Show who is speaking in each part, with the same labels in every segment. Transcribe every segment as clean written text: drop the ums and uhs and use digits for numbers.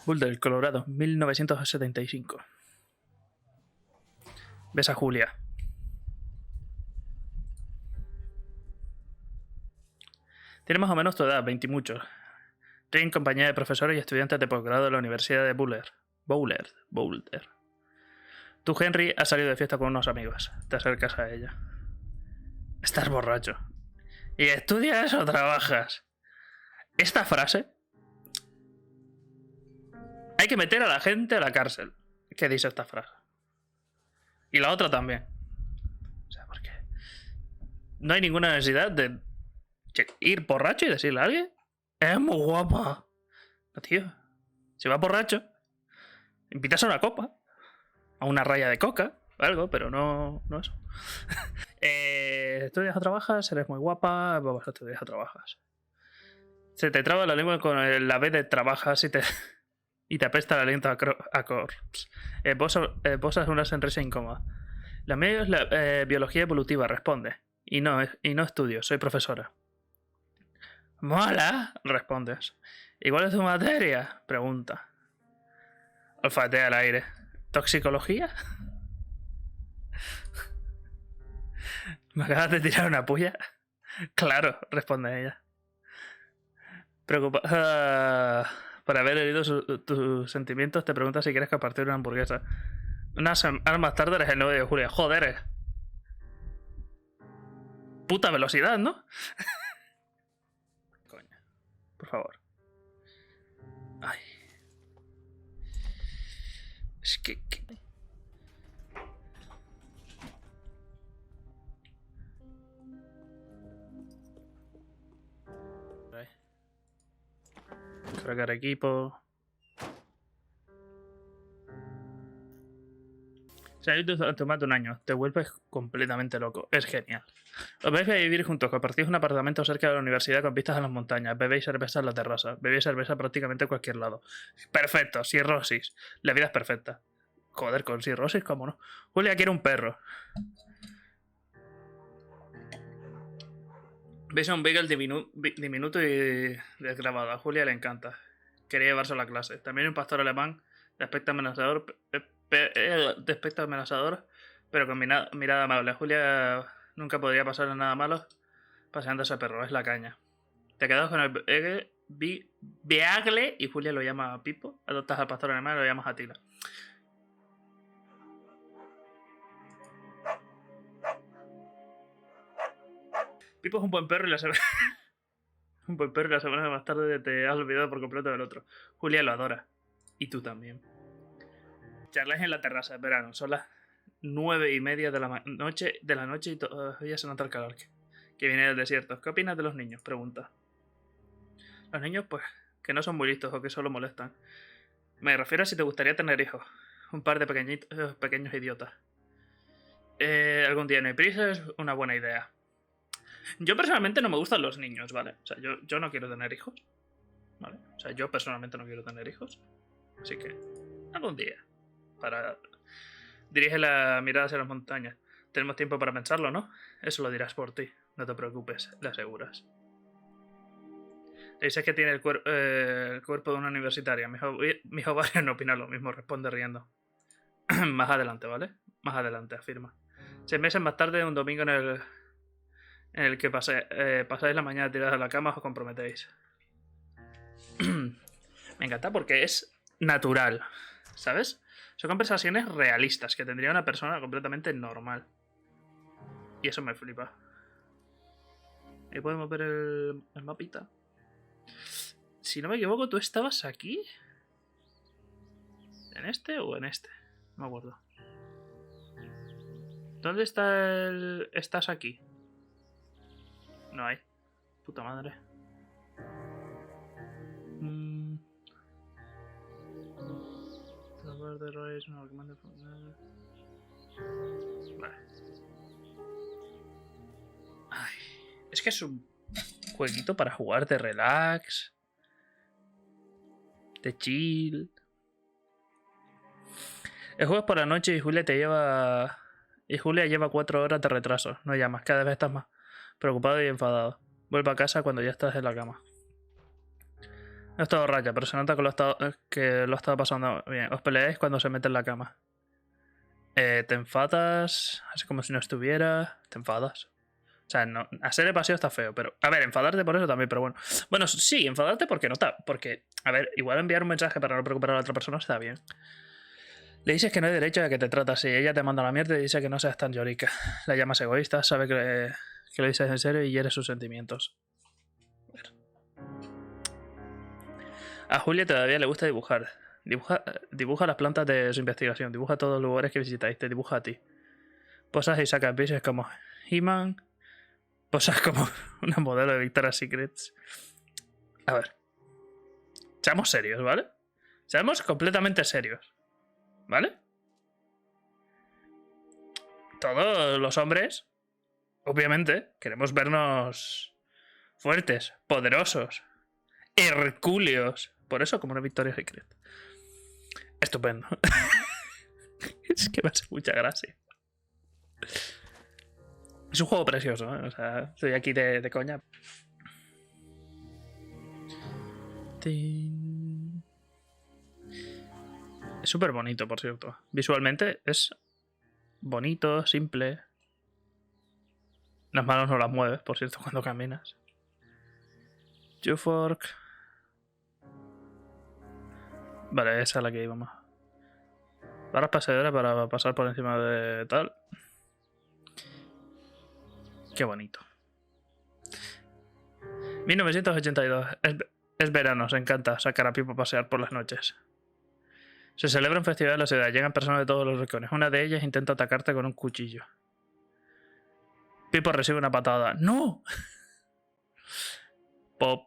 Speaker 1: Boulder, Colorado, 1975. Ves a Julia. Tiene más o menos tu edad, 20 y muchos. Estoy en compañía de profesores y estudiantes de posgrado de la Universidad de Boulder. Tú, Henry, has salido de fiesta con unos amigos. Te acercas a ella. Estás borracho. ¿Y estudias o trabajas? Esta frase... Hay que meter a la gente a la cárcel. ¿Qué dice esta frase? Y la otra también. O sea, porque... No hay ninguna necesidad de ir borracho y decirle a alguien: es muy guapa. No, tío. Si vas borracho, invitas a una copa. A una raya de coca. Algo, pero no eso. Estudias o trabajas, eres muy guapa. Vamos, estudias o trabajas. Se te traba la lengua con la B de trabajas y te apesta el aliento a corpse. Posas una sonrisa incómoda. La mía es la biología evolutiva, responde. Y no estudio, soy profesora. Mola, respondes. ¿Y cuál es tu materia? Pregunta. Olfatea al aire. ¿Toxicología? ¿Me acabas de tirar una puya? Claro, responde ella. Preocupada por haber herido tus sentimientos, te pregunta si quieres compartir una hamburguesa. Unas horas más tarde eres el 9 de julio. Joder. Puta velocidad, ¿no? Coño. Por favor. Ay. Es que... Cargar equipo. Se ha ido durante más de un año. Te vuelves completamente loco. Es genial. Os vais a vivir juntos. Compartís un apartamento cerca de la universidad con vistas a las montañas. Bebéis cerveza en la terraza. Bebéis cerveza prácticamente en cualquier lado. Perfecto. Cirrosis. La vida es perfecta. Joder, con cirrosis, ¿cómo no? Julia quiere un perro. Veis a un beagle diminuto y desgrabado. A Julia le encanta. Quería llevarse a la clase. También un pastor alemán de aspecto amenazador, pero con mirada amable. A Julia nunca podría pasarle nada malo paseando a ese perro. Es la caña. Te quedas con el beagle y Julia lo llama Pipo. Adoptas al pastor alemán y lo llamas Atila. Pipo es un buen perro y la semana... un buen perro y la semana más tarde te has olvidado por completo del otro. Julia lo adora. Y tú también. Charláis en la terraza de verano. Son las 9:30 de la noche y todavía se nota el calor que viene del desierto. ¿Qué opinas de los niños? Pregunta. Los niños, pues, que no son muy listos o que solo molestan. Me refiero a si te gustaría tener hijos. Un par de pequeños idiotas. Algún día no hay prisa, es una buena idea. Yo personalmente no me gustan los niños, ¿vale? O sea, yo no quiero tener hijos, ¿vale? O sea, yo personalmente no quiero tener hijos. Así que, algún día. Dirige la mirada hacia las montañas. Tenemos tiempo para pensarlo, ¿no? Eso lo dirás por ti. No te preocupes, le aseguras. Le dices que tiene el cuerpo de una universitaria. Mis ovarios no opinan lo mismo, responde riendo. Más adelante, ¿vale? Más adelante, afirma. 6 meses más tarde, un domingo en el que pasáis la mañana tirados a la cama, os comprometéis. Me encanta porque es natural, ¿sabes? Son conversaciones realistas que tendría una persona completamente normal. Y eso me flipa. Ahí podemos ver el mapita. Si no me equivoco, ¿tú estabas aquí? ¿En este o en este? No me acuerdo. ¿Dónde está el...? ¿Estás aquí? No hay. Puta madre. Vale. Ay, es que es un jueguito para jugar de relax, de chill. El juego es por la noche y Julia lleva 4 horas de retraso. No llamas, cada vez estás más preocupado y enfadado. Vuelve a casa cuando ya estás en la cama. No es todo raya, pero se nota que lo ha estado pasando bien. Os peleáis cuando se mete en la cama. Te enfadas, así como si no estuviera. Te enfadas. O sea, no, hacer el paseo está feo, pero... A ver, enfadarte por eso también, pero bueno. Bueno, sí, enfadarte porque no está... Porque, a ver, igual enviar un mensaje para no preocupar a la otra persona está bien. Le dices que no hay derecho a que te trate así. Ella te manda a la mierda y dice que no seas tan llorica. La llamas egoísta, sabe que lo dices en serio y hieres sus sentimientos. A Julia todavía le gusta dibujar. Dibuja las plantas de su investigación. Dibuja todos los lugares que visitáis. Te dibuja a ti. Posas y sacas bichos como He-Man. Posas como una modelo de Victoria's Secrets. A ver. Seamos serios, ¿vale? Seamos completamente serios. ¿Vale? Todos los hombres, obviamente, queremos vernos fuertes, poderosos, hercúleos. Por eso, como una Victoria's Secret. Estupendo. Es que me hace mucha gracia. Es un juego precioso, ¿eh? O sea, estoy aquí de coña. Es súper bonito, por cierto. Visualmente es bonito, simple. Las manos no las mueves, por cierto, cuando caminas. Fork. Vale, esa es la que íbamos. Barras pasadoras para pasar por encima de tal. Qué bonito. 1982. Es verano, se encanta sacar a Pipo a pasear por las noches. Se celebra un festival en la ciudad. Llegan personas de todos los rincones. Una de ellas intenta atacarte con un cuchillo. Pipo recibe una patada. ¡No!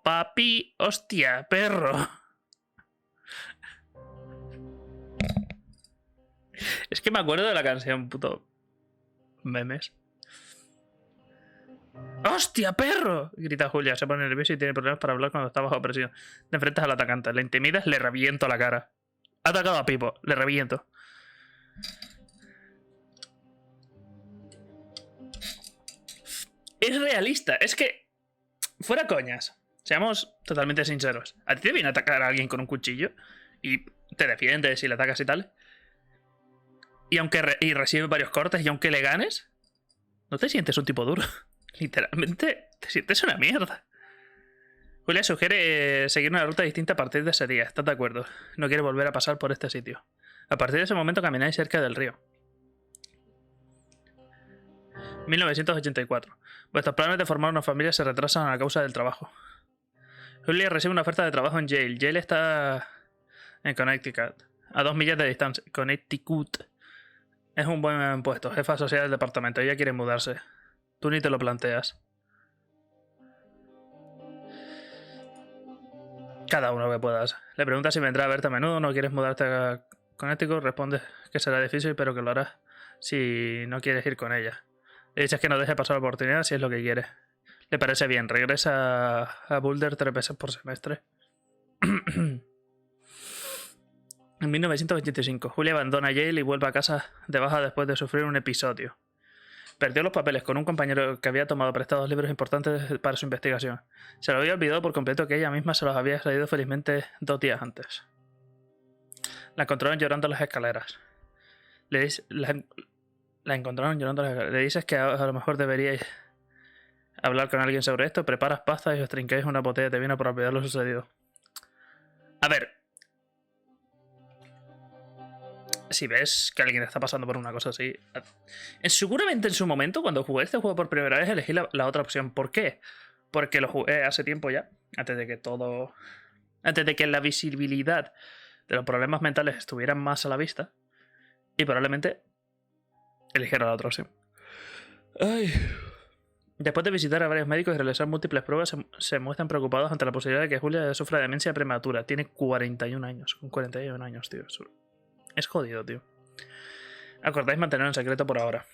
Speaker 1: Papi, hostia, perro. Es que me acuerdo de la canción, puto. Memes. ¡Hostia, perro! Grita Julia. Se pone nervioso y tiene problemas para hablar cuando está bajo presión. Te enfrentas al atacante. Le intimidas, le reviento la cara. Ha atacado a Pipo. Le reviento. Es realista. Es que... Fuera coñas. Seamos totalmente sinceros. A ti te viene a atacar a alguien con un cuchillo y te defiendes y le atacas y tal. Y aunque recibe varios cortes y aunque le ganes, no te sientes un tipo duro. Literalmente te sientes una mierda. Julia sugiere seguir una ruta distinta a partir de ese día. ¿Estás de acuerdo? No quiere volver a pasar por este sitio. A partir de ese momento camináis cerca del río. 1984. Vuestros planes de formar una familia se retrasan a causa del trabajo. Julia recibe una oferta de trabajo en Yale. Yale está en Connecticut, a 2 millas de distancia. Connecticut. Es un buen puesto, jefa social del departamento. Ella quiere mudarse. Tú ni te lo planteas. Cada uno que puedas. Le preguntas si vendrá a verte a menudo. ¿No quieres mudarte a Connecticut? Responde que será difícil, pero que lo harás si no quieres ir con ella. Le dices que no deje pasar la oportunidad si es lo que quiere. Le parece bien. Regresa a Boulder 3 veces por semestre. En 1985, Julia abandona Yale y vuelve a casa de baja después de sufrir un episodio. Perdió los papeles con un compañero que había tomado prestados libros importantes para su investigación. Se lo había olvidado por completo que ella misma se los había traído felizmente 2 días antes. La encontraron llorando en las escaleras. La encontraron llorando en las escaleras. Le dices que a lo mejor deberíais hablar con alguien sobre esto. Preparas pasta y os trinquéis una botella de vino para olvidar lo sucedido. A ver. Si ves que alguien está pasando por una cosa así... Seguramente en su momento, cuando jugué este juego por primera vez, elegí la otra opción. ¿Por qué? Porque lo jugué hace tiempo ya. Antes de que la visibilidad de los problemas mentales estuvieran más a la vista. Y probablemente eligiera la otra opción. Ay. Después de visitar a varios médicos y realizar múltiples pruebas, se muestran preocupados ante la posibilidad de que Julia sufra demencia prematura. Tiene 41 años. Con 41 años, tío. Es jodido, tío. Acordáis mantenerlo en secreto por ahora.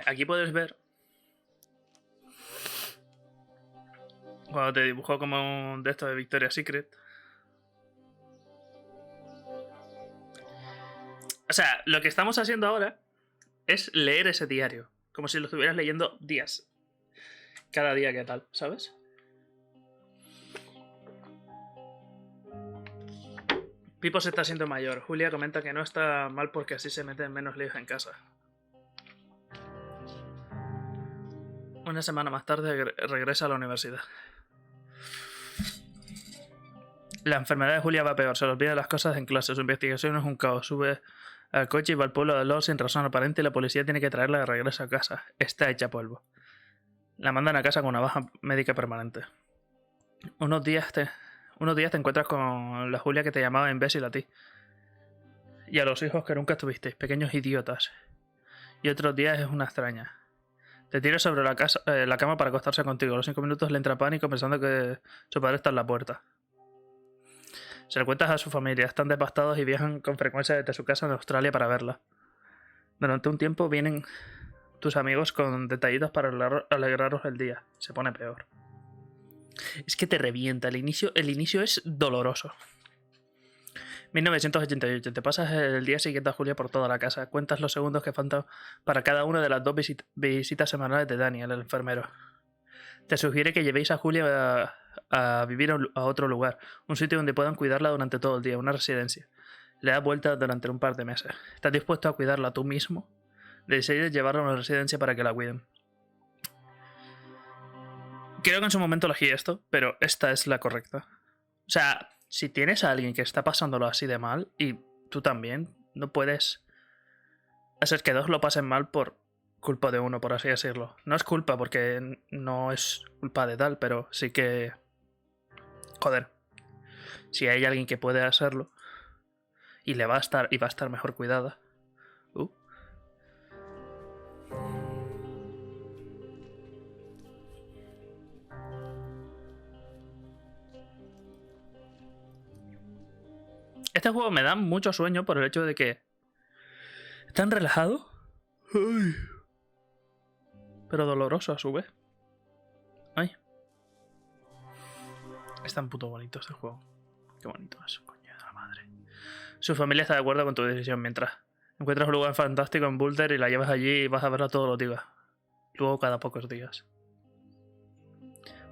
Speaker 1: Aquí puedes ver cuando te dibujó como un de estos de Victoria's Secret. O sea, lo que estamos haciendo ahora es leer ese diario. Como si lo estuvieras leyendo días. Cada día que tal, ¿sabes? Pipo se está haciendo mayor. Julia comenta que no está mal porque así se meten menos líos en casa. Una semana más tarde regresa a la universidad. La enfermedad de Julia va peor. Se le olvida las cosas en clase. Su investigación es un caos. Sube al coche y va al pueblo de Lord sin razón aparente y la policía tiene que traerla de regreso a casa. Está hecha polvo. La mandan a casa con una baja médica permanente. Unos días te encuentras con la Julia que te llamaba imbécil a ti. Y a los hijos que nunca tuvisteis, pequeños idiotas. Y otros días es una extraña. Te tira sobre la cama para acostarse contigo. A los 5 minutos le entra pánico pensando que su padre está en la puerta. Se lo cuentas a su familia, están devastados y viajan con frecuencia desde su casa en Australia para verla. Durante un tiempo vienen tus amigos con detallitos para alegraros el día. Se pone peor. Es que te revienta. El inicio es doloroso. 1988. Te pasas el día siguiente a Julia por toda la casa. Cuentas los segundos que faltan para cada una de las 2 visitas semanales de Daniel, el enfermero. Te sugiere que llevéis a Julia a vivir a otro lugar. Un sitio donde puedan cuidarla durante todo el día. Una residencia. Le das vueltas durante un par de meses. ¿Estás dispuesto a cuidarla tú mismo? Decides llevarla a una residencia para que la cuiden. Creo que en su momento elegí esto, pero esta es la correcta. O sea, si tienes a alguien que está pasándolo así de mal y tú también, no puedes hacer que dos lo pasen mal por culpa de uno, por así decirlo. No es culpa porque no es culpa de tal, pero sí que... Joder. Si hay alguien que puede hacerlo y va a estar mejor cuidada. Este juego me da mucho sueño por el hecho de que es tan relajado, pero doloroso a su vez. Ay. Es tan puto bonito este juego. Qué bonito es, coño de la madre. Su familia está de acuerdo con tu decisión mientras encuentras un lugar fantástico en Boulder y la llevas allí y vas a verla todos los días. Luego cada pocos días.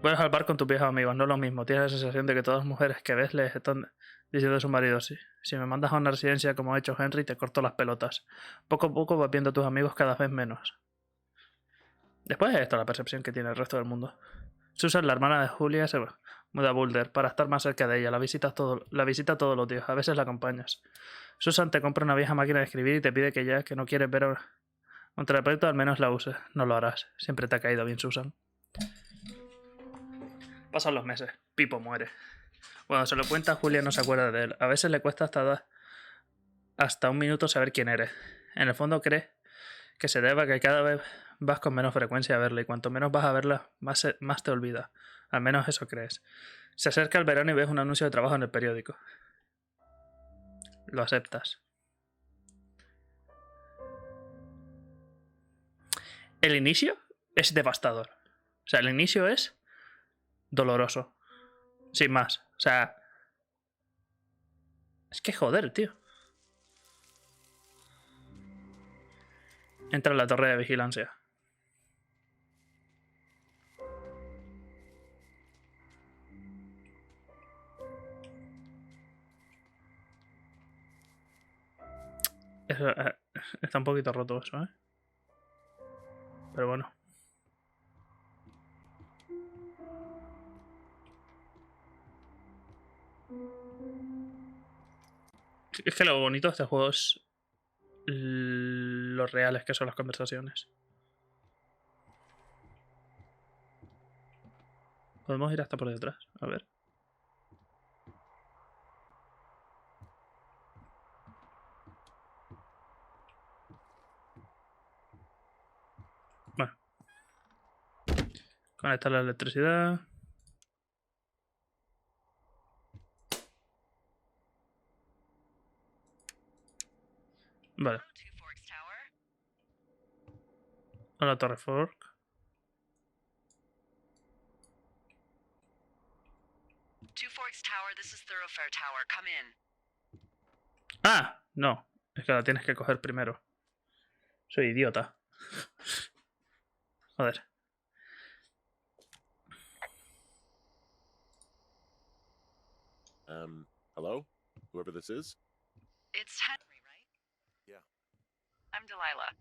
Speaker 1: Vuelves al bar con tus viejos amigos, no es lo mismo. Tienes la sensación de que todas las mujeres que ves les están diciendo a su marido, sí. Si me mandas a una residencia como ha hecho Henry, te corto las pelotas. Poco a poco vas viendo a tus amigos cada vez menos. Después de esto, la percepción que tiene el resto del mundo. Susan, la hermana de Julia, se muda a Boulder para estar más cerca de ella. La visita todos los días. A veces la acompañas. Susan te compra una vieja máquina de escribir y te pide que ya que no quieres ver a un terapeuta, al menos la uses. No lo harás. Siempre te ha caído bien Susan. Pasan los meses. Pipo muere. Cuando se lo cuenta, Julia no se acuerda de él. A veces le cuesta hasta un minuto saber quién eres. En el fondo cree que se deba a que cada vez vas con menos frecuencia a verla y cuanto menos vas a verla, más te olvida. Al menos eso crees. Se acerca el verano y ves un anuncio de trabajo en el periódico. Lo aceptas. El inicio es devastador. O sea, el inicio es doloroso. Sin más. O sea... Es que joder, tío. Entra en la torre de vigilancia. Está un poquito roto eso, ¿eh? Pero bueno. Es que lo bonito de este juego es lo reales que son las conversaciones. Podemos ir hasta por detrás, a ver. Bueno. Conectar la electricidad. Vale. A la torre Fork. Ah, no. Es que la tienes que coger primero. Soy idiota. Joder.
Speaker 2: Hello? Whoever this is?
Speaker 3: It's Henry, right?
Speaker 2: Yeah.
Speaker 3: I'm Delilah.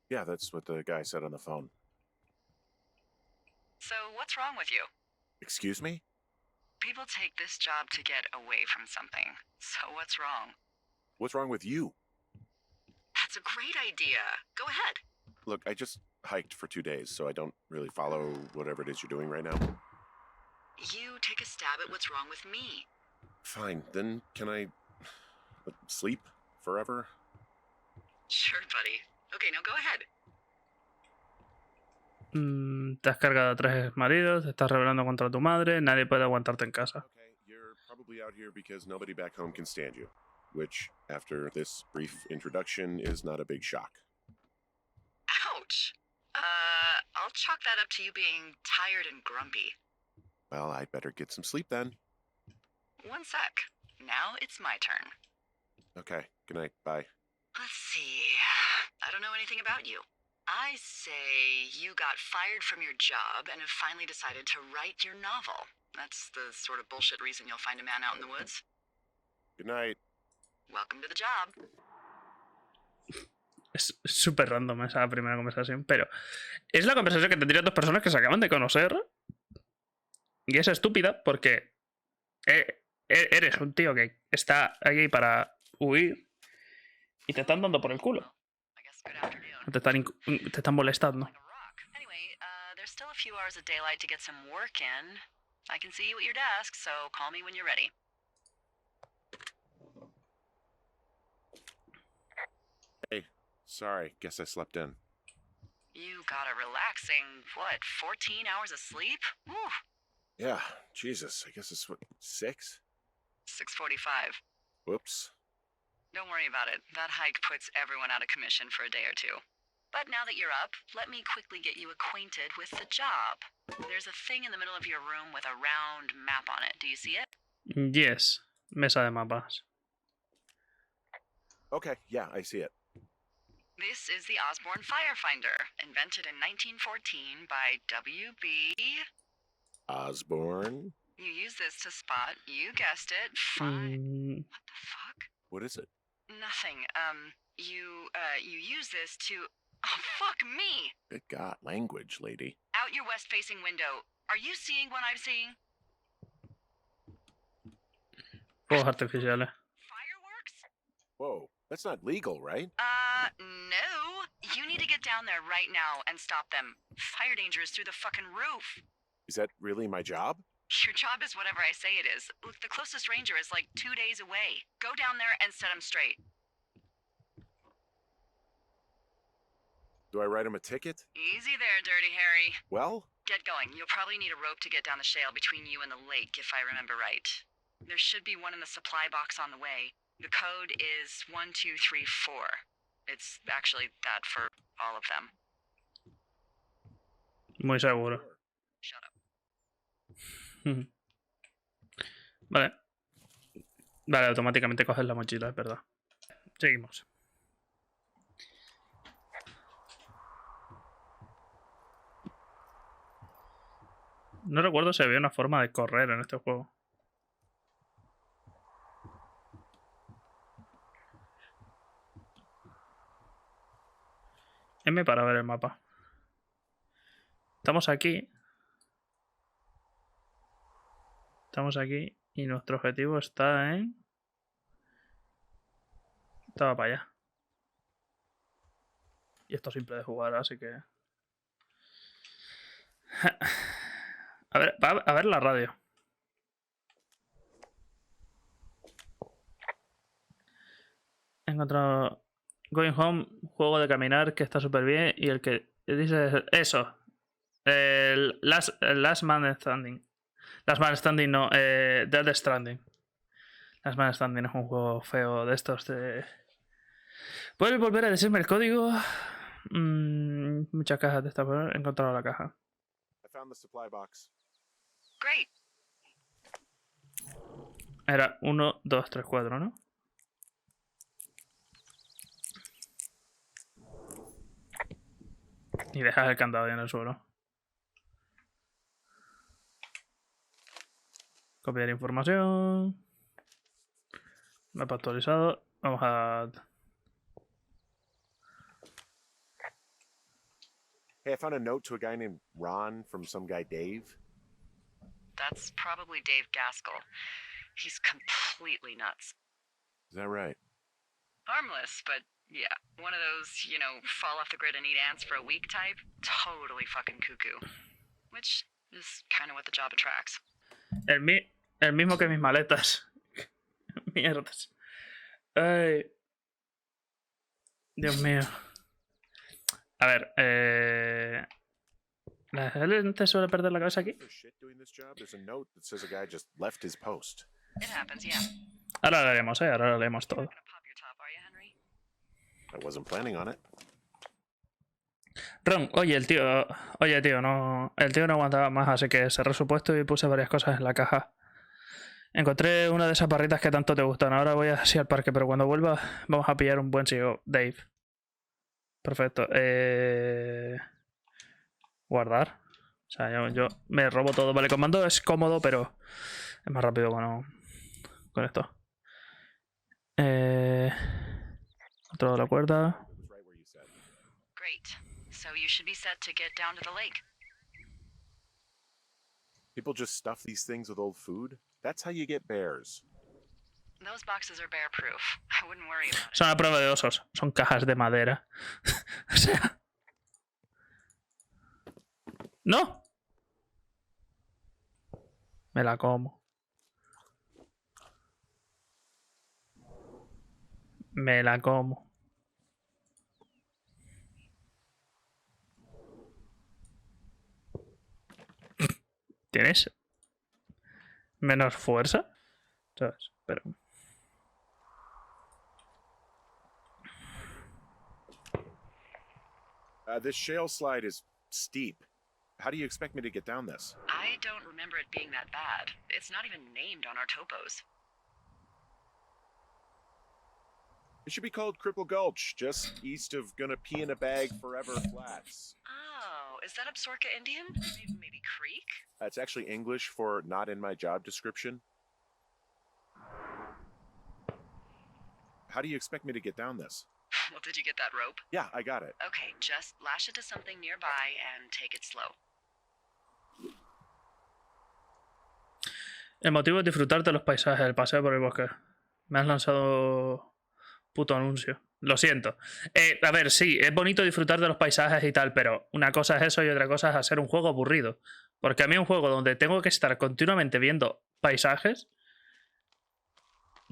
Speaker 2: Yeah, that's what the guy said on the phone.
Speaker 3: So, what's wrong with you?
Speaker 2: Excuse me?
Speaker 3: People take this job to get away from something. So, what's wrong?
Speaker 2: What's wrong with you?
Speaker 3: That's a great idea. Go ahead.
Speaker 2: Look, I just hiked for 2 days, so I don't really follow whatever it is you're doing right now.
Speaker 3: You take a stab at what's wrong with me.
Speaker 2: Fine, then can I sleep forever?
Speaker 3: Sure, buddy. Okay, now go ahead.
Speaker 1: Te has cargado a 3 maridos, te estás rebelando contra tu madre, nadie puede aguantarte en casa.
Speaker 2: Okay, you're probably out here because nobody back home can stand you, which, after this brief introduction, is not a big shock.
Speaker 3: Ouch. I'll chalk that up to you being tired and grumpy.
Speaker 2: Well, I'd better get some sleep then.
Speaker 3: One sec. Now it's my turn.
Speaker 2: Okay, good night, bye.
Speaker 3: Let's see. I don't know anything about you. I say you got fired from your job and have finally decided to write your novel. That's the sort of bullshit reason you'll find a man out in the woods.
Speaker 2: Good night.
Speaker 3: Welcome to the job.
Speaker 1: Es súper random esa primera conversación, pero es la conversación que tendrían dos personas que se acaban de conocer y es estúpida porque eres un tío que está aquí para huir y te están dando por el culo. Te están molestando.
Speaker 3: Anyway, there's still a few hours of daylight to get some work in. I can see you at your desk, so call me when you're ready.
Speaker 2: Hey, sorry, guess I slept in.
Speaker 3: You got a relaxing, 14 hours of sleep? Whew.
Speaker 2: Yeah, Jesus, I guess it's what, 6?
Speaker 3: 6:45.
Speaker 2: Whoops.
Speaker 3: Don't worry about it. That hike puts everyone out of commission for a day or two. But now that you're up, let me quickly get you acquainted with the job. There's a thing in the middle of your room with a round map on it. Do you see it?
Speaker 1: Yes. Mesa de mapas.
Speaker 2: Okay, yeah, I see it.
Speaker 3: This is the Osborne Firefinder, invented in 1914 by W.B.
Speaker 2: Osborne?
Speaker 3: You use this to spot, you guessed it, fine. What the fuck?
Speaker 2: What is it?
Speaker 3: Nothing. You use this to... Oh, fuck me!
Speaker 2: Good God, language, lady.
Speaker 3: Out your west-facing window. Are you seeing what I'm seeing?
Speaker 1: Fuegos artificiales.
Speaker 3: Fireworks?
Speaker 2: Whoa, that's not legal, right?
Speaker 3: No. You need to get down there right now and stop them. Fire danger is through the fucking roof.
Speaker 2: Is that really my job?
Speaker 3: Your job is whatever I say it is. Look, the closest ranger is like 2 days away. Go down there and set him straight.
Speaker 2: Do I write him a ticket?
Speaker 3: Easy there, Dirty Harry.
Speaker 2: Well?
Speaker 3: Get going. You'll probably need a rope to get down the shale between you and the lake, if I remember right. There should be one in the supply box on the way. The code is 1234. It's actually that for all of them.
Speaker 1: Muy seguro.
Speaker 3: Shut up.
Speaker 1: Vale. Vale, automáticamente coges la mochila, es verdad. Seguimos. No recuerdo si había una forma de correr en este juego. M para ver el mapa. Estamos aquí. Estamos aquí y nuestro objetivo está en... Estaba para allá. Y esto es simple de jugar, así que... A ver la radio. He encontrado Going Home, juego de caminar que está súper bien. Y el que dice eso. El Last Man Standing. Last Man Standing no, Dead Stranding. Last Man Standing es un juego feo de estos de... ¿Puedes volver a decirme el código? Muchas cajas de esta, pero he encontrado la caja.
Speaker 2: I found the supply box.
Speaker 3: Great.
Speaker 1: Era 1, 2, 3, 4, ¿no? Y dejas el candado ahí en el suelo. Copiar información. Mapa actualizado. Vamos a...
Speaker 2: Hey, I found a note to a guy named Ron from some guy Dave.
Speaker 3: That's probably Dave Gaskell. He's completely nuts.
Speaker 2: Is that right?
Speaker 3: Harmless, but yeah, one of those, you know, fall off the grid and eat ants for a week type. Totally fucking cuckoo. Which is kind of what the job attracts.
Speaker 1: El mismo que mis maletas. Mierdas. Ay. Dios mío. A ver, ¿la gente suele perder la cabeza aquí?
Speaker 2: For shit doing this job, there's a note that says a guy just left his post.
Speaker 3: It happens, yeah.
Speaker 1: Ahora lo haremos, ahora lo leemos todo.
Speaker 3: You're not gonna pop your top, are you, Henry?
Speaker 2: I wasn't planning on it.
Speaker 1: Ron, oye, tío, no. El tío no aguantaba más, así que cerré su puesto y puse varias cosas en la caja. Encontré una de esas barritas que tanto te gustan. Ahora voy así al parque, pero cuando vuelva vamos a pillar un buen ciego. Dave. Perfecto. Guardar. O sea, yo me robo todo. Vale, comando es cómodo, pero es más rápido con esto. Otro de la cuerda.
Speaker 2: It was right where you said.
Speaker 3: Great. So you should be set to get down to the lake.
Speaker 2: People just stuff these things with old food? That's how you get bears.
Speaker 3: Those boxes are bear proof. I wouldn't worry about it.
Speaker 1: Son a prueba de osos. Son cajas de madera. O sea... ¡No! Me la como. Me la como. ¿Tienes menos fuerza? ¿Sabes? Pero...
Speaker 2: This shale slide is steep. How do you expect me to get down this?
Speaker 3: I don't remember it being that bad. It's not even named on our topos.
Speaker 2: It should be called Cripple Gulch, just east of Gonna Pee in a Bag Forever Flats.
Speaker 3: Oh, is that Absorka Indian? Maybe Creek?
Speaker 2: That's actually English for not in my job description. How do you expect me to get down this?
Speaker 3: Well, did you get that rope?
Speaker 2: Yeah, I got it.
Speaker 3: Okay, just lash it to something nearby and take it slow.
Speaker 1: El motivo es disfrutar de los paisajes, el paseo por el bosque. Me has lanzado puto anuncio. Lo siento. A ver, sí, es bonito disfrutar de los paisajes y tal, pero una cosa es eso y otra cosa es hacer un juego aburrido. Porque a mí un juego donde tengo que estar continuamente viendo paisajes,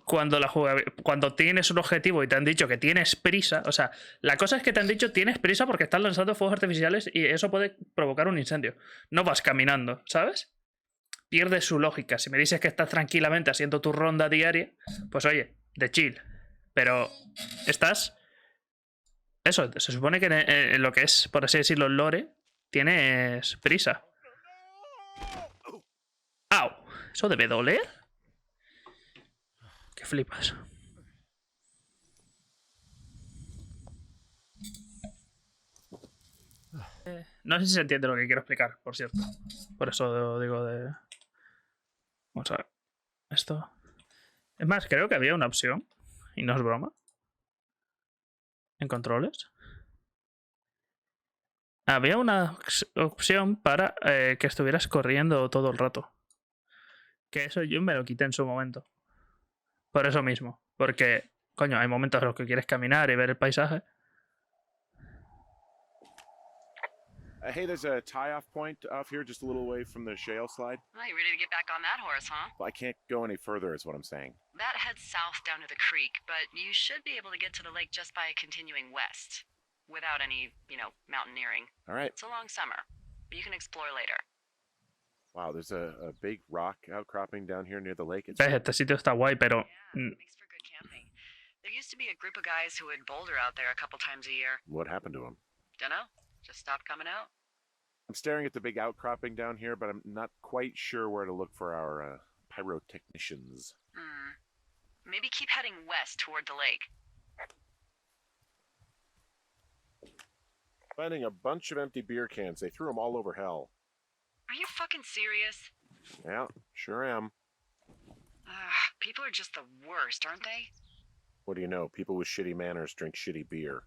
Speaker 1: cuando tienes un objetivo y te han dicho que tienes prisa, o sea, la cosa es que te han dicho tienes prisa porque estás lanzando fuegos artificiales y eso puede provocar un incendio. No vas caminando, ¿sabes? Pierde su lógica. Si me dices que estás tranquilamente haciendo tu ronda diaria, pues oye, de chill. Pero estás... Eso, se supone que en lo que es, por así decirlo, el lore, tienes prisa. ¡Au! ¿Eso debe doler? Que flipas. No sé si se entiende lo que quiero explicar, por cierto. Por eso digo de... Vamos a ver. Esto... Es más, creo que había una opción, y no es broma, en controles. Había una opción para que estuvieras corriendo todo el rato. Que eso yo me lo quité en su momento. Por eso mismo. Porque, coño, hay momentos en los que quieres caminar y ver el paisaje.
Speaker 2: Hey, there's a tie-off point off here just a little away from the shale slide.
Speaker 3: Well, you ready to get back on that horse, huh?
Speaker 2: Well, I can't go any further is what I'm saying.
Speaker 3: That heads south down to the creek, but you should be able to get to the lake just by continuing west. Without any, you know, mountaineering.
Speaker 2: All right.
Speaker 3: It's a long summer, but you can explore later.
Speaker 2: Wow, there's a big rock outcropping down here near the lake. It's
Speaker 1: Ves, este sitio está guay, pero...
Speaker 3: Yeah, it makes for good camping. There used to be a group of guys who would boulder out there a couple times a year.
Speaker 2: What happened to him?
Speaker 3: Dunno, just stopped coming out.
Speaker 2: I'm staring at the big outcropping down here, but I'm not quite sure where to look for our pyrotechnicians.
Speaker 3: Maybe keep heading west toward the lake.
Speaker 2: Finding a bunch of empty beer cans. They threw them all over hell.
Speaker 3: Are you fucking serious?
Speaker 2: Yeah, sure am.
Speaker 3: People are just the worst, aren't they?
Speaker 2: What do you know? People with shitty manners drink shitty beer.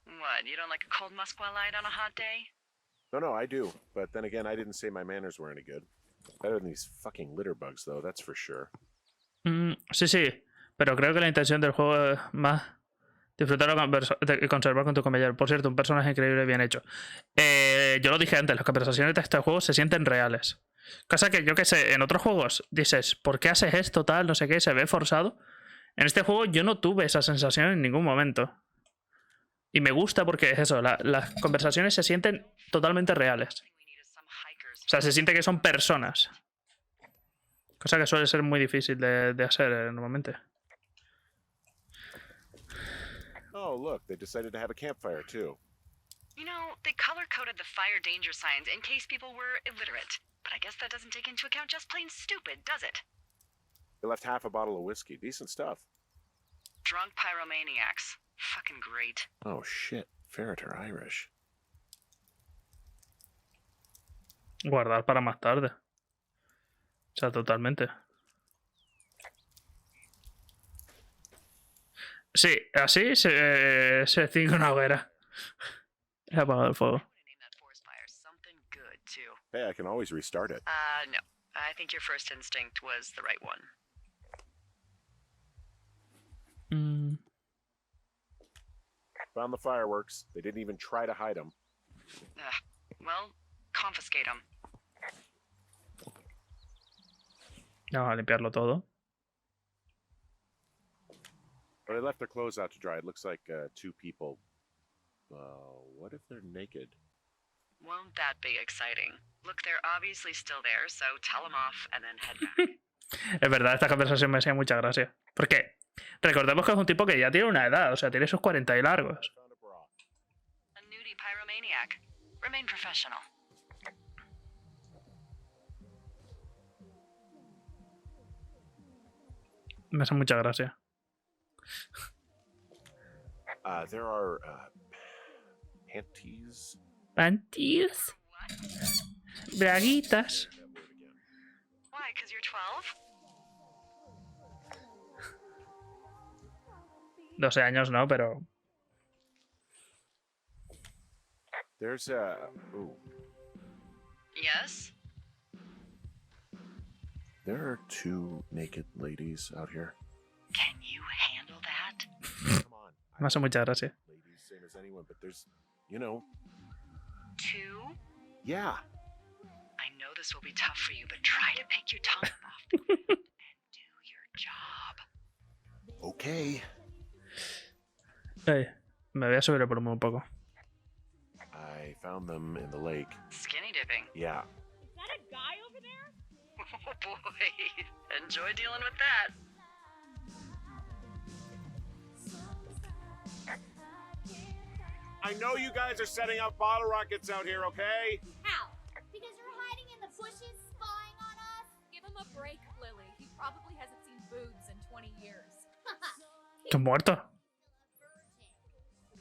Speaker 3: What, you don't like a cold Musqualite on a hot day?
Speaker 2: No, I do. But then again, I didn't say my manners were any good. Better than these fucking litter bugs, though, that's for sure.
Speaker 1: Sí, pero creo que la intención del juego es más disfrutar y conservar con tu compañero. Por cierto, un personaje increíble bien hecho. Yo lo dije antes, las conversaciones de este juego se sienten reales. Cosa que yo que sé, en otros juegos dices, ¿por qué haces esto tal? No sé qué, se ve forzado. En este juego yo no tuve esa sensación en ningún momento. Y me gusta porque es eso, las conversaciones se sienten totalmente reales. O sea, se siente que son personas. Cosa que suele ser muy difícil de hacer normalmente.
Speaker 2: Oh, look, they decided to have a campfire, too.
Speaker 3: You know, they color-coded the fire danger signs in case people were illiterate. But I guess that doesn't take into account just plain stupid, does it?
Speaker 2: They left half a bottle of whiskey. Decent stuff.
Speaker 3: Drunk pyromaniacs. Fucking great.
Speaker 2: Oh, shit. Ferret are Irish.
Speaker 1: Guardar para más tarde. O sea, totalmente. Sí, así se extingue una hoguera. He apagado el fuego.
Speaker 2: Hey, I can always restart it.
Speaker 3: No. I think your first instinct was the right one.
Speaker 2: Found the fireworks. They didn't even try to hide them.
Speaker 3: Well, confiscate them.
Speaker 1: Vamos a limpiarlo todo.
Speaker 2: But they left their clothes out to dry. It looks like two people. What if they're naked?
Speaker 3: Won't that be exciting? Look, they're obviously still there, so tell them off and then head back.
Speaker 1: Es verdad, esta conversación me hacía mucha gracia. Porque recordemos que es un tipo que ya tiene una edad, o sea, tiene sus 40 y largos.
Speaker 3: A nudie pyromaniac. Remain professional.
Speaker 1: Me hace mucha gracia.
Speaker 2: There are panties.
Speaker 1: ¿Panties? Braguitas.
Speaker 3: Why, 'cause you're 12?
Speaker 1: 12 años no, pero...
Speaker 2: There's a... Ooh.
Speaker 3: Yes?
Speaker 2: There are two naked ladies out here.
Speaker 3: Can you handle that?
Speaker 2: Come on.
Speaker 1: Me hace mucha gracia.
Speaker 2: Ladies, same as anyone, but there's, you know...
Speaker 3: Two?
Speaker 2: Yeah.
Speaker 3: I know this will be tough for you, but try to pick your tongue up often and do your job.
Speaker 2: Okay.
Speaker 1: Me voy a subir el volumen un poco.
Speaker 2: I found them in the lake.
Speaker 3: Skinny dipping.
Speaker 2: Yeah.
Speaker 4: Is that a guy over there?
Speaker 3: Oh boy. Enjoy dealing with that.
Speaker 2: I know you guys are setting up bottle rockets out here, okay?
Speaker 4: How? Because you're hiding in the bushes spying on us? Give him a break, Lily. He probably hasn't seen boobs in 20 years.
Speaker 1: ¿Estás muerto?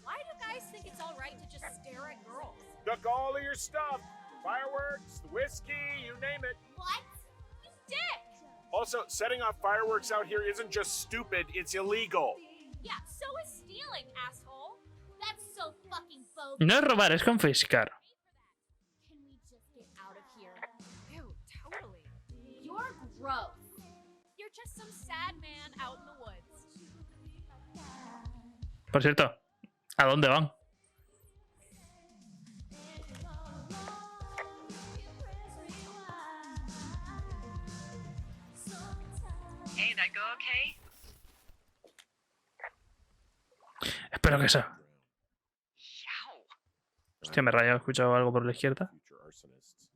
Speaker 4: Why do guys think it's all right to just stare at girls?
Speaker 2: Took all of your stuff. Fireworks, whiskey, you name it.
Speaker 4: What? You dick!
Speaker 2: Also, setting off fireworks out here isn't just stupid, it's illegal.
Speaker 4: Yeah, so is stealing, asshole. That's so fucking bogus.
Speaker 1: No es robar, es confiscar.
Speaker 4: Can we just get out of here? Ew, totally. You're gross. You're just some sad man out in the woods.
Speaker 1: Por cierto, ¿a dónde van?
Speaker 3: Hey, that go okay?
Speaker 1: Espero que sea.
Speaker 3: Yow.
Speaker 1: Hostia, me raya, he escuchado algo por la izquierda.
Speaker 2: Future arsonists.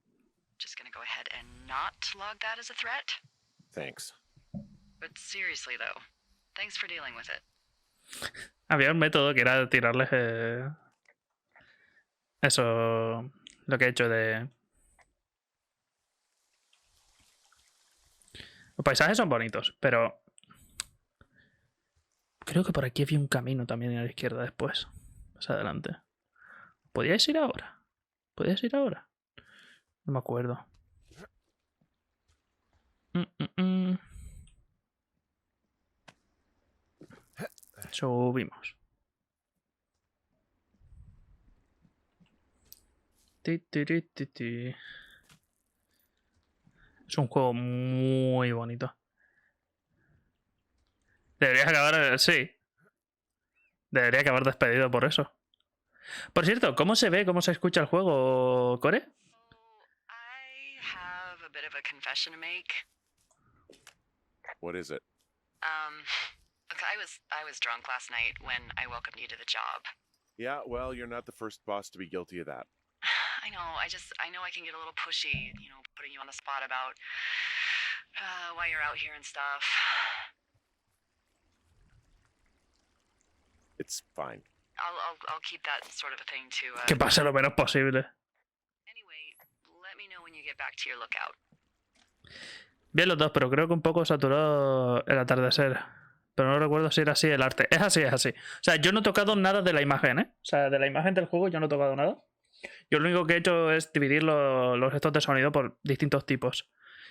Speaker 3: Just gonna go ahead and not log that as a threat.
Speaker 2: Thanks.
Speaker 3: But seriously though, thanks for dealing with it.
Speaker 1: Había un método que era tirarles eso, lo que he hecho de... Los paisajes son bonitos, pero... Creo que por aquí había un camino también a la izquierda después. Más adelante. ¿Podíais ir ahora? ¿Podíais ir ahora? No me acuerdo. Subimos. Es un juego muy bonito. Deberías acabar... Sí. Debería acabar despedido por eso. Por cierto, ¿cómo se ve, cómo se escucha el juego, Core?
Speaker 3: I have a bit of a confession to make.
Speaker 2: What is it?
Speaker 3: Look, I was drunk last night when I welcomed you to the job.
Speaker 2: Yeah, well, you're not the first boss to be guilty of that.
Speaker 3: I know, I know I can get a little pushy, you know, putting you on the spot about why you're out here and stuff.
Speaker 2: It's fine.
Speaker 3: I'll keep that sort of a thing to.
Speaker 1: Que pase lo menos posible.
Speaker 3: Anyway, let me know when you get back to your lookout.
Speaker 1: Bien los dos, pero creo que un poco saturado el atardecer. Pero no recuerdo si era así el arte. Es así, es así. O sea, yo no he tocado nada de la imagen, ¿eh? O sea, de la imagen del juego yo no he tocado nada. Yo lo único que he hecho es dividir los gestos de sonido por distintos tipos.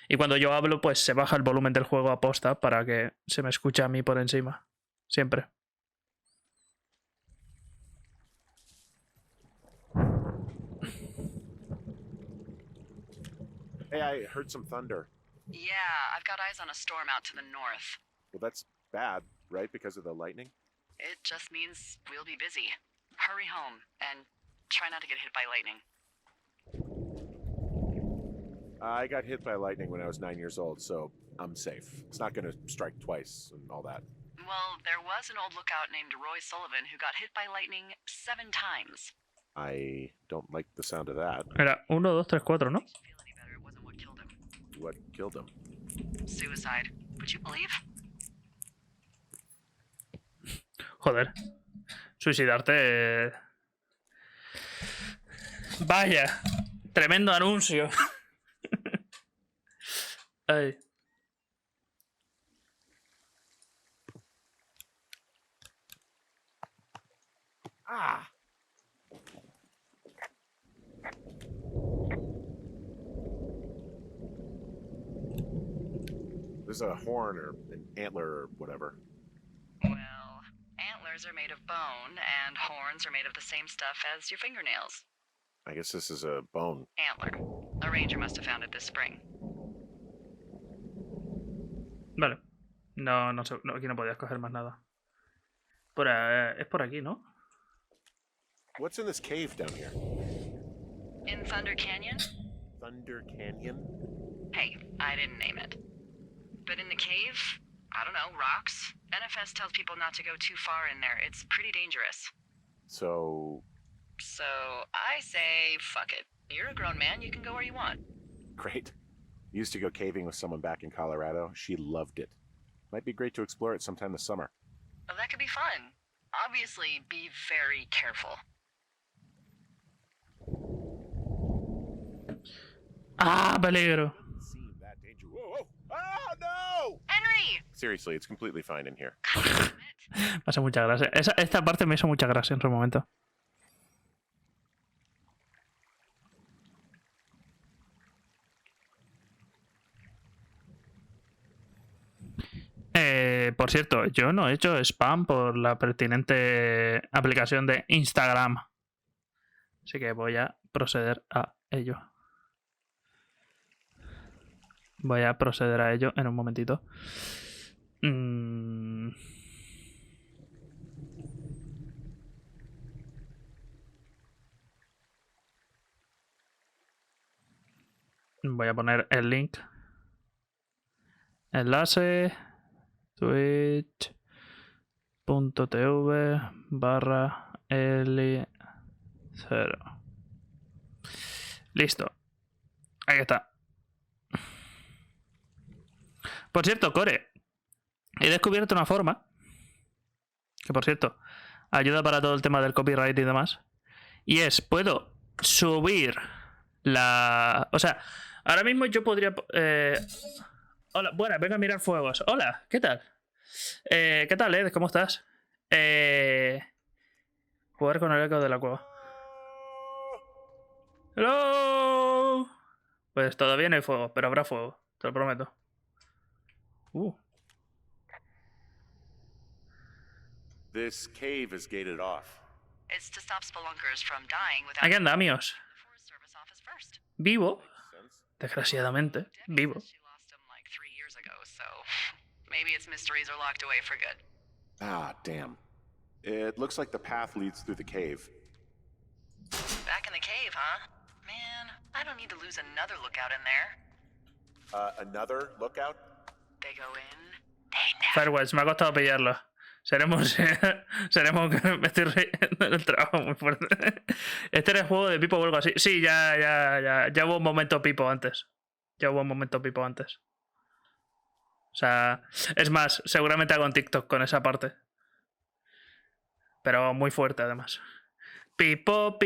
Speaker 1: Y cuando yo hablo, pues se baja el volumen del juego a posta para que se me escuche a mí por encima. Siempre.
Speaker 2: Hey, I heard some thunder.
Speaker 3: Yeah, I've got eyes on a storm out to the north.
Speaker 2: Well, that's bad, right? Because of the lightning?
Speaker 3: It just means we'll be busy. Hurry home and try not to get hit by lightning.
Speaker 2: I got hit by lightning when I was 9 years old, so I'm safe. It's not going to strike twice and all that.
Speaker 3: Well, there was an old lookout named Roy Sullivan who got hit by lightning 7 times.
Speaker 2: I don't like the sound of that.
Speaker 1: Era 1, 2, 3, 4, ¿no?
Speaker 3: Makes you feel any better, it wasn't what killed him.
Speaker 2: What killed him?
Speaker 3: Suicide. Would you believe?
Speaker 1: Joder. Suicidarte. Vaya. Tremendo anuncio. Ay.
Speaker 2: Ah! There's a horn or an antler or whatever.
Speaker 3: Well, antlers are made of bone, and horns are made of the same stuff as your fingernails.
Speaker 2: I guess this is a bone.
Speaker 3: Antler. A ranger must have found it this spring.
Speaker 1: Vale. No sé. No, aquí no podías coger más nada. Es por aquí, ¿no?
Speaker 2: What's in this cave down here?
Speaker 3: In Thunder Canyon?
Speaker 2: Thunder Canyon?
Speaker 3: Hey, I didn't name it. But in the cave, I don't know, rocks? NFS tells people not to go too far in there. It's pretty dangerous.
Speaker 2: So
Speaker 3: I say, fuck it. You're a grown man, you can go where you want.
Speaker 2: great. Used to go caving with someone back in Colorado. She loved it. Might be great to explore it sometime this summer.
Speaker 3: Well, that could be fun. Obviously, be very careful.
Speaker 1: ¡Ah, peligro!
Speaker 2: Seem that danger. Whoa, whoa! Oh no!
Speaker 3: Henry!
Speaker 2: Seriously, it's completely fine in here.
Speaker 1: Me hace mucha gracia. Esta parte me hizo mucha gracia en su momento. Por cierto, yo no he hecho spam por la pertinente aplicación de Instagram. Así que voy a proceder a ello. Voy a proceder a ello en un momentito. Voy a poner el link. Enlace twitch.tv/L0. Listo. Ahí está. Por cierto, Core, he descubierto una forma que, por cierto, ayuda para todo el tema del copyright y demás. Y es, puedo subir la... O sea, ahora mismo yo podría... Hola, buenas, venga a mirar fuegos. Hola, ¿qué tal? ¿Qué tal, Ed? ¿Cómo estás? Jugar con el eco de la cueva. ¡Hello! Pues todavía no hay fuego, pero habrá fuego, te lo prometo.
Speaker 2: This cave is gated off.
Speaker 3: It's to stop spelunkers from dying without
Speaker 1: Aquí andamios.
Speaker 3: the Forest Service office first.
Speaker 1: Vivo,
Speaker 2: Sense?
Speaker 1: desgraciadamente, vivo.
Speaker 3: She lost him like 3 years ago, so maybe its mysteries are locked away for good.
Speaker 2: Ah, damn. It looks like the path leads through the cave.
Speaker 3: Back in the cave, huh? Man, I don't need to lose another lookout in there.
Speaker 2: Another lookout?
Speaker 3: They go in, they never.
Speaker 1: Firewatch, me ha costado pillarlo. Seremos. Me estoy riendo en el trabajo muy fuerte. Este era el juego de Pipo o algo así. Sí, ya hubo un momento Pipo antes. O sea, es más, seguramente hago un TikTok con esa parte. Pero muy fuerte además. Pipo.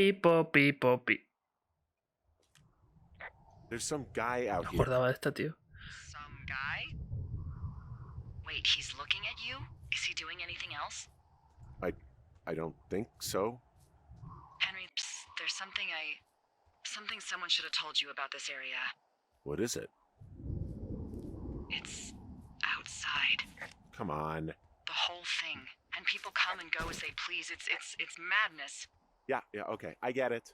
Speaker 2: There's some guy out
Speaker 1: No
Speaker 2: here.
Speaker 1: acordaba de este tío.
Speaker 3: Some guy? Wait, he's looking at you? Is he doing anything else?
Speaker 2: I don't think so.
Speaker 3: Henry, psst, there's something someone should have told you about this area.
Speaker 2: What is it?
Speaker 3: It's outside.
Speaker 2: Come on.
Speaker 3: The whole thing. And people come and go as they please. It's madness.
Speaker 2: Yeah, okay. I get it.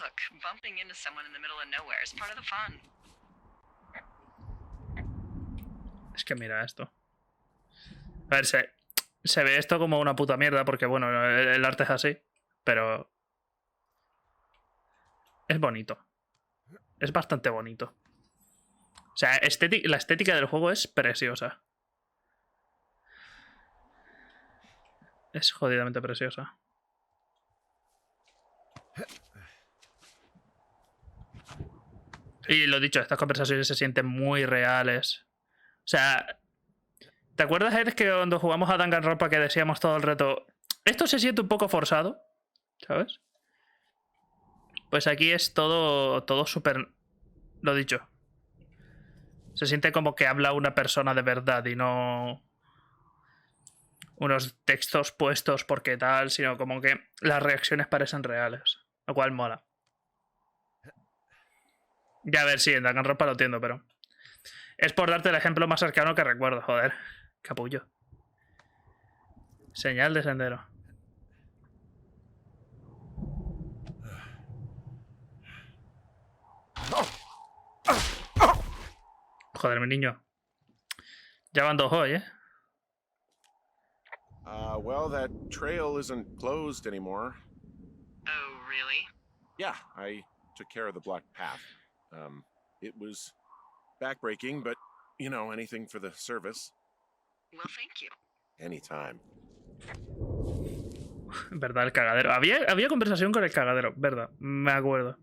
Speaker 3: Look, bumping into someone in the middle of nowhere is part of the fun.
Speaker 1: Es que mira esto. A ver, se ve esto como una puta mierda porque, bueno, el arte es así, pero es bonito. Es bastante bonito. O sea, la estética del juego es preciosa. Es jodidamente preciosa. Y lo dicho, estas conversaciones se sienten muy reales. O sea, ¿te acuerdas, Ed, que cuando jugamos a Danganronpa que decíamos todo el rato, esto se siente un poco forzado? ¿Sabes? Pues aquí es todo súper... Lo dicho. Se siente como que habla una persona de verdad y no unos textos puestos porque tal, sino como que las reacciones parecen reales. Lo cual mola. Ya a ver, sí, en Danganronpa lo entiendo, pero... Es por darte el ejemplo más cercano que recuerdo, joder. Capullo. Señal de sendero. Joder, mi niño. Ya van 2 hoy, ¿eh?
Speaker 2: Well, that trail isn't closed anymore.
Speaker 3: Oh, really?
Speaker 2: Yeah, I took care of the blocked path. It was backbreaking, but, you know, anything for the service.
Speaker 3: Well, thank you.
Speaker 2: Anytime.
Speaker 1: Verdad, el cagadero. Había conversación con el cagadero, verdad. Me acuerdo.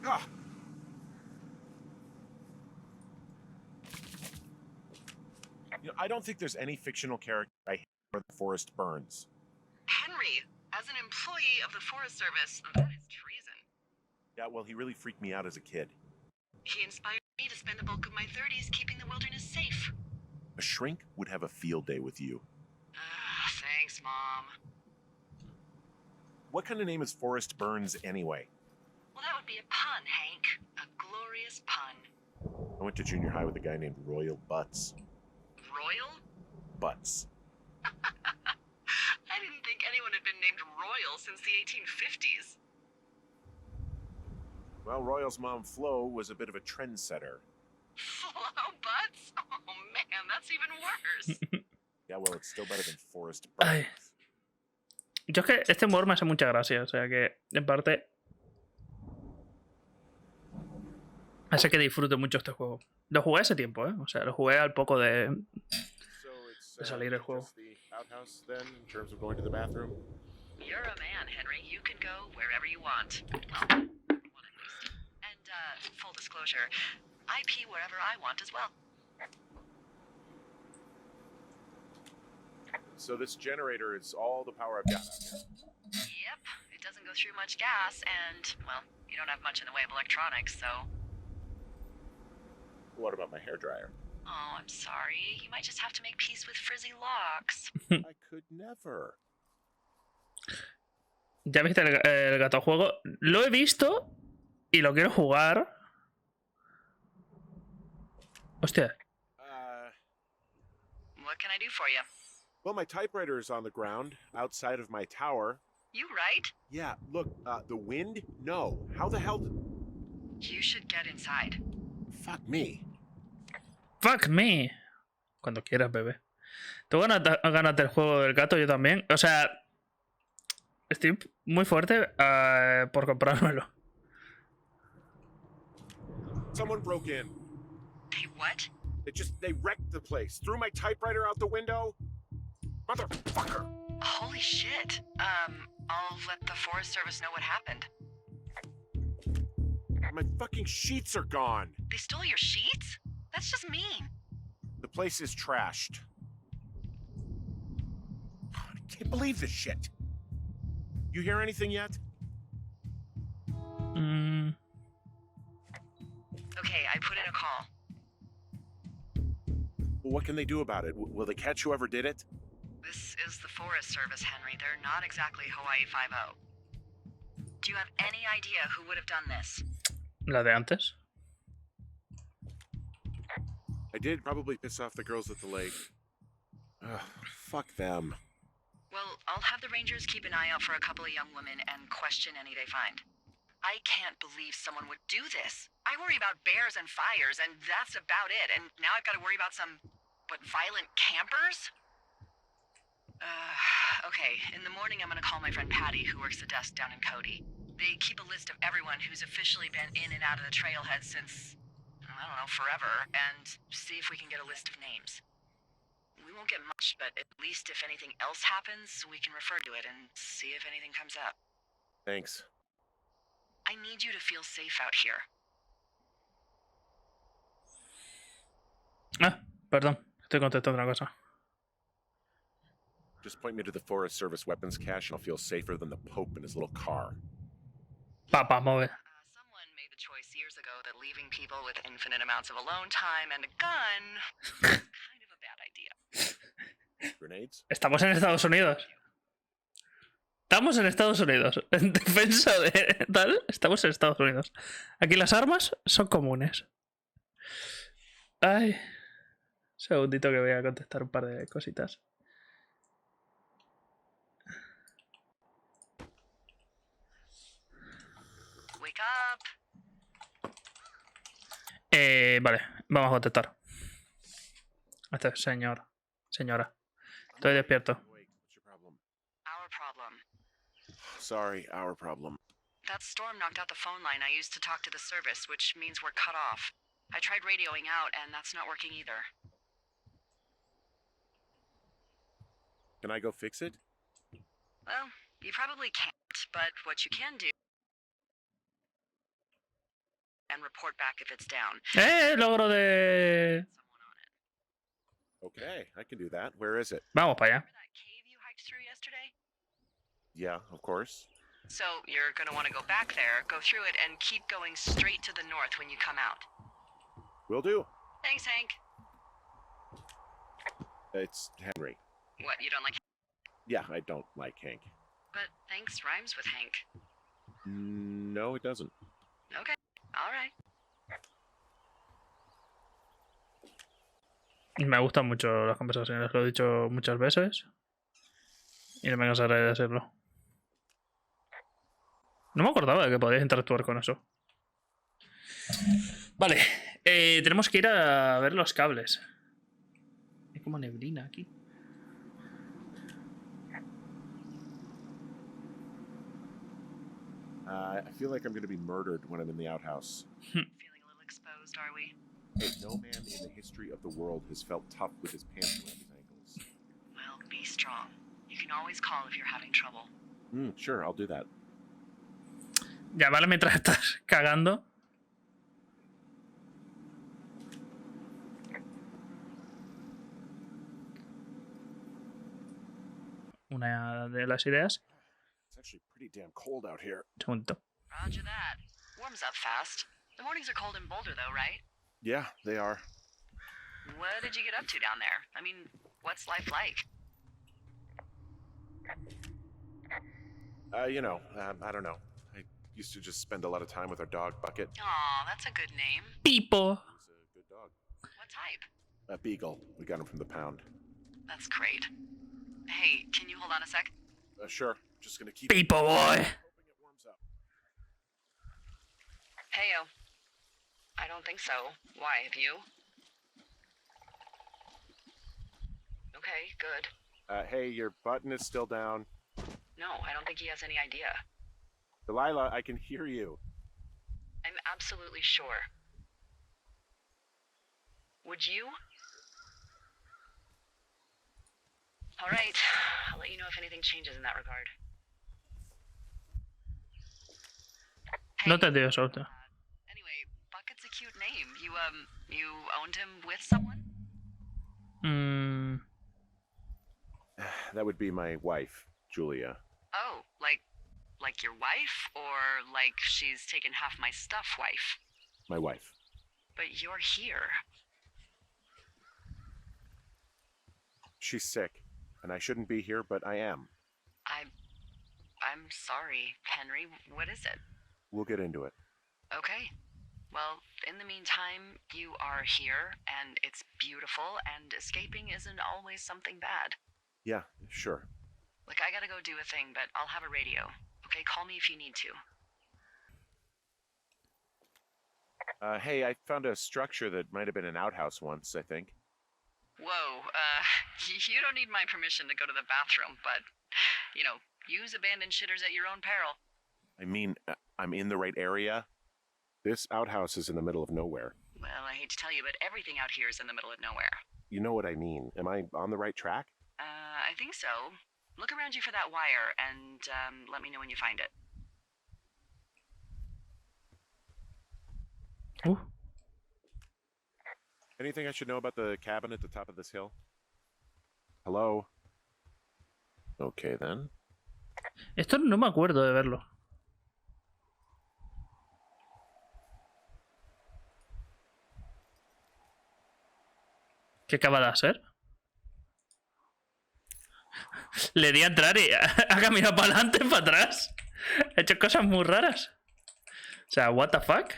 Speaker 2: Ah. You know, I don't think there's any fictional character I hate where the forest burns.
Speaker 3: Henry, as an employee of the Forest Service, that is treason.
Speaker 2: Yeah, well, he really freaked me out as a kid.
Speaker 3: He inspired me to spend the bulk of my 30s keeping the wilderness safe.
Speaker 2: A shrink would have a field day with you.
Speaker 3: Thanks, Mom.
Speaker 2: What kind of name is Forest Burns anyway?
Speaker 3: Well, that would be a pun, Hank. A glorious pun.
Speaker 2: I went to junior high with a guy named Royal Butts.
Speaker 3: Royal?
Speaker 2: Butts.
Speaker 3: I didn't think anyone had been named Royal since the 1850s.
Speaker 2: Well, Royal's mom, Flo, was a bit of a trendsetter.
Speaker 3: Flo Butts? Oh, man, that's even worse.
Speaker 2: Yeah, well, it's still better than Forest
Speaker 1: Ay.
Speaker 2: Burns.
Speaker 1: Yo es que este humor me hace mucha gracia, o sea que, en parte, hace que disfrute mucho este juego. Lo jugué hace tiempo, ¿eh? O sea, lo jugué al poco de salir el juego.
Speaker 2: Just the outhouse, then, in terms of going to the bathroom?
Speaker 3: You're a man, Henry. You can go wherever you want. Well, one at least. And, full disclosure, I pee wherever I want as well.
Speaker 2: So this generator is all the power I've got out here.
Speaker 3: Yep, it doesn't go through much gas, and, well, you don't have much in the way of electronics, so...
Speaker 2: What about my hairdryer?
Speaker 3: Oh, I'm sorry. You might just have to make peace with frizzy locks.
Speaker 2: I could never.
Speaker 1: ¿Ya viste el gato juego? Lo he visto y lo quiero jugar. Hostia.
Speaker 3: What can I do for you?
Speaker 2: Well, my typewriter is on the ground outside of my tower.
Speaker 3: You right?
Speaker 2: Yeah, look, the wind? No. How the hell?
Speaker 3: You should get inside.
Speaker 2: Fuck me.
Speaker 1: Fuck me. Cuando quieras, bebé. ¿Tú ganas del juego del gato? Yo también. O sea, estoy muy fuerte por comprármelo.
Speaker 2: Someone broke in.
Speaker 3: Hey, what?
Speaker 2: They wrecked the place. Threw my typewriter out the window. Motherfucker.
Speaker 3: Holy shit. I'll let the Forest Service know what happened.
Speaker 2: My fucking sheets are gone.
Speaker 3: They stole your sheets? That's just mean.
Speaker 2: The place is trashed. I can't believe this shit. You hear anything yet?
Speaker 3: Okay, I put in a call.
Speaker 2: Well, what can they do about it? Will they catch whoever did it?
Speaker 3: This is the Forest Service, Henry. They're not exactly Hawaii 5-0. Do you have any idea who would have done this?
Speaker 1: La de antes.
Speaker 2: I did probably piss off the girls at the lake. Ugh, fuck them.
Speaker 3: Well, I'll have the Rangers keep an eye out for a couple of young women and question any they find. I can't believe someone would do this. I worry about bears and fires, and that's about it. And now I've got to worry about some, violent campers? Okay, in the morning I'm gonna call my friend Patty, who works the desk down in Cody. They keep a list of everyone who's officially been in and out of the trailhead since, I don't know, forever, and see if we can get a list of names. We won't get much, but at least if anything else happens, we can refer to it and see if anything comes up.
Speaker 2: Thanks.
Speaker 3: I need you to feel safe out here.
Speaker 1: Ah, perdón. Estoy contestando una cosa.
Speaker 2: Just point me to the Forest Service weapons cache and I'll feel safer than the Pope in his little car.
Speaker 1: Papá, móvil.
Speaker 3: Someone made the choice years ago that leaving people with infinite amounts of alone time and a gun is kind of a bad idea.
Speaker 2: Grenades?
Speaker 1: Estamos en Estados Unidos. Estamos en Estados Unidos. En defensa de tal, estamos en Estados Unidos. Aquí las armas son comunes. Ay. Segundito que voy a contestar un par de cositas.
Speaker 3: Wake up.
Speaker 1: Vale, vamos a contestar. Este señor. Señora. Estoy despierto.
Speaker 2: What's your problem?
Speaker 3: Our problem.
Speaker 2: Sorry, our problem.
Speaker 3: That storm knocked out the phone line I used to talk to the service, which means we're cut off. I tried radioing out, and that's not working either.
Speaker 2: Can I go fix it?
Speaker 3: Well, you probably can't, but what you can do and report back if it's down.
Speaker 1: Logro de...
Speaker 3: Someone on it.
Speaker 2: Okay, I can do that. Where is it?
Speaker 1: Vamos para allá.
Speaker 3: Remember that cave you hiked through yesterday?
Speaker 2: Yeah, of course.
Speaker 3: So you're gonna want to go back there, go through it, and keep going straight to the north when you come out.
Speaker 2: Will do.
Speaker 3: Thanks, Hank.
Speaker 2: It's Henry.
Speaker 3: What, you don't like
Speaker 2: Yeah, I don't like Hank.
Speaker 3: But thanks rhymes with Hank.
Speaker 2: No, it doesn't.
Speaker 3: Okay, alright.
Speaker 1: Me gustan mucho las conversaciones, lo he dicho muchas veces. Y no me cansaré de decirlo. No me acordaba de que podías interactuar con eso. Vale, tenemos que ir a ver los cables. Hay como neblina aquí.
Speaker 2: I feel like I'm going to be murdered when I'm in the outhouse.
Speaker 3: Feeling a little exposed, are we?
Speaker 2: Hey, no man in the history of the world has felt tough with his pants around his ankles.
Speaker 3: Well, be strong. You can always call if you're having trouble.
Speaker 2: Sure, I'll do that.
Speaker 1: Ya, vale, mientras estás cagando. Una de las ideas.
Speaker 2: It's actually pretty damn cold out here.
Speaker 1: Un segundito.
Speaker 3: Roger that. Warms up fast. The mornings are cold in Boulder, though, right?
Speaker 2: Yeah, they are.
Speaker 3: What did you get up to down there? I mean, what's life like?
Speaker 2: You know, I don't know. I used to just spend a lot of time with our dog, Bucket.
Speaker 3: Aw, that's a good name.
Speaker 1: Pipo.
Speaker 2: He's a good dog.
Speaker 3: What type?
Speaker 2: A beagle. We got him from the pound.
Speaker 3: That's great. Hey, can you hold on a sec?
Speaker 2: Sure. Just gonna keep
Speaker 1: Pipo boy.
Speaker 2: hoping it warms up.
Speaker 3: Heyo. I don't think so. Why, have you? Okay, good.
Speaker 2: Hey, your button is still down.
Speaker 3: No, I don't think he has any idea.
Speaker 2: Delilah, I can hear you.
Speaker 3: I'm absolutely sure. Would you? All right. I'll let you know if anything changes in that regard.
Speaker 1: No te digo suerte.
Speaker 3: Anyway, Bucket's a cute name. You owned him with someone?
Speaker 2: That would be my wife, Julia.
Speaker 3: Oh, like your wife? Or like she's taken half my stuff wife?
Speaker 2: My wife.
Speaker 3: But you're here.
Speaker 2: She's sick, and I shouldn't be here, but I am.
Speaker 3: I'm sorry, Henry. What is it?
Speaker 2: We'll get into it.
Speaker 3: Okay. Well, in the meantime, you are here, and it's beautiful, and escaping isn't always something bad.
Speaker 2: Yeah, sure.
Speaker 3: Like, I gotta go do a thing, but I'll have a radio. Okay, call me if you need to.
Speaker 2: Hey, I found a structure that might have been an outhouse once, I think.
Speaker 3: Whoa, you don't need my permission to go to the bathroom, but, use abandoned shitters at your own peril.
Speaker 2: I mean, I'm in the right area. This outhouse is in the middle of nowhere.
Speaker 3: Well, I hate to tell you, but everything out here is in the middle of nowhere.
Speaker 2: You know what I mean. Am I on the right track?
Speaker 3: I think so. Look around you for that wire, and, let me know when you find it.
Speaker 1: Ooh.
Speaker 2: Anything I should know about the cabin at the top of this hill? Hello? Okay, then.
Speaker 1: Esto no me acuerdo de verlo. ¿Qué acaba de hacer? Le di a entrar y ha caminado para adelante, para atrás. Ha hecho cosas muy raras. O sea, what the fuck.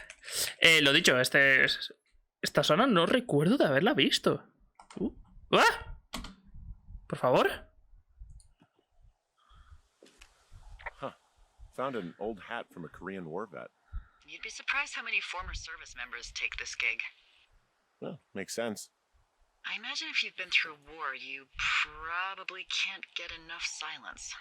Speaker 1: Lo dicho, esta zona no recuerdo de haberla visto. ¡Ah! Por favor.
Speaker 2: Huh. Found an old hat from a Korean war vet.
Speaker 3: You'd be surprised how many former service members take this gig.
Speaker 2: Well, makes sense.
Speaker 3: I imagine if you've been through war, you probably can't get enough silence.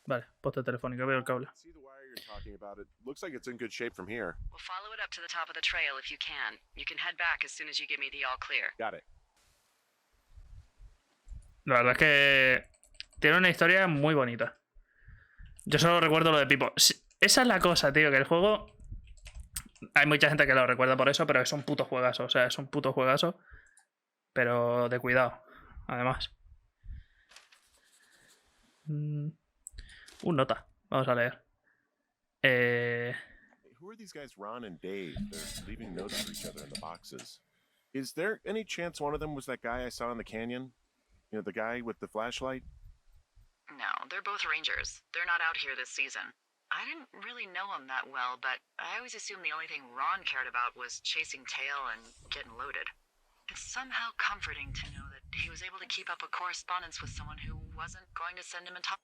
Speaker 1: Vale, poste telefónica, veo el cable.
Speaker 2: See the wire you're talking about. It looks like it's in good shape from here.
Speaker 3: We'll follow it up to the top of the trail if you can. You can head back as soon as you give me the all clear.
Speaker 2: Got it.
Speaker 1: La verdad es que tiene una historia muy bonita. Yo solo recuerdo lo de Pipo. Esa es la cosa, tío, que el juego... Hay mucha gente que lo recuerda por eso, pero es un puto juegazo. O sea, es un puto juegazo. Pero de cuidado, además. Nota. Vamos a leer.
Speaker 2: Who are these guys, Ron and Dave? They're leaving notes for each other in the boxes. Is there any chance one of them was that guy I saw in the canyon? You know, the guy with the flashlight?
Speaker 3: No, they're both rangers. They're not out here this season. I didn't really know him that well, but I always assumed the only thing Ron cared about was chasing tail and getting loaded. It's somehow comforting to know that he was able to keep up a correspondence with someone who wasn't going to send him a top.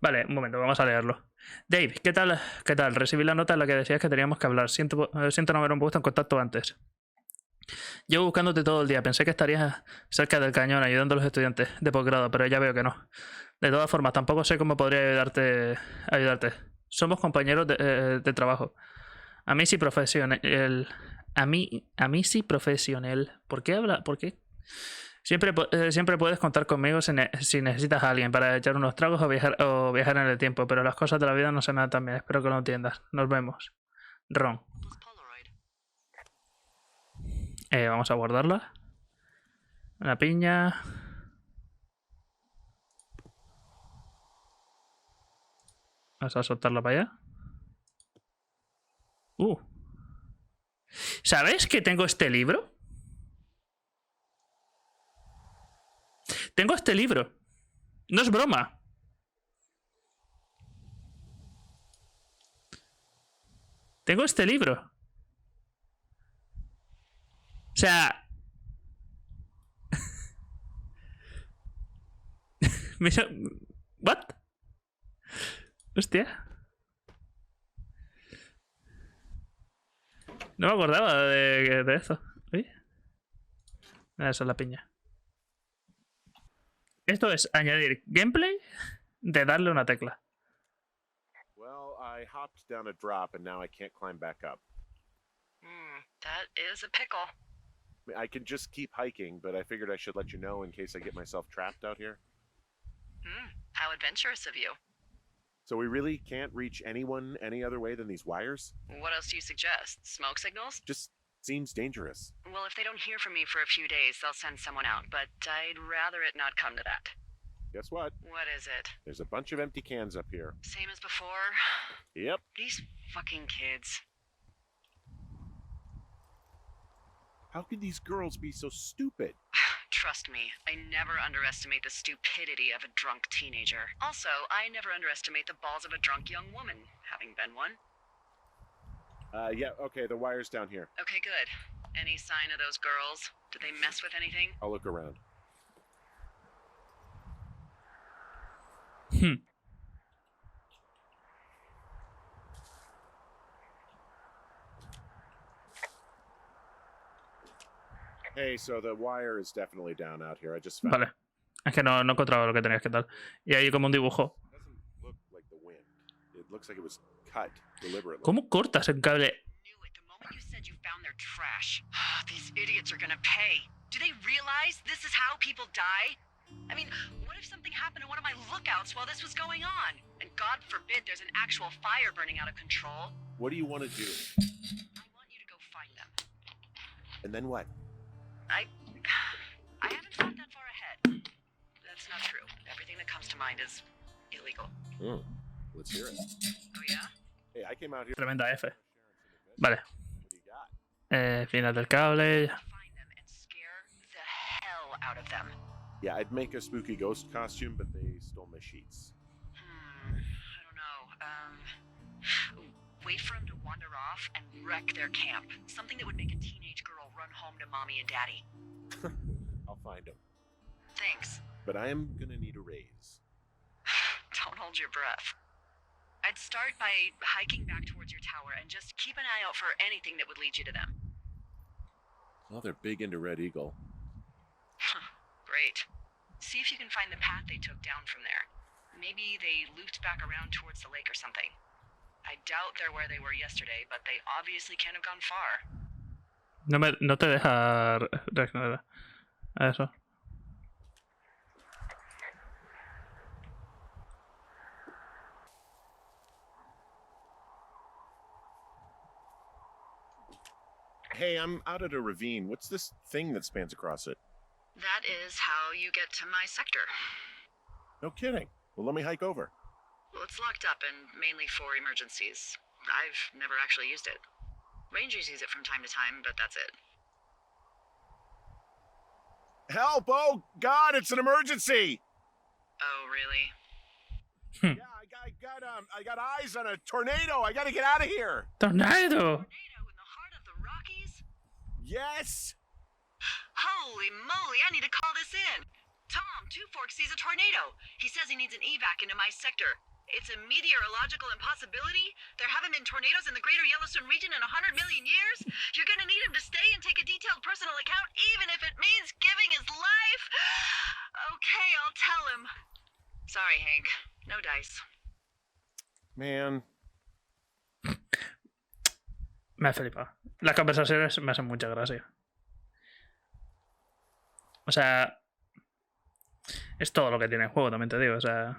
Speaker 1: Vale, un momento, vamos a leerlo. Dave, ¿qué tal? ¿Qué tal? Recibí la nota en la que decías que teníamos que hablar. Siento no haberme puesto en contacto antes. Llevo buscándote todo el día. Pensé que estarías cerca del cañón ayudando a los estudiantes de posgrado, pero ya veo que no. De todas formas, tampoco sé cómo podría ayudarte. Somos compañeros de trabajo. A mí sí profesional. A mí sí profesional. ¿Por qué habla? ¿Por qué? Siempre puedes contar conmigo si necesitas a alguien para echar unos tragos o viajar en el tiempo, pero las cosas de la vida no se me dan tan bien. Espero que lo entiendas. Nos vemos. Ron. Vamos a guardarla. Una piña. Vamos a soltarla para allá. ¿Sabes que tengo este libro? Tengo este libro. No es broma. Tengo este libro. O sea... ¿What? Hostia. No me acordaba de eso. Uy. Esa es la piña. Esto es añadir gameplay de darle una tecla.
Speaker 2: Well, I hopped down a drop and now I can't climb back up.
Speaker 3: That is a pickle.
Speaker 2: I mean, I can just keep hiking, but I figured I should let you know in case I get myself trapped out here.
Speaker 3: How adventurous of you.
Speaker 2: So we really can't reach anyone any other way than these wires?
Speaker 3: What else do you suggest? Smoke signals?
Speaker 2: Just seems dangerous.
Speaker 3: Well, if they don't hear from me for a few days, they'll send someone out, but I'd rather it not come to that.
Speaker 2: Guess what?
Speaker 3: What is it?
Speaker 2: There's a bunch of empty cans up here.
Speaker 3: Same as before?
Speaker 2: Yep.
Speaker 3: These fucking kids.
Speaker 2: How could these girls be so stupid?
Speaker 3: Trust me, I never underestimate the stupidity of a drunk teenager. Also, I never underestimate the balls of a drunk young woman, having been one.
Speaker 2: Yeah, okay, the wire's down here.
Speaker 3: Okay, good. Any sign of those girls? Did they mess with anything?
Speaker 2: I'll look around. Hey, so the wire is definitely down out here. I just found
Speaker 1: Vale. Es que no encontraba lo que tenías que tal. Y hay como un dibujo.
Speaker 2: It doesn't look like the wind. It looks like it was cut deliberately.
Speaker 1: ¿Cómo cortas el cable?
Speaker 3: Knew it the moment you said you found their trash. These idiots are gonna pay. Do they realize this is how people die? I mean, what if something happened to one of my lookouts while this was going on? And God forbid there's an actual fire burning out of control.
Speaker 2: What do you want to do?
Speaker 3: I want you to go find them.
Speaker 2: And then what?
Speaker 3: I haven't thought that far ahead. That's not true. Everything that comes to mind is illegal.
Speaker 2: Let's hear it.
Speaker 3: Oh yeah?
Speaker 2: Hey, I came out here.
Speaker 1: Tremenda F. Vale.
Speaker 2: What do you got?
Speaker 1: Final del cable.
Speaker 3: Find them and scare the hell out of them.
Speaker 2: Yeah, I'd make a spooky ghost costume, but they stole my sheets.
Speaker 3: I don't know. Wait for them to wander off and wreck their camp. Something that would make a teenage girl run home to mommy and daddy.
Speaker 2: I'll find them.
Speaker 3: Thanks.
Speaker 2: But I am gonna need a raise.
Speaker 3: Don't hold your breath. I'd start by hiking back towards your tower and just keep an eye out for anything that would lead you to them.
Speaker 2: Well, they're big into Red Eagle.
Speaker 3: Great. See if you can find the path they took down from there. Maybe they looped back around towards the lake or something. I doubt they're where they were yesterday, but they obviously can't have gone far.
Speaker 1: No te deja reaccionar a eso.
Speaker 2: Hey, I'm out at a ravine. What's this thing that spans across it?
Speaker 3: That is how you get to my sector.
Speaker 2: No kidding. Well, let me hike over.
Speaker 3: Well, it's locked up and mainly for emergencies. I've never actually used it. Rangers use it from time to time, but that's it.
Speaker 2: Help! Oh God, it's an emergency!
Speaker 3: Oh, really?
Speaker 2: Yeah, I got eyes on a tornado. I gotta get out of here.
Speaker 1: ¡Tornado!
Speaker 3: Tornado in the heart of the Rockies?
Speaker 2: Yes.
Speaker 3: Holy moly, I need to call this in. Tom, Two Forks sees a tornado. He says he needs an evac into my sector. It's a meteorological impossibility. There haven't been tornadoes in the greater Yellowstone region in 100 million years. You're gonna need him to stay and take a detailed personal account, even if it means giving his life. Okay, I'll tell him. Sorry, Hank. No dice.
Speaker 2: Man.
Speaker 1: Me ha flipado. Las conversaciones me hacen mucha gracia. O sea, es todo lo que tiene el juego, también te digo. O sea,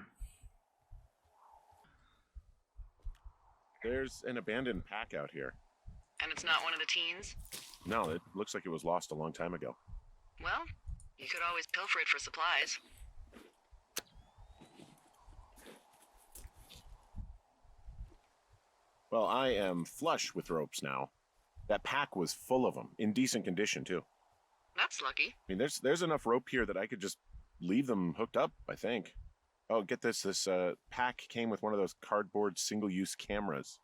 Speaker 2: There's an abandoned pack out here.
Speaker 3: And it's not one of the teens?
Speaker 2: No, it looks like it was lost a long time ago.
Speaker 3: Well, you could always pilfer it for supplies.
Speaker 2: Well, I am flush with ropes now. That pack was full of them, in decent condition too.
Speaker 3: That's lucky.
Speaker 2: I mean, there's enough rope here that I could just leave them hooked up, I think. Oh, get this. This pack came with one of those cardboard single-use cameras.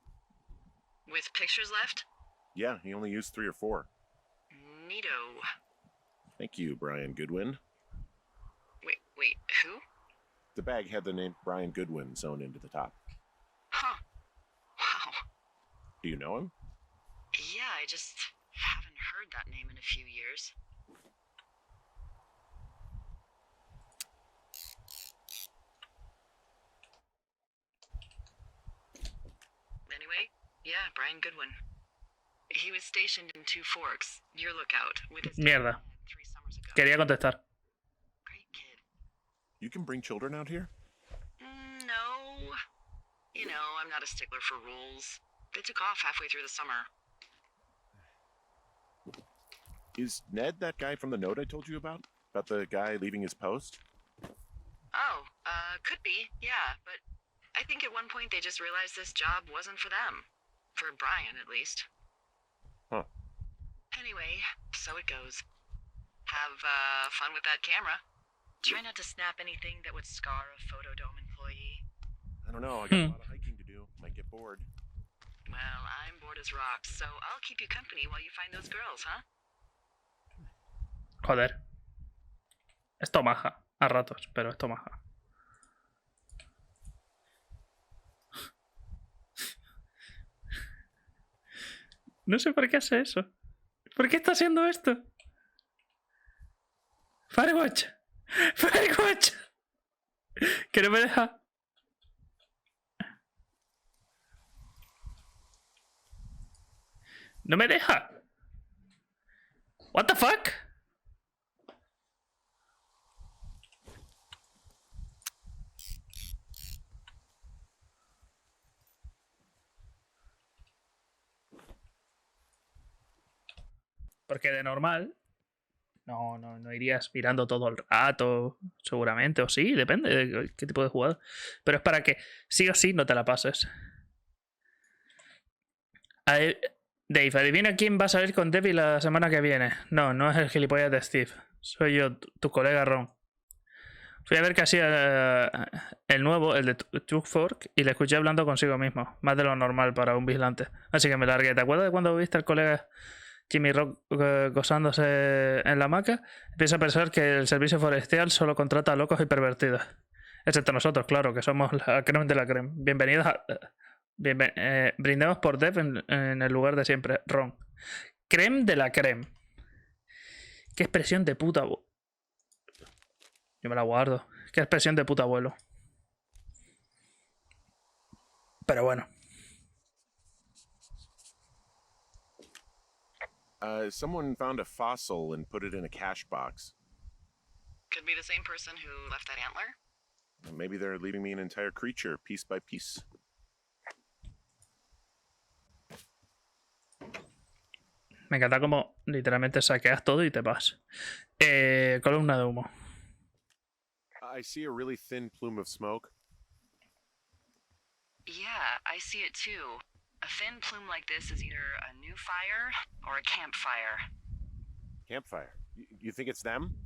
Speaker 3: With pictures left?
Speaker 2: Yeah, he only used 3 or 4.
Speaker 3: Neato.
Speaker 2: Thank you, Brian Goodwin.
Speaker 3: Wait, who?
Speaker 2: The bag had the name Brian Goodwin sewn into the top.
Speaker 3: Huh. Wow.
Speaker 2: Do you know him?
Speaker 3: Yeah, I just haven't heard that name in a few years. Anyway, yeah, Brian Goodwin. He was stationed in Two Forks, your lookout, with his
Speaker 1: Mierda.
Speaker 3: 3 summers ago.
Speaker 1: Quería contestar.
Speaker 3: Great kid.
Speaker 2: You can bring children out here?
Speaker 3: No. You know, I'm not a stickler for rules. They took off halfway through the summer.
Speaker 2: Is Ned that guy from the note I told you about? About the guy leaving his post?
Speaker 3: Oh, could be, yeah, but I think at one point they just realized this job wasn't for them. For Brian, at least.
Speaker 2: Huh.
Speaker 3: Anyway, so it goes. Have, fun with that camera. Try not to snap anything that would scar a Photodome employee.
Speaker 2: I don't know, I got a lot of hiking to do. Might get bored.
Speaker 3: Well, I'm bored as rocks, so I'll keep you company while you find those girls, huh?
Speaker 1: Joder. Esto maja. A ratos, pero esto maja. No sé por qué hace eso. ¿Por qué está haciendo esto? Firewatch. Firewatch. Que no me deja. No me deja. What the fuck? Porque de normal no irías mirando todo el rato, seguramente, o sí, depende de qué tipo de jugador. Pero es para que sí o sí no te la pases. Dave, adivina quién va a salir con Debbie la semana que viene. No es el gilipollas de Steve. Soy yo, tu colega Ron. Fui a ver casi el nuevo, el de Two Fork, y le escuché hablando consigo mismo. Más de lo normal para un vigilante. Así que me largué. ¿Te acuerdas de cuando viste al colega Jimmy Rock gozándose en la hamaca? Empieza a pensar que el servicio forestal solo contrata a locos y pervertidos. Excepto nosotros, claro, que somos la creme de la creme. Bienvenidos a... brindemos por Dev en el lugar de siempre. Ron. Creme de la creme. Qué expresión de puta. Yo me la guardo. Qué expresión de puta abuelo. Pero bueno.
Speaker 2: Someone found a fossil and put it in a cash box.
Speaker 3: Could be the same person who left that antler.
Speaker 2: Maybe they're leaving me an entire creature, piece by piece.
Speaker 1: Me encanta como literalmente saqueas todo y te vas. Columna de humo.
Speaker 2: I see a really thin plume of smoke.
Speaker 3: Yeah, I see it too. A thin plume like this is either a new fire or a campfire.
Speaker 2: Campfire. You think it's them?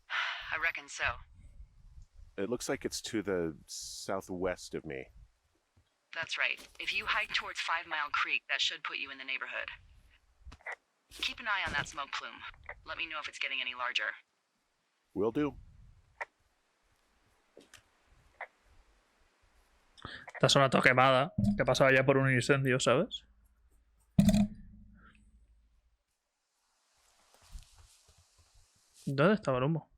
Speaker 3: I reckon so.
Speaker 2: It looks like it's to the southwest of me.
Speaker 3: That's right. If you hike towards 5 Mile Creek, that should put you in the neighborhood. Keep an eye on that smoke plume. Let me know if it's getting any larger.
Speaker 2: Will do.
Speaker 1: Esta zona toda quemada. Que pasaba ya por un incendio, ¿sabes? ¿Dónde estaba el humo?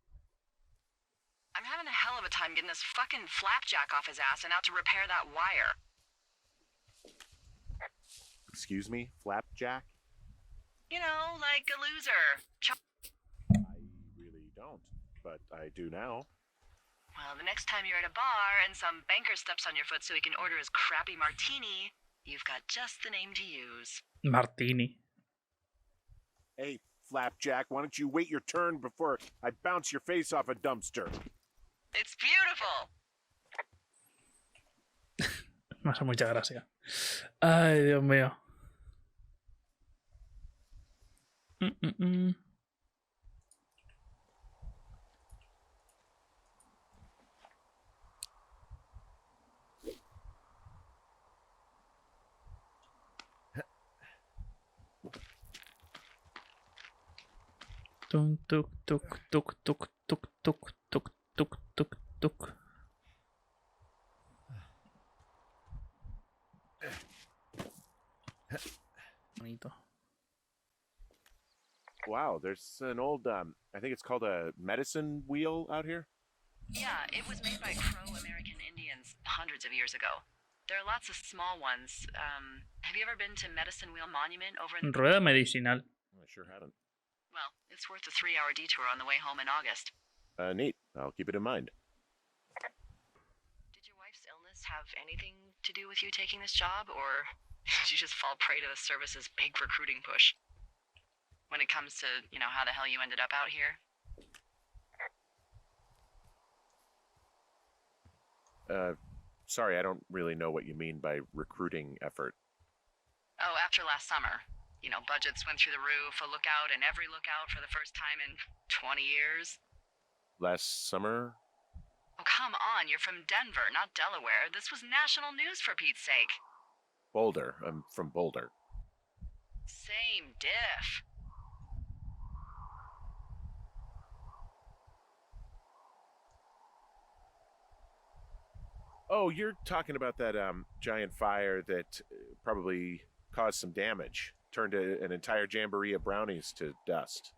Speaker 3: I'm having a hell of a time getting this fucking flapjack off his ass and out to repair that wire.
Speaker 2: Excuse me, Flapjack?
Speaker 3: You know, like a loser.
Speaker 2: I really don't, but I do now.
Speaker 3: Well, the next time you're at a bar and some banker steps on your foot so he can order his crappy martini, you've got just the name to use.
Speaker 1: Martini.
Speaker 2: Hey, Flapjack, why don't you wait your turn before I bounce your face off a dumpster?
Speaker 3: It's beautiful.
Speaker 1: Me hace mucha gracia. Ay, Dios mío. Tuk, tuk, tuk, tuk, tuk, tuk, tuk, tuk, tuk, tuk, tuk. Bonito.
Speaker 2: Wow, there's an old, I think it's called a medicine wheel out here.
Speaker 3: Yeah, it was made by Crow-American Indians hundreds of years ago. There are lots of small ones. Have you ever been to Medicine Wheel Monument over in...
Speaker 1: Rueda medicinal.
Speaker 2: I sure haven't.
Speaker 3: Well, it's worth a 3-hour detour on the way home in August.
Speaker 2: Neat. I'll keep it in mind.
Speaker 3: Did your wife's illness have anything to do with you taking this job, or did you just fall prey to the service's big recruiting push? When it comes to, how the hell you ended up out here?
Speaker 2: Sorry, I don't really know what you mean by recruiting effort.
Speaker 3: Oh, after last summer. Budgets went through the roof, a lookout, and every lookout for the first time in 20 years.
Speaker 2: Last summer?
Speaker 3: Oh, come on, you're from Denver, not Delaware. This was national news for Pete's sake.
Speaker 2: Boulder. I'm from Boulder.
Speaker 3: Same diff.
Speaker 2: Oh, you're talking about that giant fire that probably caused some damage. Turned an entire jamboree of brownies to dust.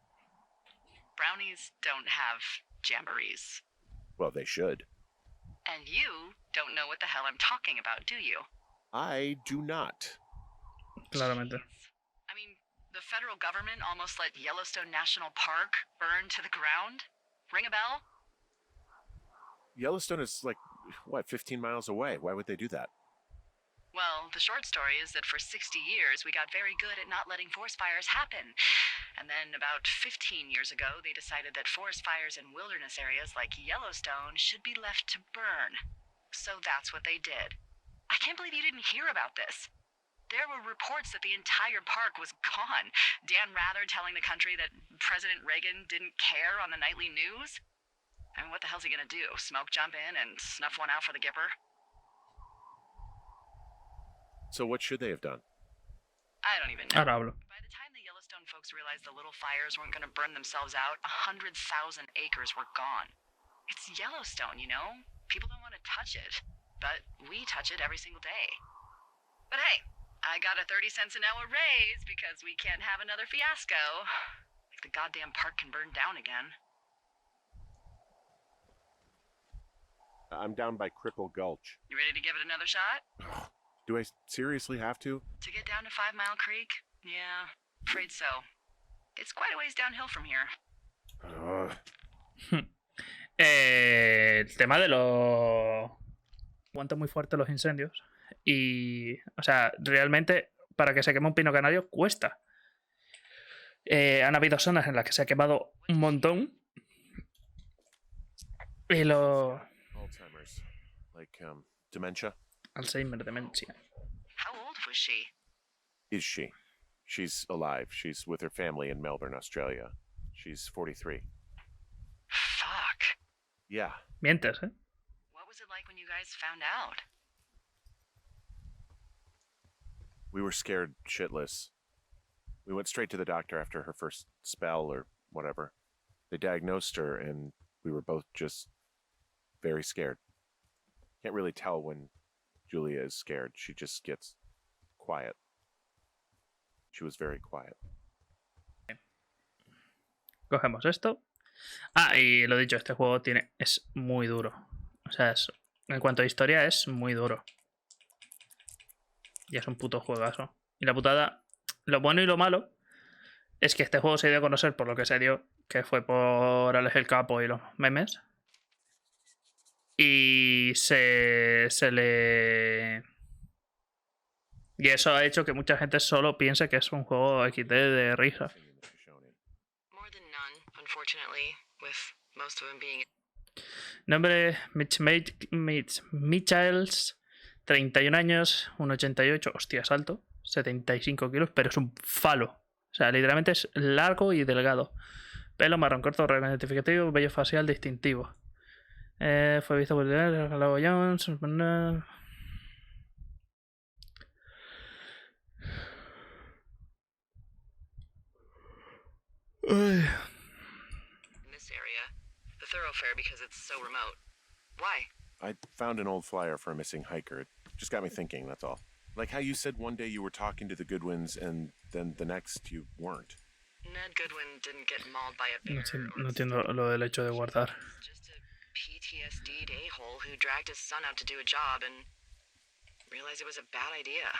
Speaker 3: Brownies don't have jamborees.
Speaker 2: Well, they should.
Speaker 3: And you don't know what the hell I'm talking about, do you?
Speaker 2: I do not.
Speaker 1: Claramente.
Speaker 3: Jeez. I mean, the federal government almost let Yellowstone National Park burn to the ground? Ring a bell?
Speaker 2: Yellowstone is like, 15 miles away? Why would they do that?
Speaker 3: Well, the short story is that for 60 years, we got very good at not letting forest fires happen. And then about 15 years ago, they decided that forest fires in wilderness areas like Yellowstone should be left to burn. So that's what they did. I can't believe you didn't hear about this. There were reports that the entire park was gone. Dan Rather telling the country that President Reagan didn't care on the nightly news. I mean, what the hell's he gonna do? Smoke jump in and snuff one out for the Gipper?
Speaker 2: So what should they have done?
Speaker 3: I don't even know.
Speaker 1: Ahora hablo.
Speaker 3: By the time the Yellowstone folks realized the little fires weren't gonna burn themselves out, 100,000 acres were gone. It's Yellowstone, People don't want to touch it. But we touch it every single day. But hey, I got a 30 cents an hour raise because we can't have another fiasco. Like the goddamn park can burn down again.
Speaker 2: I'm down by Cripple Gulch.
Speaker 3: You ready to give it another shot?
Speaker 2: Do I seriously have to?
Speaker 3: To get down to 5 Mile Creek? Yeah, afraid so. It's quite a ways downhill from here.
Speaker 1: El tema de los... Aguanta muy fuerte los incendios. Y, o sea, realmente para que se queme un pino canario cuesta. Han habido zonas en las que se ha quemado un montón. Y los...
Speaker 2: Alzheimer's. Like, dementia?
Speaker 1: Alzheimer, demencia.
Speaker 3: How old was she?
Speaker 2: Is she? She's alive. She's with her family in Melbourne, Australia. She's 43.
Speaker 3: Fuck.
Speaker 2: Yeah.
Speaker 1: Mientes, ¿eh?
Speaker 3: What was it like when you guys found out?
Speaker 2: We were scared shitless. We went straight to the doctor after her first spell or whatever. They diagnosed her and we were both just very scared. Can't really tell when Julia is scared. She just gets quiet. She was very quiet.
Speaker 1: Cogemos esto. Ah, y lo dicho, este juego es muy duro. O sea, en cuanto a historia es muy duro. Y es un puto juegazo. Y la putada, lo bueno y lo malo, es que este juego se dio a conocer por lo que se dio, que fue por Alex el Capo y los memes. Y se le... Y eso ha hecho que mucha gente solo piense que es un juego XD de risa.
Speaker 3: More than none, unfortunately, with most of them being...
Speaker 1: Nombre Michaels, 31 años, 1,88, hostia, es alto, 75 kilos, pero es un falo. O sea, literalmente es largo y delgado. Pelo marrón corto, rasgo identificativo, vello facial distintivo. Fue visto por Lago Jones.
Speaker 3: thoroughfare because it's so remote. Why?
Speaker 2: I found an old flyer for a missing hiker. It just got me thinking, that's all. Like how you said one day you were talking to the Goodwins and then the next you weren't.
Speaker 3: Ned Goodwin didn't get mauled by a bear.
Speaker 1: No entiendo lo del hecho de guardar.
Speaker 3: Just a PTSD'd a-hole who dragged his son out to do a job and realized it was a bad idea.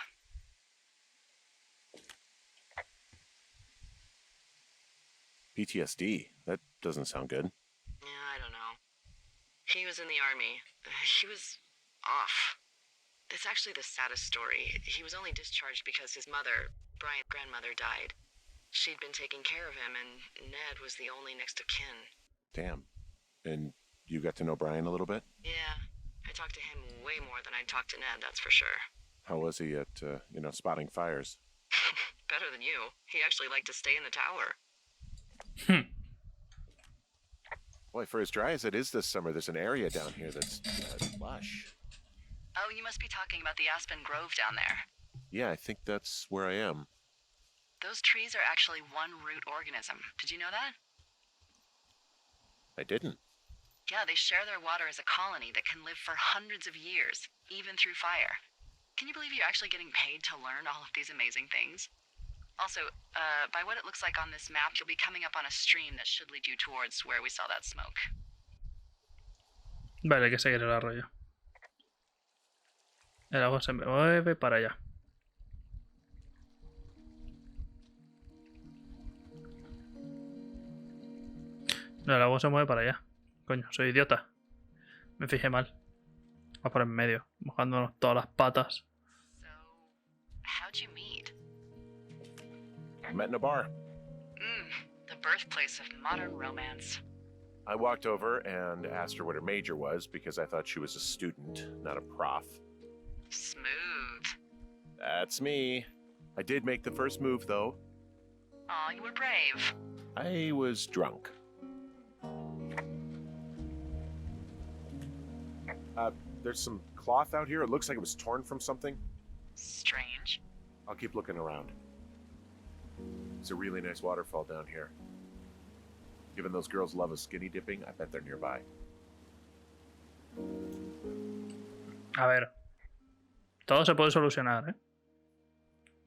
Speaker 2: PTSD? That doesn't sound good.
Speaker 3: Yeah, I don't know. He was in the army. He was off. It's actually the saddest story. He was only discharged because his mother, Brian's grandmother, died. She'd been taking care of him, and Ned was the only next of kin.
Speaker 2: Damn. And you got to know Brian a little bit?
Speaker 3: Yeah, I talked to him way more than I talked to Ned, that's for sure.
Speaker 2: How was he at, spotting fires?
Speaker 3: Better than you. He actually liked to stay in the tower.
Speaker 2: Boy, for as dry as it is this summer, there's an area down here that's lush.
Speaker 3: Oh, you must be talking about the Aspen Grove down there.
Speaker 2: Yeah, I think that's where I am.
Speaker 3: Those trees are actually one root organism. Did you know that?
Speaker 2: I didn't.
Speaker 3: Yeah, they share their water as a colony that can live for hundreds of years, even through fire. Can you believe you're actually getting paid to learn all of these amazing things? Also, by what it looks like on this map, you'll be coming up on a stream that should lead you towards where we saw that smoke.
Speaker 1: Vale, hay que seguir el arroyo. El agua se mueve para allá. No, el agua se mueve para allá. Coño, soy idiota. Me fijé mal. Va por en medio, mojándonos todas las patas.
Speaker 3: So, how'd you meet?
Speaker 2: I met in a bar.
Speaker 3: The birthplace of modern romance.
Speaker 2: I walked over and asked her what her major was because I thought she was a student, not a prof.
Speaker 3: Smooth.
Speaker 2: That's me. I did make the first move, though.
Speaker 3: Aw, you were brave.
Speaker 2: I was drunk. There's some cloth out here. It looks like it was torn from something.
Speaker 3: Strange.
Speaker 2: I'll keep looking around. There's a really nice waterfall down here. Given those girls love a skinny dipping, I bet they're nearby.
Speaker 1: A ver. Todo se puede solucionar, ¿eh?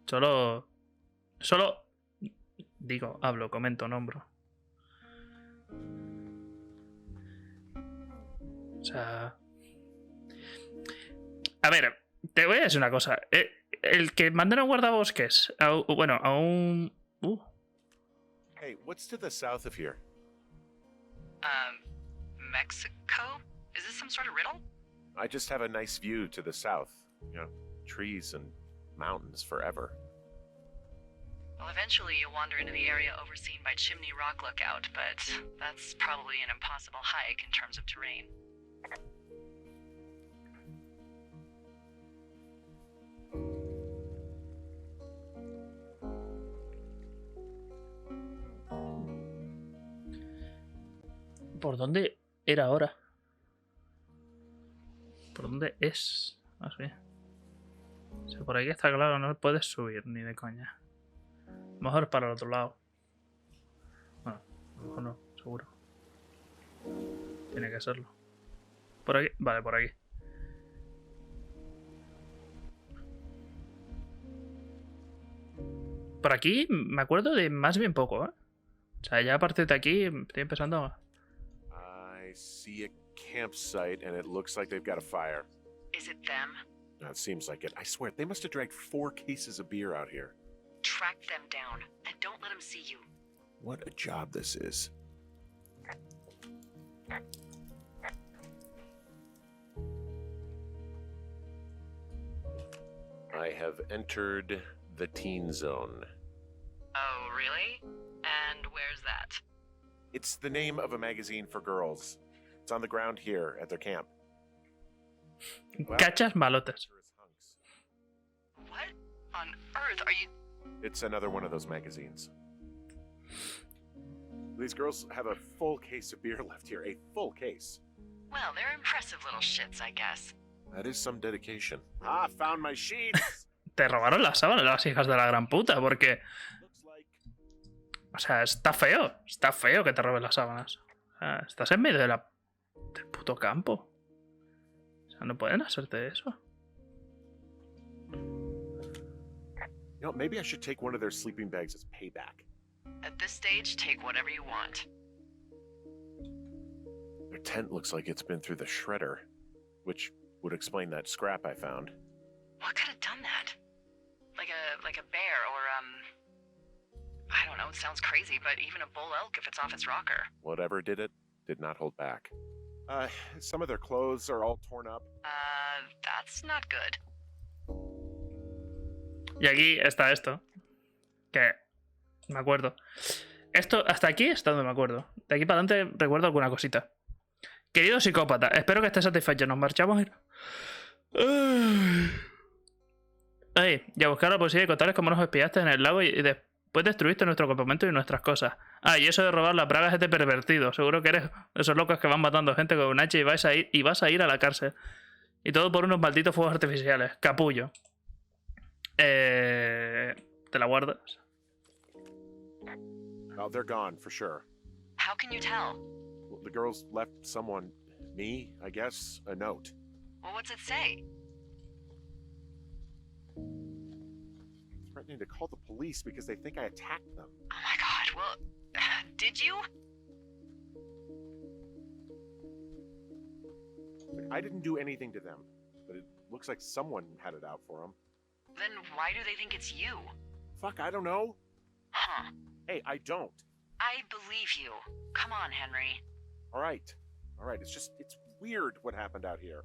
Speaker 1: Solo... Digo, hablo, comento, nombro. O sea... A ver, te voy a decir una cosa. El que manden a un guardabosques, bueno, a un...
Speaker 2: Hey, what's to the south of here?
Speaker 3: Mexico? Is this some sort of riddle?
Speaker 2: I just have a nice view to the south. You know, trees and mountains forever.
Speaker 3: Well, eventually you'll wander into the area overseen by Chimney Rock Lookout, but that's probably an impossible hike in terms of terrain.
Speaker 1: ¿Por dónde era ahora? ¿Por dónde es? Así. O sea, por aquí está claro, no puedes subir ni de coña. Mejor para el otro lado. Bueno, a lo mejor no, seguro. Tiene que serlo. ¿Por aquí? Vale, por aquí. Por aquí me acuerdo de más bien poco, ¿eh? O sea, ya a partir de aquí estoy empezando a...
Speaker 2: I see a campsite, and it looks like they've got a fire.
Speaker 3: Is it them?
Speaker 2: That seems like it. I swear, they must have dragged 4 cases of beer out here.
Speaker 3: Track them down, and don't let them see you.
Speaker 2: What a job this is. I have entered the teen zone.
Speaker 3: Oh, really? And where's that?
Speaker 2: It's the name of a magazine for girls. It's on the ground here at their camp. Well,
Speaker 1: Cachas malotas.
Speaker 3: What on earth are you...
Speaker 2: It's another one of those magazines. These girls have a full case of beer left here. A full case.
Speaker 3: Well, they're impressive little shits, I guess.
Speaker 2: That is some dedication. Ah, found my sheets!
Speaker 1: Te robaron las sábanas las hijas de la gran puta, porque...
Speaker 2: Looks like...
Speaker 1: O sea, está feo. Está feo que te roben las sábanas. Estás en medio del puto campo. O sea, no pueden hacerte eso.
Speaker 2: You know, maybe I should take one of their sleeping bags as payback.
Speaker 3: At this stage, take whatever you want.
Speaker 2: Their tent looks like it's been through the shredder, which would explain that scrap I found.
Speaker 3: What could have done that? Like a bear or I don't know, it sounds crazy, but even a bull elk if it's off its rocker.
Speaker 2: Whatever did it, did not hold back. Some of their clothes are all torn up.
Speaker 3: That's not good.
Speaker 1: Y aquí está esto. Que me acuerdo. Esto, hasta aquí está donde me acuerdo. De aquí para adelante recuerdo alguna cosita. Querido psicópata, espero que estés satisfecho. Nos marchamos y... y a buscar a la policía y contarles cómo nos espiaste en el lago y después destruiste nuestro campamento y nuestras cosas. Y eso de robar las bragas es de pervertido. Seguro que eres de esos locos que van matando gente con un hacha y vas a ir a la cárcel. Y todo por unos malditos fuegos artificiales. Capullo. ¿Te la guardas?
Speaker 2: Oh, they're gone, for sure.
Speaker 3: How can you tell?
Speaker 2: Well, the girls left someone, me, I guess, a note.
Speaker 3: Well, what's it say?
Speaker 2: Threatening to call the police because they think I attacked them.
Speaker 3: Oh my god, well, did you?
Speaker 2: I didn't do anything to them, but it looks like someone had it out for them.
Speaker 3: Then why do they think it's you?
Speaker 2: Fuck, I don't know.
Speaker 3: Huh.
Speaker 2: Hey, I don't.
Speaker 3: I believe you. Come on, Henry.
Speaker 2: All right. It's weird what happened out here.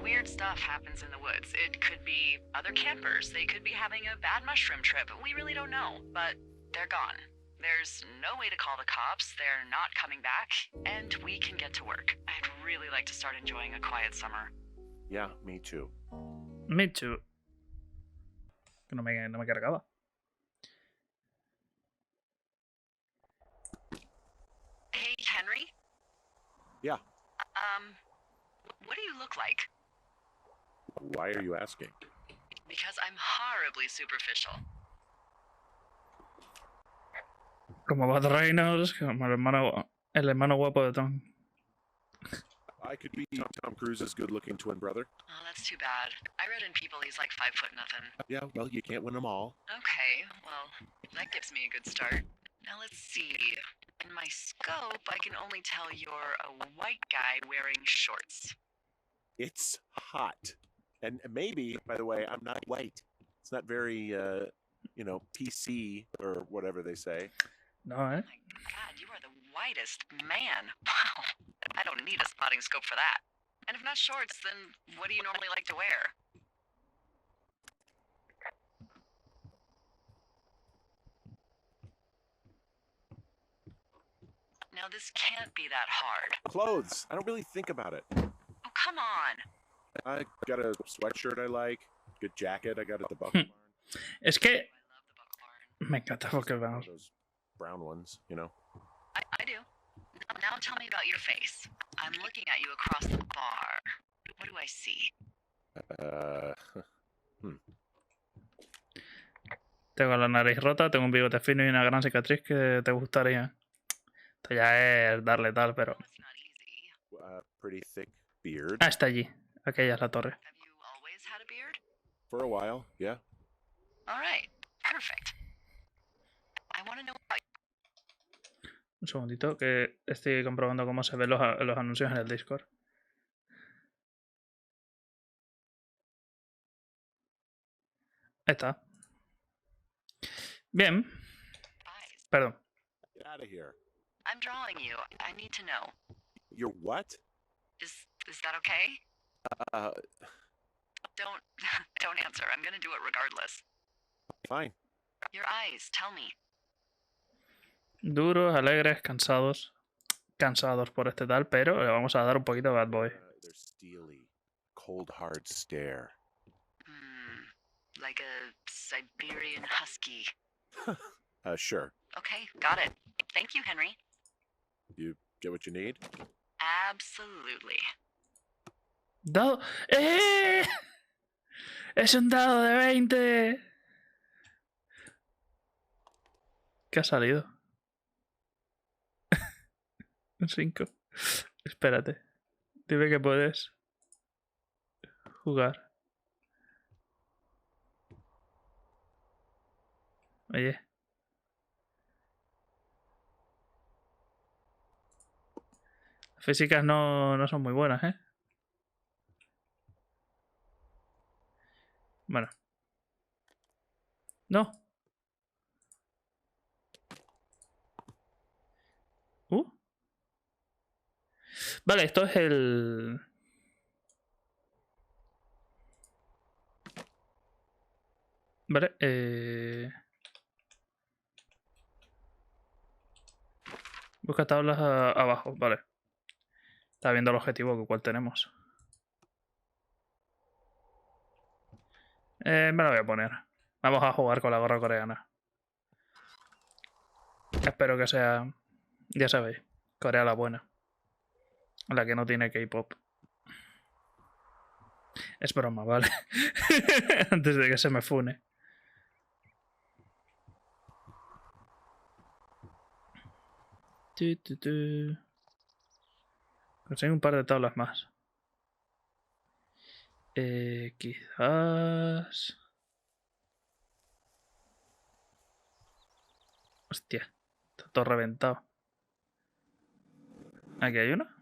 Speaker 3: Weird stuff happens in the woods. It could be other campers. They could be having a bad mushroom trip. We really don't know, but they're gone. There's no way to call the cops. They're not coming back, and we can get to work. I'd really like to start enjoying a quiet summer.
Speaker 2: Yeah, me too.
Speaker 1: Me too. Que no me cargaba.
Speaker 3: Hey, Henry?
Speaker 2: Yeah.
Speaker 3: What do you look like?
Speaker 2: Why are you asking?
Speaker 3: Because I'm horribly superficial.
Speaker 1: Como Bad Reynolds, como el hermano guapo de Tom.
Speaker 2: I could be Tom Cruise's good-looking twin brother.
Speaker 3: Oh, that's too bad. I read in People he's like 5 foot nothing.
Speaker 2: Yeah, well, you can't win them all.
Speaker 3: Okay, well, that gives me a good start. Now let's see. In my scope, I can only tell you're a white guy wearing shorts.
Speaker 2: It's hot. And maybe, by the way, I'm not white. It's not very, PC or whatever they say.
Speaker 1: No,
Speaker 3: Oh my god, you are the whitest man. Wow. I don't need a spotting scope for that. And if not shorts, then what do you normally like to wear? Now this can't be that hard.
Speaker 2: Clothes. I don't really think about it.
Speaker 3: Oh, come on.
Speaker 2: I got a sweatshirt I like. Good jacket I got at the Buck Barn.
Speaker 1: Es que
Speaker 3: I love the Buck Barn.
Speaker 1: me encanta porque vamos.
Speaker 2: Those brown ones, you know.
Speaker 3: I do. Now tell me about your face. I'm looking at you across the bar. What do I see?
Speaker 1: Tengo la nariz rota, tengo un bigote fino y una gran cicatriz que te gustaría. Esto ya es darle tal, pero...
Speaker 3: Well, it's not easy.
Speaker 2: Pretty thick beard.
Speaker 1: Está allí. Aquella es la torre.
Speaker 3: Have you always had a beard?
Speaker 2: For a while, yeah.
Speaker 3: All right. Perfect. I want to know about
Speaker 1: Un segundito, que estoy comprobando cómo se ven los anuncios en el Discord. Ahí está. Bien.
Speaker 3: eyes.
Speaker 1: Perdón.
Speaker 2: Get out of here.
Speaker 3: I'm drawing you. I need to know.
Speaker 2: You're what?
Speaker 3: Is that okay? Don't answer. I'm gonna do it regardless.
Speaker 2: Fine.
Speaker 3: Your eyes. Tell me.
Speaker 1: Duros, alegres, cansados. Cansados por este tal, pero le vamos a dar un poquito de Bad Boy.
Speaker 2: They're steely. Cold, hard stare.
Speaker 3: Like a Siberian husky.
Speaker 2: Sure.
Speaker 3: Okay, got it. Thank you, Henry.
Speaker 2: You get what you need?
Speaker 3: Absolutely.
Speaker 1: ¡Dado! ¡Eh! ¡Es un dado de 20! ¿Qué ha salido? Un 5. Espérate. Dime que puedes jugar. Oye. Las físicas no son muy buenas, ¿eh? Bueno. No. Vale, esto es el... Vale, busca tablas abajo, vale. Está viendo el objetivo que cuál tenemos. Me la voy a poner. Vamos a jugar con la gorra coreana. Espero que sea... Ya sabéis, Corea la buena. La que no tiene K-pop. Es broma, ¿vale? Antes de que se me fune. Consigo un par de tablas más. Quizás... Hostia, está todo reventado. Aquí hay una.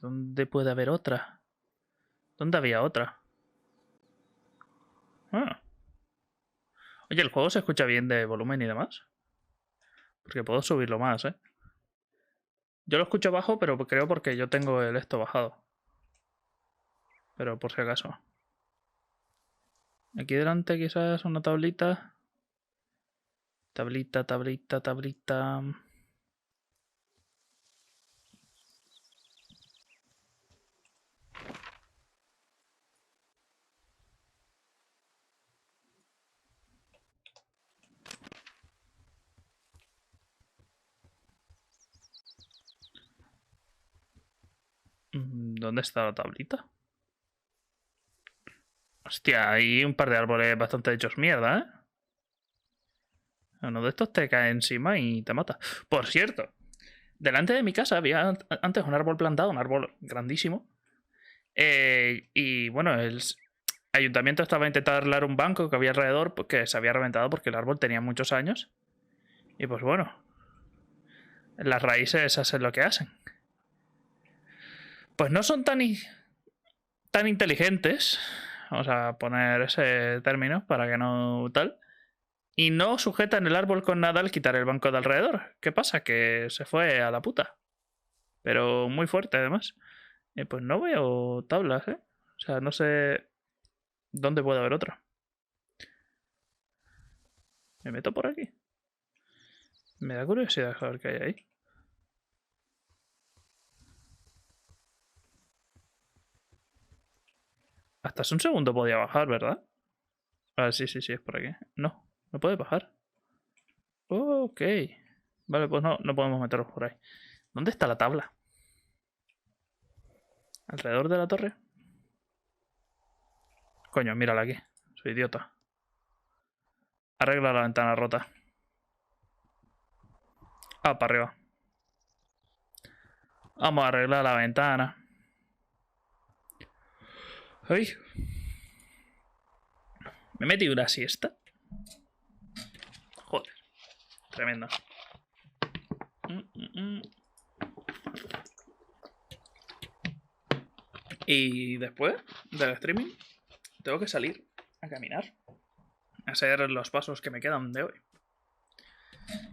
Speaker 1: ¿Dónde puede haber otra? ¿Dónde había otra? Ah. Oye, ¿el juego se escucha bien de volumen y demás? Porque puedo subirlo más, ¿eh? Yo lo escucho bajo, pero creo porque yo tengo el esto bajado. Pero por si acaso. Aquí delante quizás una tablita. Tablita. ¿Dónde está la tablita? Hostia, hay un par de árboles bastante hechos mierda, ¿eh? Uno de estos te cae encima y te mata. Por cierto, delante de mi casa había antes un árbol plantado, un árbol grandísimo. Y bueno, el ayuntamiento estaba intentando arreglar un banco que había alrededor que se había reventado porque el árbol tenía muchos años. Y pues bueno, las raíces hacen lo que hacen. Pues no son tan inteligentes. Vamos a poner ese término para que no tal. Y no sujetan el árbol con nada al quitar el banco de alrededor. ¿Qué pasa? Que se fue a la puta. Pero muy fuerte además. Pues no veo tablas, ¿eh? O sea, no sé dónde puede haber otra. Me meto por aquí. Me da curiosidad saber qué hay ahí. Hasta hace un segundo podía bajar, ¿verdad? Ah, sí, es por aquí. No puede bajar. Ok. Vale, pues no podemos meternos por ahí. ¿Dónde está la tabla? ¿Alrededor de la torre? Coño, mírala aquí. Soy idiota. Arregla la ventana rota. Ah, para arriba. Vamos a arreglar la ventana. ¡Ay! Me metí una siesta. Joder. Tremendo. Y después del streaming tengo que salir a caminar. A hacer los pasos que me quedan de hoy.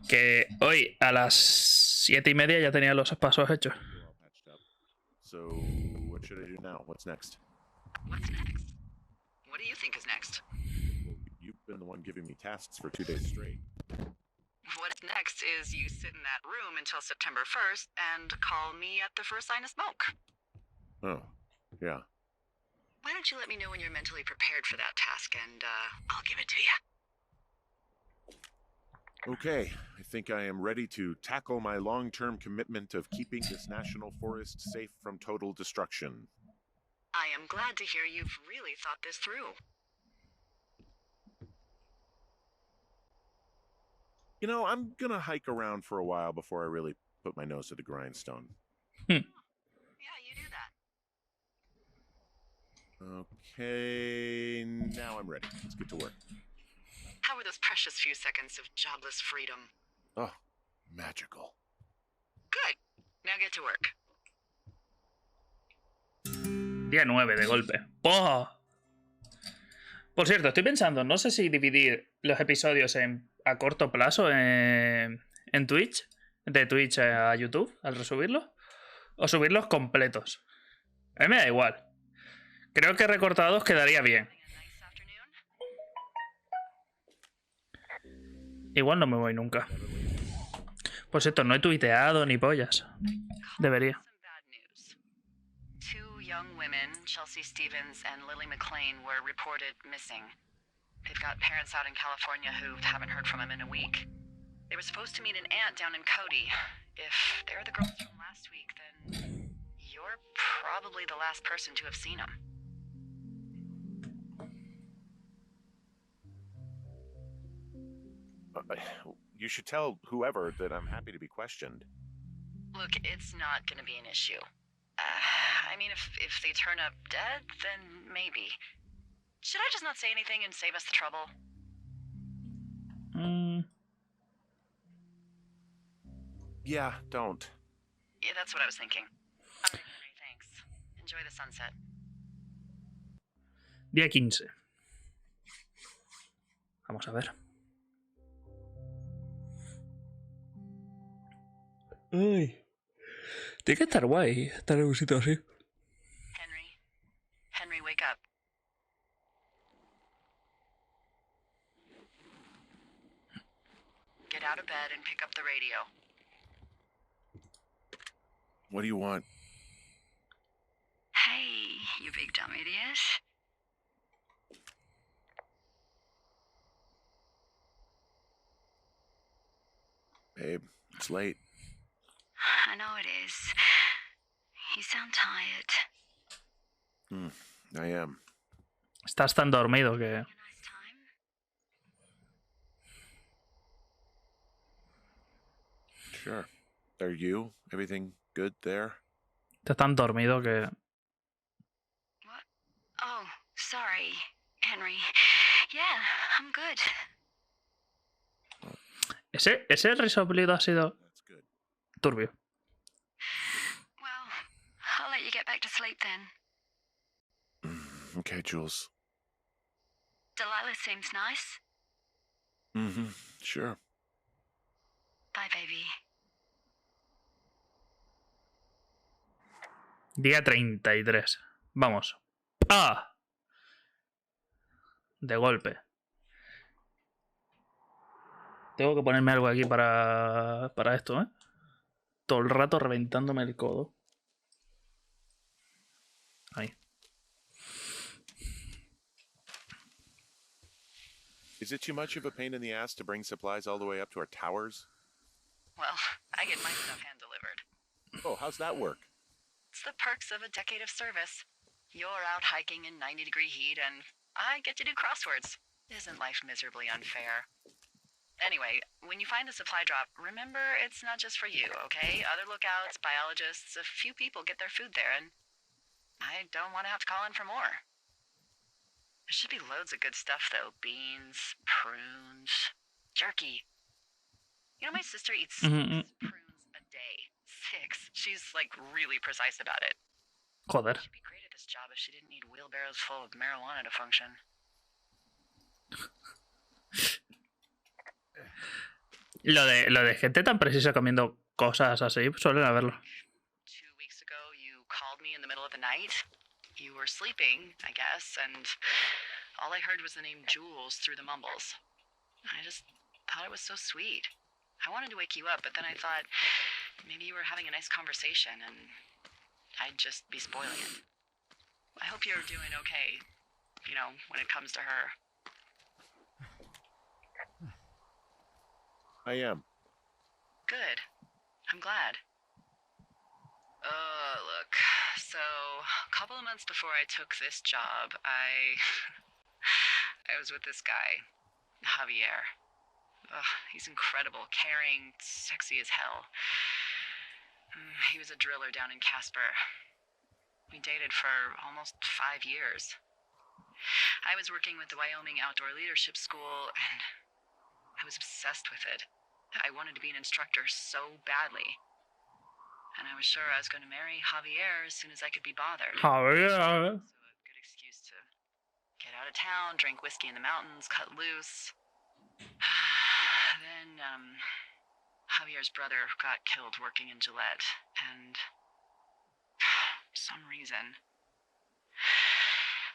Speaker 1: Que hoy a las 7:30 ya tenía los pasos hechos.
Speaker 2: So, what should I do now? What's next?
Speaker 3: What's next? What do you think is next?
Speaker 2: Well, you've been the one giving me tasks for 2 days straight.
Speaker 3: What's next is you sit in that room until September 1st and call me at the first sign of smoke.
Speaker 2: Oh, yeah.
Speaker 3: Why don't you let me know when you're mentally prepared for that task and I'll give it to you.
Speaker 2: Okay, I think I am ready to tackle my long-term commitment of keeping this national forest safe from total destruction.
Speaker 3: I am glad to hear you've really thought this through.
Speaker 2: You know, I'm gonna hike around for a while before I really put my nose to the grindstone.
Speaker 3: Yeah, you do that.
Speaker 2: Okay, now I'm ready. Let's get to work.
Speaker 3: How were those precious few seconds of jobless freedom?
Speaker 2: Oh, magical.
Speaker 3: Good. Now get to work.
Speaker 1: Día 9 de golpe. ¡Oh! Por cierto, estoy pensando, no sé si dividir los episodios a corto plazo en Twitch, de Twitch a YouTube, al resubirlos, o subirlos completos. A mí me da igual. Creo que recortados quedaría bien. Igual no me voy nunca. Por cierto, no he tuiteado ni pollas. Debería.
Speaker 3: Two young women, Chelsea Stevens and Lily McLean, were reported missing. They've got parents out in California who haven't heard from them in a week. They were supposed to meet an aunt down in Cody. If they're the girls from last week, then you're probably the last person to have seen them.
Speaker 2: You should tell whoever that I'm happy to be questioned.
Speaker 3: Look, it's not going to be an issue. I mean, if they turn up dead, then maybe. Should I just not say anything and save us the trouble?
Speaker 2: Yeah, don't.
Speaker 3: Yeah, that's what I was thinking. All right, Henry, thanks. Enjoy the sunset.
Speaker 1: Día 15. Vamos a ver. Ay. Tiene que estar guay estar en un sitio así.
Speaker 3: Henry, wake up. Get out of bed and pick up the radio.
Speaker 2: What do you want?
Speaker 3: Hey, you big dumb idiot.
Speaker 2: Babe, it's late.
Speaker 3: I know it is. You sound tired.
Speaker 2: I am.
Speaker 1: Estás tan dormido que...
Speaker 3: A nice time?
Speaker 2: Sure. Are you? Everything good there?
Speaker 1: Estás tan dormido que...
Speaker 3: What? Oh, sorry, Henry. Yeah, I'm good.
Speaker 1: Ese resoplido ha sido
Speaker 2: That's good.
Speaker 1: turbio.
Speaker 3: Well, I'll let you get back to sleep then.
Speaker 2: Okay, Jules.
Speaker 3: Delilah seems nice.
Speaker 2: Sure.
Speaker 3: Bye, baby.
Speaker 1: Día 33. Vamos. ¡Ah! De golpe. Tengo que ponerme algo aquí para esto, ¿eh? Todo el rato reventándome el codo. Ahí.
Speaker 2: Is it too much of a pain in the ass to bring supplies all the way up to our towers?
Speaker 3: Well, I get my stuff hand delivered.
Speaker 2: Oh, how's that work?
Speaker 3: It's the perks of a decade of service. You're out hiking in 90-degree heat, and I get to do crosswords. Isn't life miserably unfair? Anyway, when you find a supply drop, remember it's not just for you, okay? Other lookouts, biologists, a few people get their food there, and I don't want to have to call in for more. There should be loads of good stuff, though. Beans, prunes, jerky. You know, my sister eats 6 prunes a day. 6. She's, like, really precise about it.
Speaker 1: Joder.
Speaker 3: She'd be great at this job if she didn't need wheelbarrows full of marijuana to function.
Speaker 1: Lo de gente tan precisa comiendo cosas así, suelen haberlo.
Speaker 3: 2 weeks ago, you called me in the middle of the night. You were sleeping, I guess, and all I heard was the name Jules through the mumbles. I just thought it was so sweet. I wanted to wake you up, but then I thought maybe you were having a nice conversation and I'd just be spoiling it. I hope you're doing okay, you know, when it comes to her.
Speaker 2: I am.
Speaker 3: Good. I'm glad. Look, So, a couple of months before I took this job, I was with this guy, Javier. Ugh, he's incredible, caring, sexy as hell. He was a driller down in Casper. We dated for almost 5 years. I was working with the Wyoming Outdoor Leadership School, and I was obsessed with it. I wanted to be an instructor so badly. And I was sure I was going to marry Javier as soon as I could be bothered.
Speaker 1: Javier.
Speaker 3: So a good excuse to get out of town, drink whiskey in the mountains, cut loose. Then, Javier's brother got killed working in Gillette, and for some reason,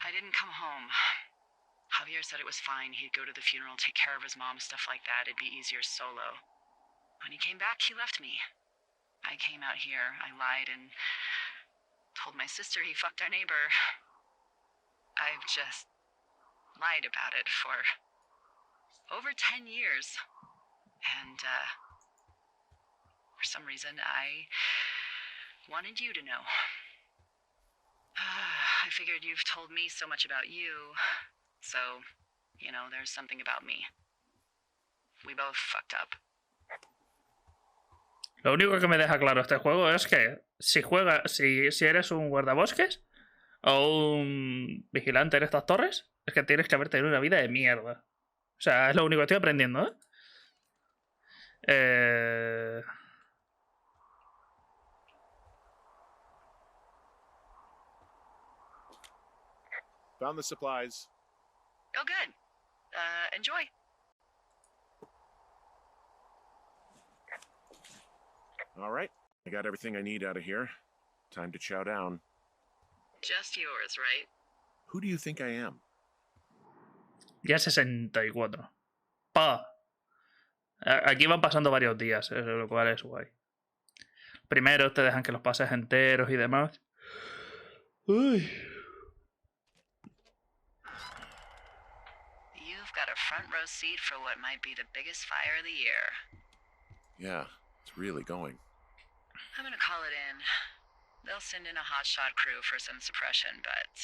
Speaker 3: I didn't come home. Javier said it was fine. He'd go to the funeral, take care of his mom, stuff like that. It'd be easier solo. When he came back, he left me. I came out here, I lied, and told my sister he fucked our neighbor. I've just lied about it for over 10 years. And, for some reason, I wanted you to know. I figured you've told me so much about you, so, you know, there's something about me. We both fucked up.
Speaker 1: Lo único que me deja claro este juego es que si eres un guardabosques o un vigilante en estas torres, es que tienes que haber tenido una vida de mierda. O sea, es lo único que estoy aprendiendo, ¿eh?
Speaker 2: Found the supplies.
Speaker 3: Oh, good. Enjoy.
Speaker 2: All right. I got everything I need out of here. Time to chow down.
Speaker 3: Just yours, right?
Speaker 2: Who do you think I am?
Speaker 1: Ya 64. ¡Pa! Aquí van pasando varios días, lo cual es guay. Primero te dejan que los pases enteros y demás. Uy.
Speaker 3: You've got a front row seat for what might be the biggest fire of the year.
Speaker 2: Yeah, it's really going.
Speaker 3: I'm gonna call it in. They'll send in a hotshot crew for some suppression, but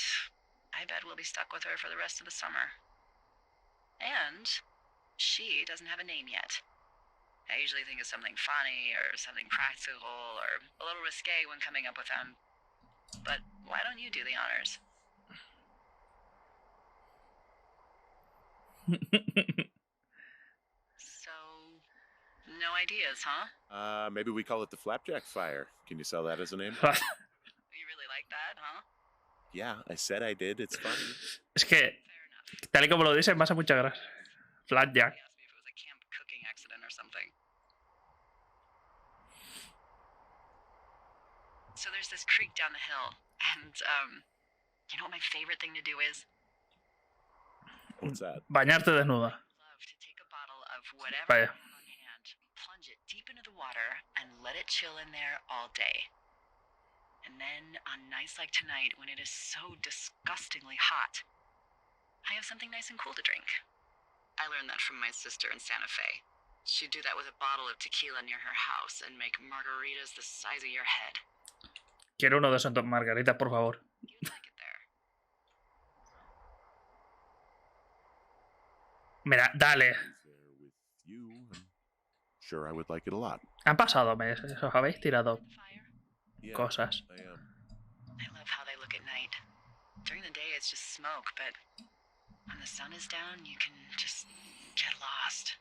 Speaker 3: I bet we'll be stuck with her for the rest of the summer. And she doesn't have a name yet. I usually think of something funny or something practical or a little risque when coming up with them. But why don't you do the honors? So, no ideas, huh?
Speaker 2: Maybe we call it the Flapjack Fire. Can you sell that as a name?
Speaker 3: You really like that, huh?
Speaker 2: Yeah, I said I did. It's funny.
Speaker 1: Es que,
Speaker 3: Fair enough.
Speaker 1: tal y como lo dices, me hace mucha gracia. Flapjack.
Speaker 3: He asked me if it was a camp cooking accident or something. So there's this creek down the hill, and, you know what my favorite thing to do is?
Speaker 2: What's that?
Speaker 1: Bañarte desnuda.
Speaker 3: Love to take a bottle of whatever
Speaker 1: Vaya.
Speaker 3: I have on hand, plunge it deep into the water, and let it chill in there all day. And then, on nights like tonight, when it is so disgustingly hot, I have something nice and cool to drink. I learned that from my sister in Santa Fe. She'd do that with a bottle of tequila near her house and make margaritas the size of your head.
Speaker 1: Quiero uno de esos dos margaritas, por favor.
Speaker 3: You'd like it there.
Speaker 1: Mira, dale.
Speaker 2: There with you. I'm sure I would like it a lot.
Speaker 1: Han pasado meses, os habéis tirado
Speaker 3: Fire?
Speaker 2: Yeah,
Speaker 1: cosas.
Speaker 2: I am.
Speaker 3: I love how they look at night. During the day, it's just smoke, but when the sun is down, you can just get lost.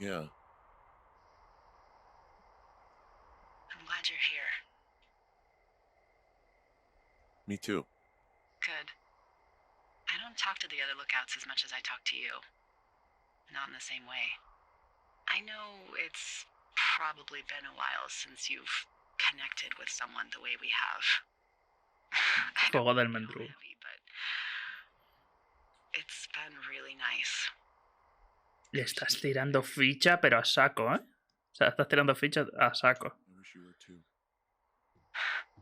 Speaker 2: Yeah.
Speaker 3: I'm glad you're here.
Speaker 2: Me too.
Speaker 3: Good. I don't talk to the other lookouts as much as I talk to you. Not in the same way. I know it's probably been a while since you've connected with someone the way we have. I don't
Speaker 1: Fuego del
Speaker 3: feel
Speaker 1: mendrugo.
Speaker 3: heavy, but it's been really nice.
Speaker 1: Le estás tirando ficha, pero a saco, ¿eh? O sea, estás tirando ficha a saco.
Speaker 2: I wish you were too.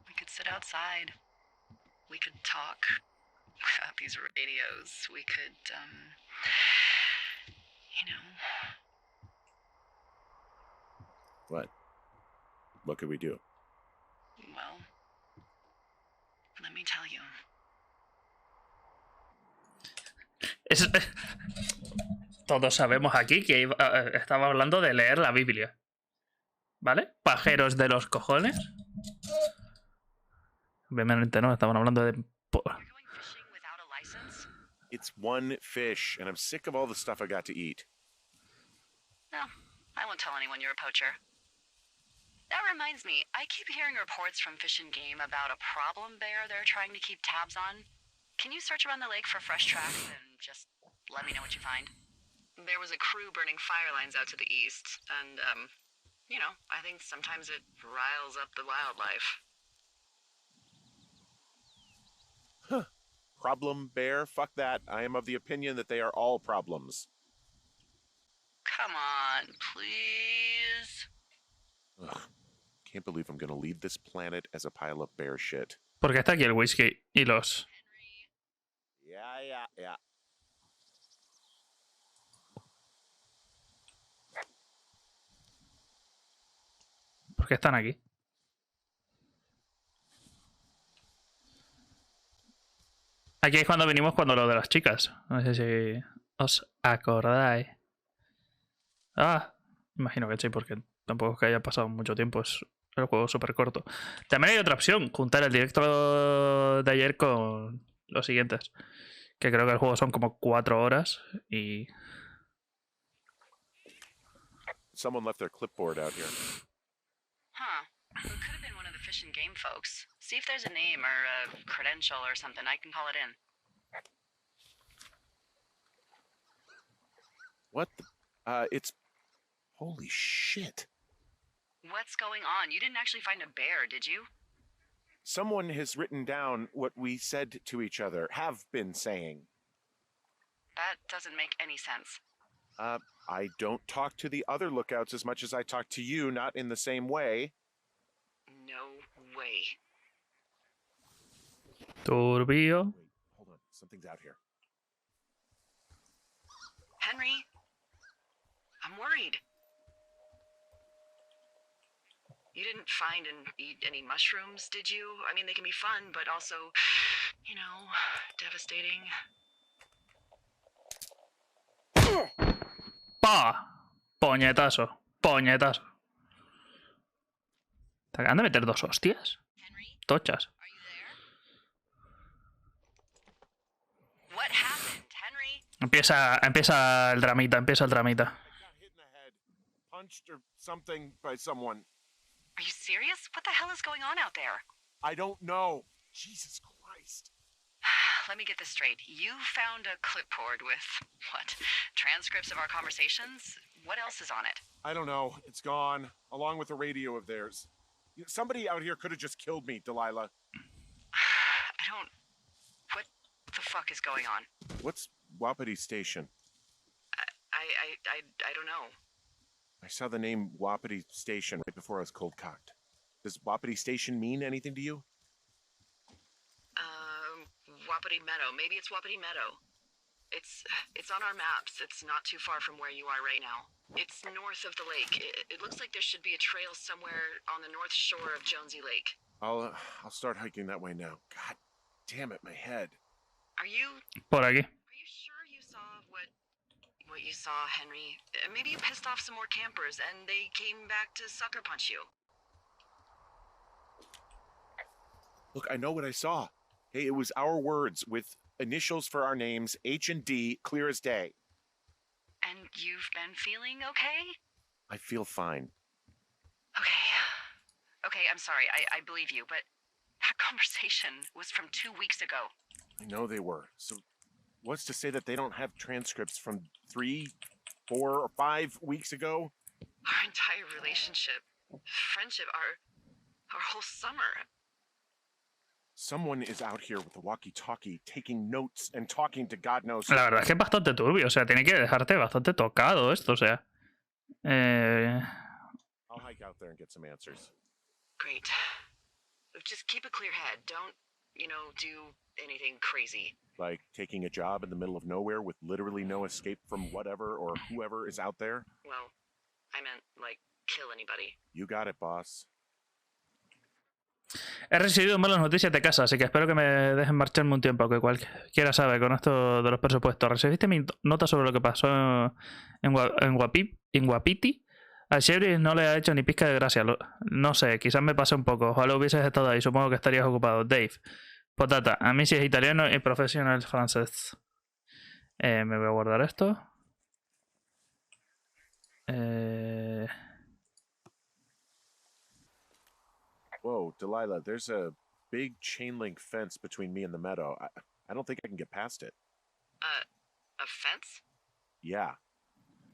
Speaker 3: We could sit outside. We could talk about these radios. We could, you know,
Speaker 2: What? What could we do?
Speaker 3: me tell you.
Speaker 1: Todos sabemos aquí que estaba hablando de leer la Biblia. ¿Vale? Pajeros de los cojones. Obviamente no, estaban hablando de...
Speaker 3: You're going fishing without a license?
Speaker 2: It's one fish, and I'm sick of all the stuff I got to eat.
Speaker 3: No, I won't tell anyone you're a poacher. That reminds me, I keep hearing reports from Fish and Game about a problem bear they're trying to keep tabs on. Can you search around the lake for fresh tracks and just let me know what you find? There was a crew burning fire lines out to the east, and, you know, I think sometimes it riles up the wildlife.
Speaker 2: Huh. Problem bear? Fuck that. I am of the opinion that they are all problems.
Speaker 3: Come on, please.
Speaker 2: Ugh. Can't believe I'm gonna leave this planet as a pile of bear shit.
Speaker 1: Porque está aquí el whisky y los...
Speaker 2: Yeah.
Speaker 1: ¿Por qué están aquí? Aquí es cuando venimos cuando lo de las chicas. No sé si os acordáis. Ah, imagino que sí, porque tampoco es que haya pasado mucho tiempo. Es el juego súper corto. También hay otra opción, juntar el directo de ayer con los siguientes. Que creo que el juego son como 4 horas y...
Speaker 2: Someone left their clipboard out here.
Speaker 3: Huh. It could have been one of the Fish and Game folks. See if there's a name or a credential or something. I can call it in.
Speaker 2: What the... it's... Holy shit.
Speaker 3: What's going on? You didn't actually find a bear, did you?
Speaker 2: Someone has written down what we said to each other, have been saying.
Speaker 3: That doesn't make any sense.
Speaker 2: I don't talk to the other lookouts as much as I talk to you, not in the same way.
Speaker 3: No way.
Speaker 1: Turbio.
Speaker 2: Wait, hold on. Something's out here.
Speaker 3: Henry? I'm worried. You didn't find and eat any mushrooms, did you? I mean, they can be fun, but also, you know, devastating.
Speaker 1: ¡Pa! Puñetazo. Puñetazo. ¿Te acaban de meter 2 hostias?
Speaker 3: Henry,
Speaker 1: Tochas.
Speaker 3: are you there? What happened, Henry?
Speaker 1: Empieza el dramita, empieza el dramita.
Speaker 2: I got hit in the head. Punched or something by someone.
Speaker 3: Are you serious? What the hell is going on out there?
Speaker 2: I don't know. Jesus Christ.
Speaker 3: Let me get this straight. You found a clipboard with, what, transcripts of our conversations? What else is on it?
Speaker 2: I don't know. It's gone, along with a radio of theirs. Somebody out here could have just killed me, Delilah.
Speaker 3: What the fuck is going on?
Speaker 2: What's Wapiti Station?
Speaker 3: I don't know.
Speaker 2: I saw the name Wapiti Station right before I was cold-cocked. Does Wapiti Station mean anything to you?
Speaker 3: Wapiti Meadow. Maybe it's Wapiti Meadow. It's on our maps. It's not too far from where you are right now. It's north of the lake. It looks like there should be a trail somewhere on the north shore of Jonesy Lake.
Speaker 2: I'll start hiking that way now. God damn it, my head.
Speaker 3: Are you
Speaker 1: Por aquí.
Speaker 3: sure you saw what you saw, Henry? Maybe you pissed off some more campers and they came back to sucker punch you.
Speaker 2: Look, I know what I saw. Hey, it was our words with initials for our names, H and D, clear as day.
Speaker 3: And you've been feeling okay?
Speaker 2: I feel fine.
Speaker 3: Okay, I'm sorry. I believe you, but that conversation was from 2 weeks ago.
Speaker 2: I know they were. So what's to say that they don't have transcripts from 3, 4, or 5 weeks ago?
Speaker 3: Our entire relationship, friendship, our whole summer.
Speaker 2: Someone is out here with the walkie-talkie, taking notes and talking to God knows.
Speaker 1: La verdad es que es bastante turbio, o sea, tiene que dejarte bastante tocado esto, o sea.
Speaker 2: I'll hike out there and get some answers.
Speaker 3: Great. Just keep a clear head. Don't, do anything crazy.
Speaker 2: Like taking a job in the middle of nowhere with literally no escape from whatever or whoever is out there?
Speaker 3: Well, I meant, kill anybody.
Speaker 2: You got it, boss.
Speaker 1: He recibido malas noticias de casa, así que espero que me dejen marcharme un tiempo, que cualquiera sabe con esto de los presupuestos. ¿Recibiste mi nota sobre lo que pasó en Guapiti? Al sheriff no le ha hecho ni pizca de gracia. No sé, quizás me pase un poco. Ojalá hubieses estado ahí, supongo que estarías ocupado. Dave. Potata, a mí sí es italiano y profesional francés. Me voy a guardar esto.
Speaker 2: Whoa, Delilah, there's a big chain link fence between me and the meadow. I don't think I can get past it.
Speaker 3: A fence?
Speaker 2: Yeah,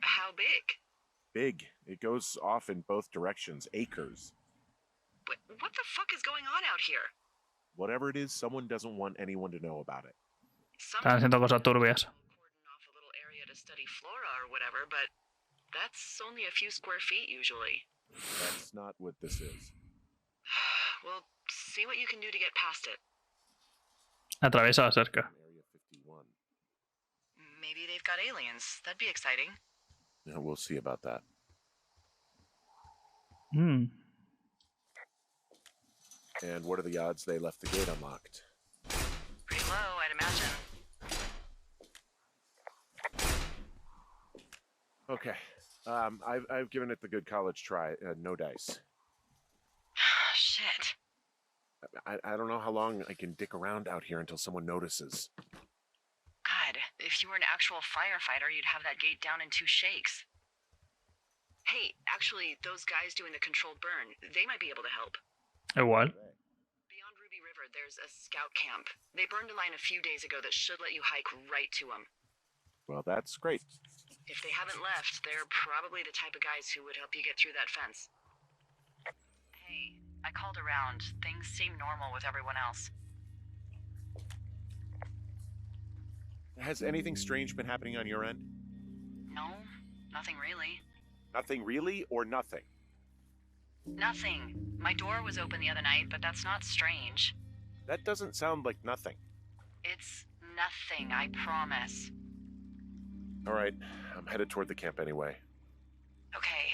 Speaker 3: How big?
Speaker 2: big. It goes off in both directions, acres.
Speaker 3: What the fuck is going on out here?
Speaker 2: Whatever it is, someone doesn't want anyone to know about it.
Speaker 1: Están haciendo cosas turbias.
Speaker 3: Cordon off a little area to study flora or whatever, but that's only a few square feet usually.
Speaker 2: That's not what this is.
Speaker 3: Well, see what you can do to get past it.
Speaker 1: Atraviesa la cerca.
Speaker 2: Area 51.
Speaker 3: Maybe they've got aliens. That'd be exciting.
Speaker 2: Yeah, we'll see about that.
Speaker 1: Hmm.
Speaker 2: And what are the odds they left the gate unlocked?
Speaker 3: Pretty low, I'd imagine.
Speaker 2: Okay. I've given it the good college try. No dice.
Speaker 3: Shit.
Speaker 2: I don't know how long I can dick around out here until someone notices.
Speaker 3: God, if you were an actual firefighter, you'd have that gate down in 2 shakes. Hey, actually, those guys doing the controlled burn, they might be able to help.
Speaker 1: Igual.
Speaker 3: Beyond Ruby River, there's a scout camp. They burned a line a few days ago that should let you hike right to them.
Speaker 2: Well, that's great.
Speaker 3: If they haven't left, they're probably the type of guys who would help you get through that fence. Hey, I called around. Things seem normal with everyone else.
Speaker 2: Has anything strange been happening on your end?
Speaker 3: No, nothing really.
Speaker 2: Nothing really, or nothing?
Speaker 3: Nothing. My door was open the other night, but that's not strange.
Speaker 2: That doesn't sound like nothing.
Speaker 3: It's nothing, I promise.
Speaker 2: All right, I'm headed toward the camp anyway.
Speaker 3: Okay.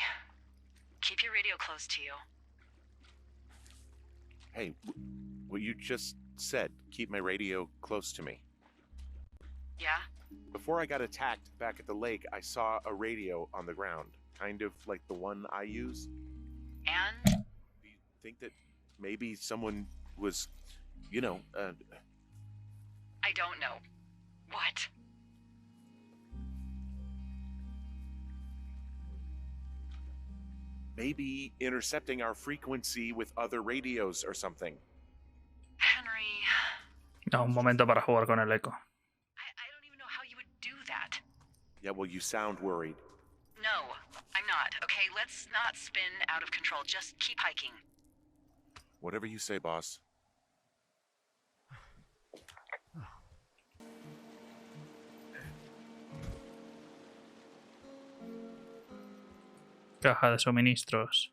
Speaker 3: Keep your radio close to you.
Speaker 2: Hey, what you just said, keep my radio close to me.
Speaker 3: Yeah?
Speaker 2: Before I got attacked back at the lake, I saw a radio on the ground, kind of like the one I use.
Speaker 3: And?
Speaker 2: Do you think that maybe someone was, you know,
Speaker 3: I don't know. What?
Speaker 2: maybe intercepting our frequency with other radios or something?
Speaker 3: Henry.
Speaker 1: No, un momento para jugar con el eco.
Speaker 3: I don't even know how you would do that.
Speaker 2: Yeah, well, you sound worried.
Speaker 3: No, I'm not. Okay, let's not spin out of control. Just keep hiking.
Speaker 2: Whatever you say, boss.
Speaker 1: Caja de suministros.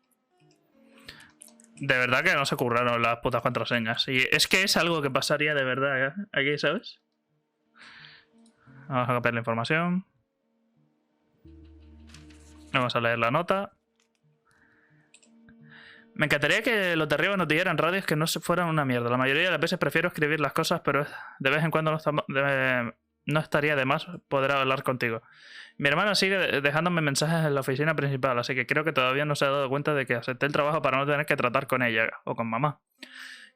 Speaker 1: De verdad que no se curraron las putas contraseñas. Y es que es algo que pasaría de verdad, ¿eh? Aquí, ¿sabes? Vamos a copiar la información. Vamos a leer la nota. Me encantaría que los de arriba nos dijeran radios que no se fueran una mierda. La mayoría de las veces prefiero escribir las cosas, pero de vez en cuando no estaría de más poder hablar contigo. Mi hermana sigue dejándome mensajes en la oficina principal, así que creo que todavía no se ha dado cuenta de que acepté el trabajo para no tener que tratar con ella o con mamá.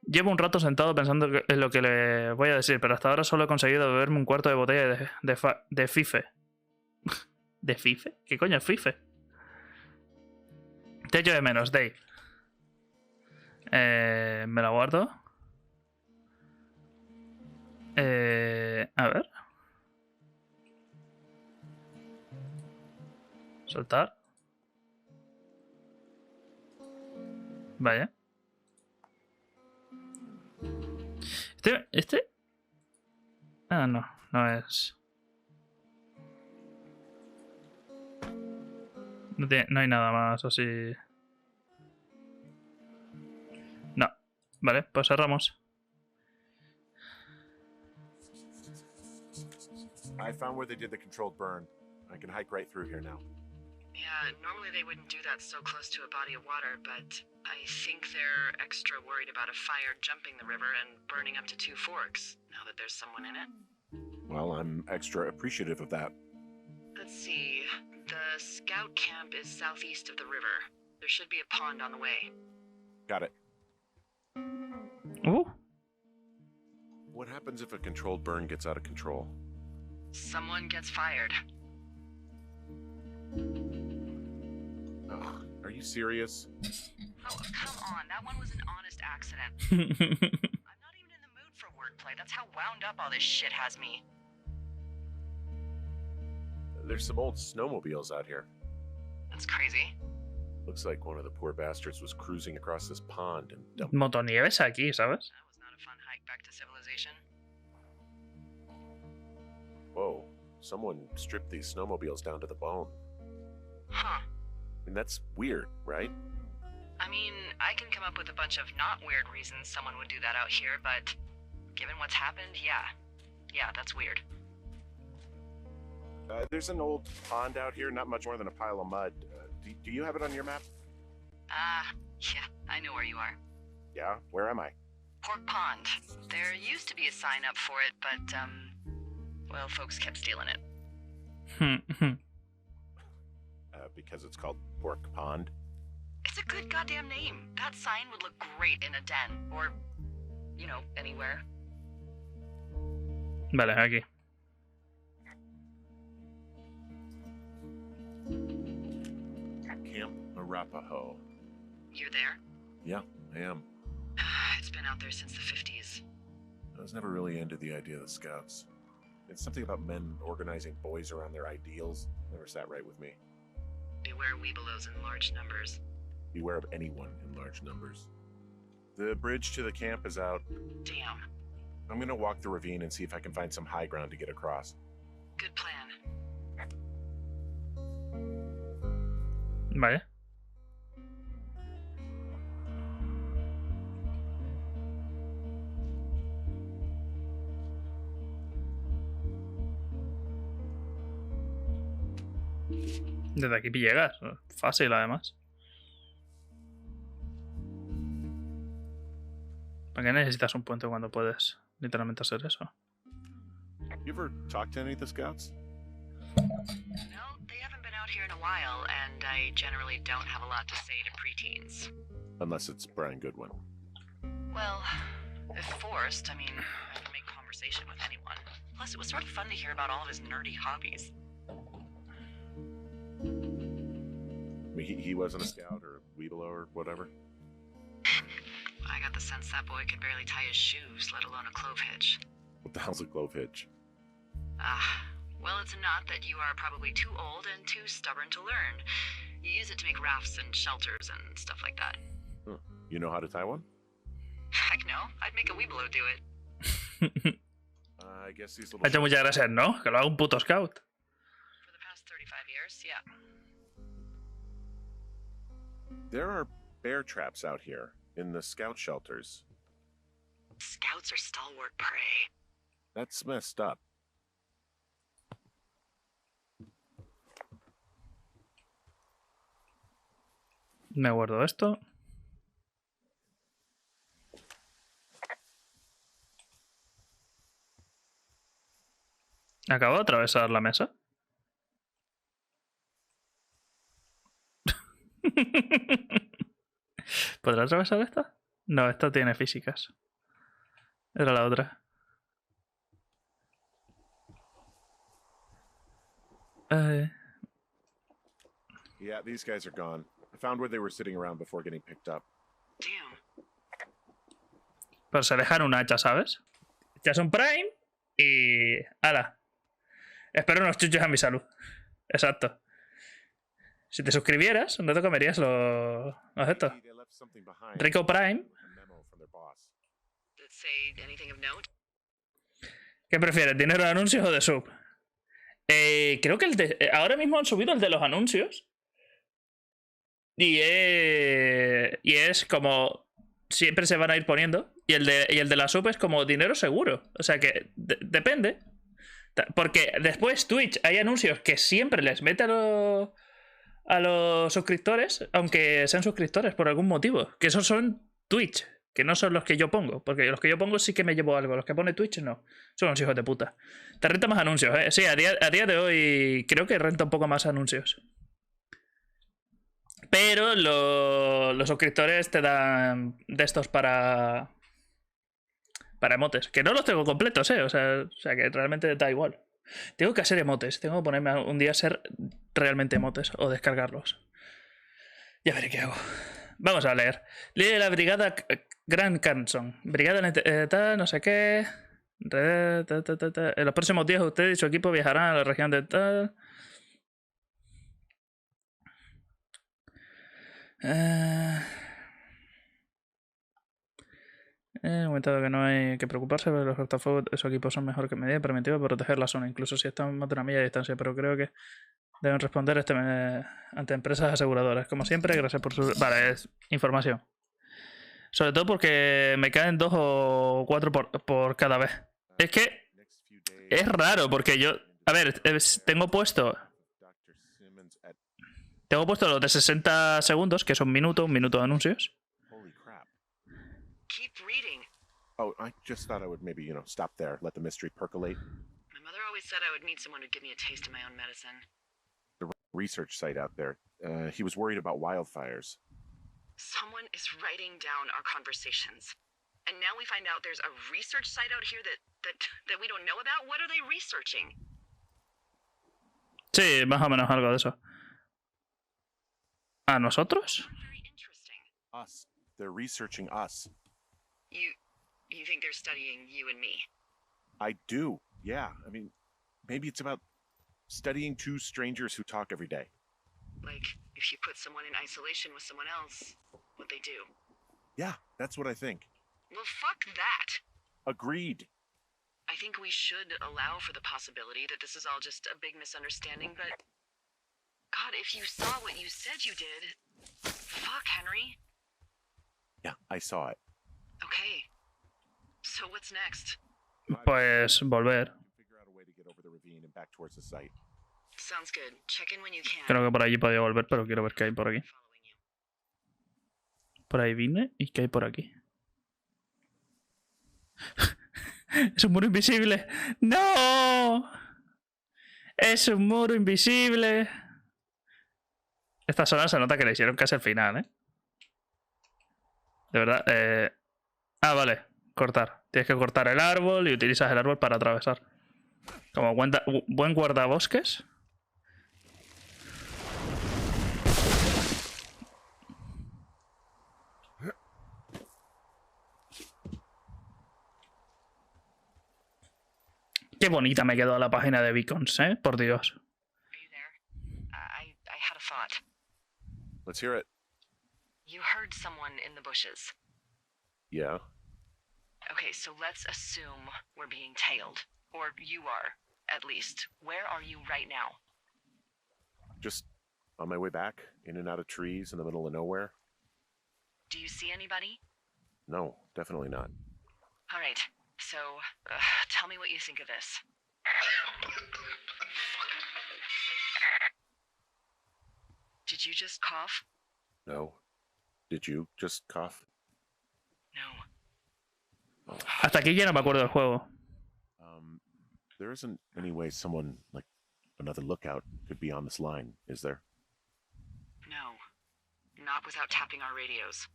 Speaker 1: Llevo un rato sentado pensando en lo que le voy a decir, pero hasta ahora solo he conseguido beberme un cuarto de botella de fife. ¿De fife? ¿Qué coño es fife? Te echo de menos, Dave. Me la guardo. A ver. Soltar. Vaya. Este. Ah, no. No es. No hay nada más así. No. Vale, pues cerramos.
Speaker 2: I found where they did the controlled burn. I can hike right through here now.
Speaker 3: Yeah, normally they wouldn't do that so close to a body of water, but I think they're extra worried about a fire jumping the river and burning up to 2 forks, now that there's someone in it.
Speaker 2: Well, I'm extra appreciative of that.
Speaker 3: Let's see. The scout camp is southeast of the river. There should be a pond on the way.
Speaker 2: Got it.
Speaker 1: Ooh.
Speaker 2: What happens if a controlled burn gets out of control?
Speaker 3: Someone gets fired.
Speaker 2: Ugh, are you serious?
Speaker 3: Oh, come on. That one was an honest accident. I'm not even in the mood for wordplay. That's how wound up all this shit has me.
Speaker 2: There's some old snowmobiles out here.
Speaker 3: That's crazy.
Speaker 2: Looks like one of the poor bastards was cruising across this pond and dumped.
Speaker 1: Motonieves aquí, ¿sabes?
Speaker 3: That was not a fun hike back to civilization.
Speaker 2: Whoa, someone stripped these snowmobiles down to the bone.
Speaker 3: Huh.
Speaker 2: I mean, that's weird, right?
Speaker 3: I mean, I can come up with a bunch of not weird reasons someone would do that out here, but given what's happened, yeah. Yeah, that's weird.
Speaker 2: There's an old pond out here, not much more than a pile of mud. Do you have it on your map?
Speaker 3: Yeah, I know where you are.
Speaker 2: Yeah, where am I?
Speaker 3: Pork Pond. There used to be a sign up for it, but, well, folks kept stealing it.
Speaker 2: Because it's called Pork Pond.
Speaker 3: It's a good goddamn name. That sign would look great in a den, or, you know, anywhere.
Speaker 1: Vale, aquí.
Speaker 2: Camp Arapaho.
Speaker 3: You're there?
Speaker 2: Yeah, I am.
Speaker 3: It's been out there since the 50s.
Speaker 2: I was never really into the idea of the Scouts. It's something about men organizing boys around their ideals. Never sat right with me.
Speaker 3: Beware weebelows in large numbers.
Speaker 2: Beware of anyone in large numbers. The bridge to the camp is out.
Speaker 3: Damn.
Speaker 2: I'm gonna walk the ravine and see if I can find some high ground to get across.
Speaker 3: Good plan.
Speaker 1: Vale. Desde aquí llegas. Fácil, además. ¿Para qué necesitas un puente cuando puedes literalmente hacer eso?
Speaker 2: You ever talked to any of the Scouts?
Speaker 3: No, they haven't been out here in a while, and I generally don't have a lot to say to preteens.
Speaker 2: Unless it's Brian Goodwin.
Speaker 3: Well, if forced, I mean, I can make conversation with anyone. Plus, it was sort of fun to hear about all of his nerdy hobbies.
Speaker 2: I mean, he wasn't a Scout or a Weebelo or whatever.
Speaker 3: I got the sense that boy could barely tie his shoes, let alone a clove hitch.
Speaker 2: What the hell's a clove hitch?
Speaker 3: Well, it's a knot that you are probably too old and too stubborn to learn. You use it to make rafts and shelters and stuff like that.
Speaker 2: Huh. You know how to tie one?
Speaker 3: Heck no, I'd make a weebelo do it.
Speaker 2: I guess these little...
Speaker 1: Ha hecho muchas gracias, ¿no? Que lo haga un puto scout.
Speaker 3: For the past 35 years, yeah.
Speaker 2: There are bear traps out here in the Scout shelters.
Speaker 3: Scouts are stalwart prey.
Speaker 2: That's messed up.
Speaker 1: Me guardo esto. Acabo de atravesar la mesa. ¿Podrá atravesar esta? No, esta tiene físicas. Era la otra.
Speaker 2: Yeah, these guys are gone. I found where they were sitting around before getting picked up.
Speaker 3: Damn.
Speaker 1: Pero se dejan un hacha, ¿sabes? Echas un prime y... ¡Hala! Espero unos chuchos a mi salud. Exacto. Si te suscribieras, no te comerías los estos.
Speaker 2: Maybe they left something behind.
Speaker 1: Rico Prime.
Speaker 2: A memo from their boss.
Speaker 3: Did it say anything of note?
Speaker 1: ¿Qué prefieres? ¿Dinero de anuncios o de sub? Creo que el de... ahora mismo han subido el de los anuncios. Y es como... Siempre se van a ir poniendo. Y el de la sub es como dinero seguro. O sea que depende. Porque después Twitch hay anuncios que siempre les mete a a los suscriptores, aunque sean suscriptores por algún motivo. Que esos son Twitch, que no son los que yo pongo. Porque los que yo pongo sí que me llevo algo. Los que pone Twitch no. Son unos hijos de puta. Te renta más anuncios, ¿eh? Sí, a día de hoy creo que renta un poco más anuncios. Pero los suscriptores te dan de estos para emotes. Que no los tengo completos, ¿eh? O sea que realmente da igual. Tengo que hacer emotes. Tengo que ponerme un día a hacer realmente emotes o descargarlos. Ya veré qué hago. Vamos a leer. Líder de la brigada Grand Canson. Brigada tal, no sé qué. En los próximos días usted y su equipo viajarán a la región de tal. He comentado que no hay que preocuparse, porque los cortafuegos de su equipo son mejor que medida preventiva para proteger la zona, incluso si están a más de una milla de distancia, pero creo que deben responder ante empresas aseguradoras. Como siempre, gracias por su... Vale, es información. Sobre todo porque me caen 2 o 4 por cada vez. Es que es raro, porque yo... A ver, tengo puesto los de 60 segundos, que son un minuto de anuncios.
Speaker 3: Keep reading.
Speaker 2: Oh, I just thought I would maybe, stop there, let the mystery percolate.
Speaker 3: My mother always said I would meet someone who'd give me a taste of my own medicine.
Speaker 2: The research site out there. He was worried about wildfires.
Speaker 3: Someone is writing down our conversations. And now we find out there's a research site out here that we don't know about? What are they researching?
Speaker 1: Sí, más o menos algo de eso. ¿A nosotros?
Speaker 3: Very interesting.
Speaker 2: Us. They're researching us.
Speaker 3: You think they're studying you and me?
Speaker 2: I do, yeah. I mean, maybe it's about studying two strangers who talk every day.
Speaker 3: Like, if you put someone in isolation with someone else, what they do.
Speaker 2: Yeah, that's what I think.
Speaker 3: Well, fuck that.
Speaker 2: Agreed.
Speaker 3: I think we should allow for the possibility that this is all just a big misunderstanding, but... God, if you saw what you said you did... Fuck, Henry.
Speaker 2: Yeah, I saw it.
Speaker 3: Okay. So what's next?
Speaker 1: Pues volver.
Speaker 2: Figure out a way to get over the ravine and back towards the site.
Speaker 3: Sounds good. Check in when you can.
Speaker 1: Creo que por allí podía volver, pero quiero ver qué hay por aquí.
Speaker 3: Following you.
Speaker 1: Por ahí vine y qué hay por aquí. Es un muro invisible. ¡No! Es un muro invisible. Esta zona se nota que le hicieron casi al final, ¿eh? De verdad. Ah, vale. Cortar. Tienes que cortar el árbol y utilizas el árbol para atravesar. Como buen guardabosques. Qué bonita me quedó la página de Beacons, ¿eh? Por Dios.
Speaker 3: Are you there? I had a thought.
Speaker 2: Let's hear it.
Speaker 3: You heard someone in the bushes.
Speaker 2: Yeah.
Speaker 3: Okay, so let's assume we're being tailed. Or you are, at least. Where are you right now?
Speaker 2: Just on my way back, in and out of trees in the middle of nowhere.
Speaker 3: Do you see anybody?
Speaker 2: No, definitely not.
Speaker 3: All right, so tell me what you think of this. Did you just cough?
Speaker 2: No. Did you just cough?
Speaker 3: No.
Speaker 1: Hasta aquí ya no me acuerdo del juego.
Speaker 2: There isn't any way someone, like another lookout, could be on this line, is there?
Speaker 3: No. Not without tapping our radios.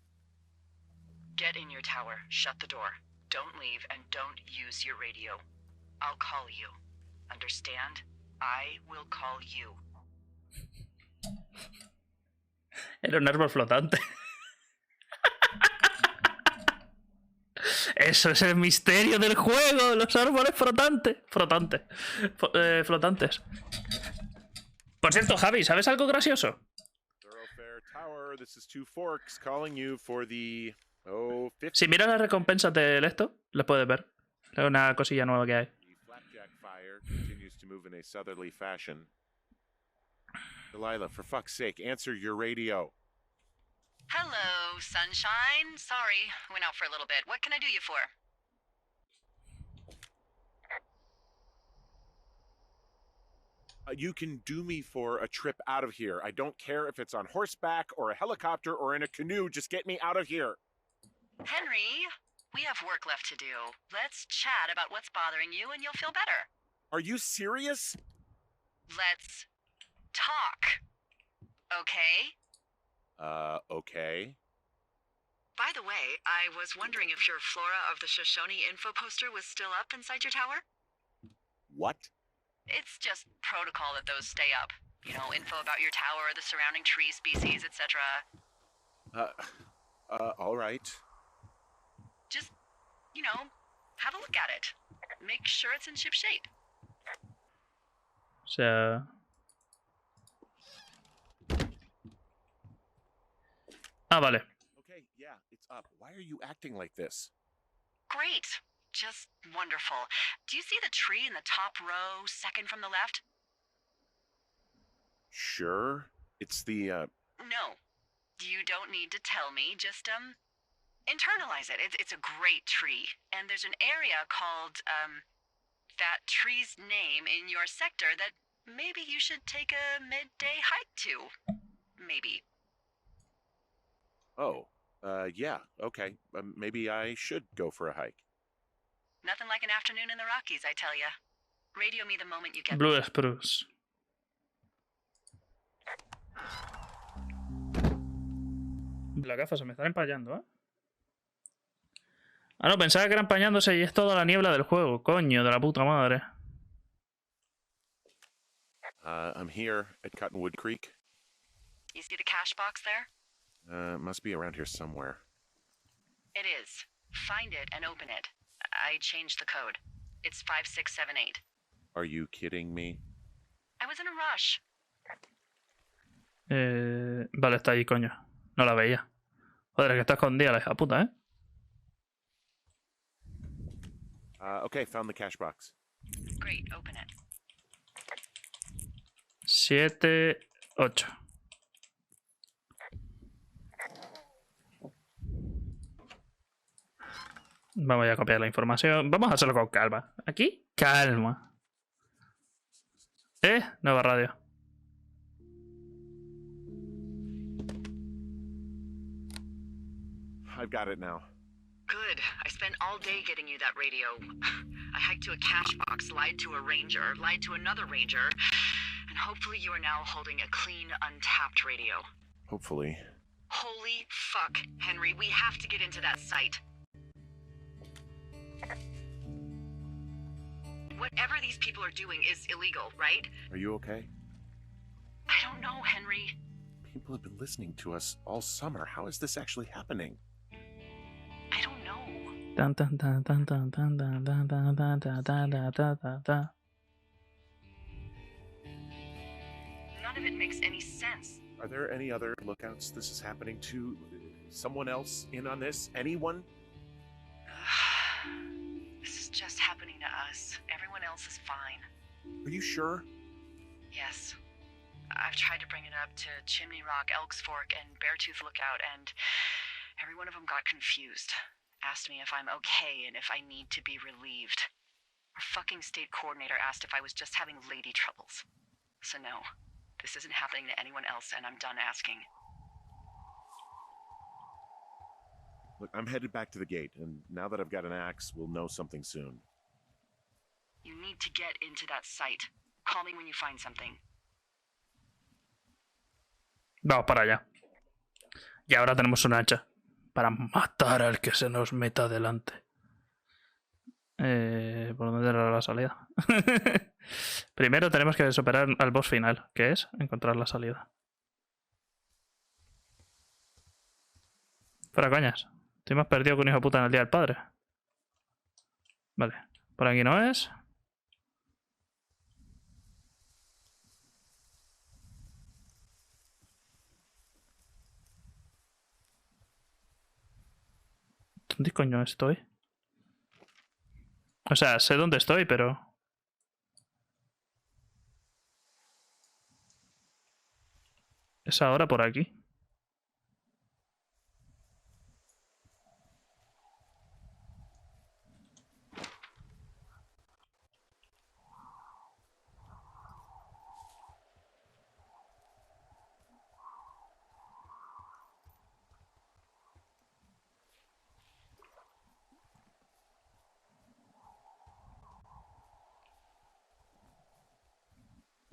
Speaker 3: Get in your tower, shut the door. Don't leave, and don't use your radio. I'll call you. Understand? I will call you.
Speaker 1: Era un árbol flotante. Eso es el misterio del juego. Los árboles flotantes. Flotantes. Por cierto, Javi, ¿sabes algo gracioso?
Speaker 2: Thoroughfare Tower, this is Two Forks calling you for the 50th.
Speaker 1: Si miras las recompensas del esto, las puedes ver. Es una cosilla nueva que hay.
Speaker 2: The flapjack fire continues to move in a southerly fashion. Delilah, for fuck's sake, answer your radio.
Speaker 3: Hello, sunshine. Sorry, went out for a little bit. What can I do you for?
Speaker 2: You can do me for a trip out of here. I don't care if it's on horseback or a helicopter or in a canoe. Just get me out of here.
Speaker 3: Henry, we have work left to do. Let's chat about what's bothering you and you'll feel better.
Speaker 2: Are you serious?
Speaker 3: Let's talk. Okay?
Speaker 2: Okay.
Speaker 3: By the way, I was wondering if your Flora of the Shoshone info poster was still up inside your tower?
Speaker 2: What?
Speaker 3: It's just protocol that those stay up. You know, info about your tower, the surrounding tree species, etc.
Speaker 2: All right.
Speaker 3: Just, you know, have a look at it. Make sure it's in ship shape.
Speaker 1: O sea... Ah, vale.
Speaker 2: Okay, yeah, it's up. Why are you acting like this?
Speaker 3: Great. Just wonderful. Do you see the tree in the top row, second from the left?
Speaker 2: Sure. It's the,
Speaker 3: No. You don't need to tell me. Just, internalize it. It's a great tree. And there's an area called, that tree's name in your sector that maybe you should take a midday hike to. Maybe.
Speaker 2: Oh, yeah, okay. Maybe I should go for a hike.
Speaker 3: Nothing like an afternoon in the Rockies, I tell ya. Radio me the moment you get
Speaker 1: Blue Spruce. Las gafas se me están empañando, ¿eh? Ah, no, pensaba que era empañándose y es toda la niebla del juego. Coño, de la puta madre.
Speaker 2: I'm here at Cottonwood Creek.
Speaker 3: You see the cash box there?
Speaker 2: Must be around here somewhere.
Speaker 3: It is. Find it and open it. I changed the code. It's 5678.
Speaker 2: Are you kidding me?
Speaker 3: I was in a rush.
Speaker 1: Vale, está ahí, coño. No la veía. Joder, que está escondida la hija puta, ¿eh?
Speaker 2: Okay, found the cash box.
Speaker 3: Great, open it.
Speaker 1: 7, 8. Vamos a copiar la información. Vamos a hacerlo con calma. Aquí, calma. Nueva radio.
Speaker 2: I've got it now.
Speaker 3: Good. I spent all day getting you that radio. I hiked to a cash box, lied to a ranger, lied to another ranger, and hopefully you are now holding a clean, untapped radio.
Speaker 2: Hopefully.
Speaker 3: Holy fuck, Henry. We have to get into that site. Whatever these people are doing is illegal, right?
Speaker 2: Are you okay?
Speaker 3: I don't know, Henry.
Speaker 2: People have been listening to us all summer. How is this actually happening?
Speaker 3: I don't know.
Speaker 1: Dun, dun, dun, dun, dun, dun, dun, dun, dun, dun, dun, dun, dun, dun, dun.
Speaker 3: None of it makes any sense.
Speaker 2: Are there any other lookouts this is happening to? Someone else in on this? Anyone?
Speaker 3: This is just happening to us. Everyone else is fine.
Speaker 2: Are you sure?
Speaker 3: Yes. I've tried to bring it up to Chimney Rock, Elks Fork, and Beartooth Lookout, and every one of them got confused. Asked me if I'm okay and if I need to be relieved. Our fucking state coordinator asked if I was just having lady troubles. So no, this isn't happening to anyone else, and I'm done asking.
Speaker 2: Look, I'm headed back to the gate, and now that I've got an axe, we'll know something soon.
Speaker 3: You need to get into that site. Call me when you find something.
Speaker 1: Vamos para allá. Y ahora tenemos un hacha. Para matar al que se nos meta delante. ¿Por dónde era la salida? Primero tenemos que superar al boss final, que es encontrar la salida. Fuera coñas. Estoy más perdido que un hijo de puta en el día del padre. Vale. Por aquí no es. ¿Dónde coño estoy? O sea, sé dónde estoy, pero... ¿Es ahora por aquí?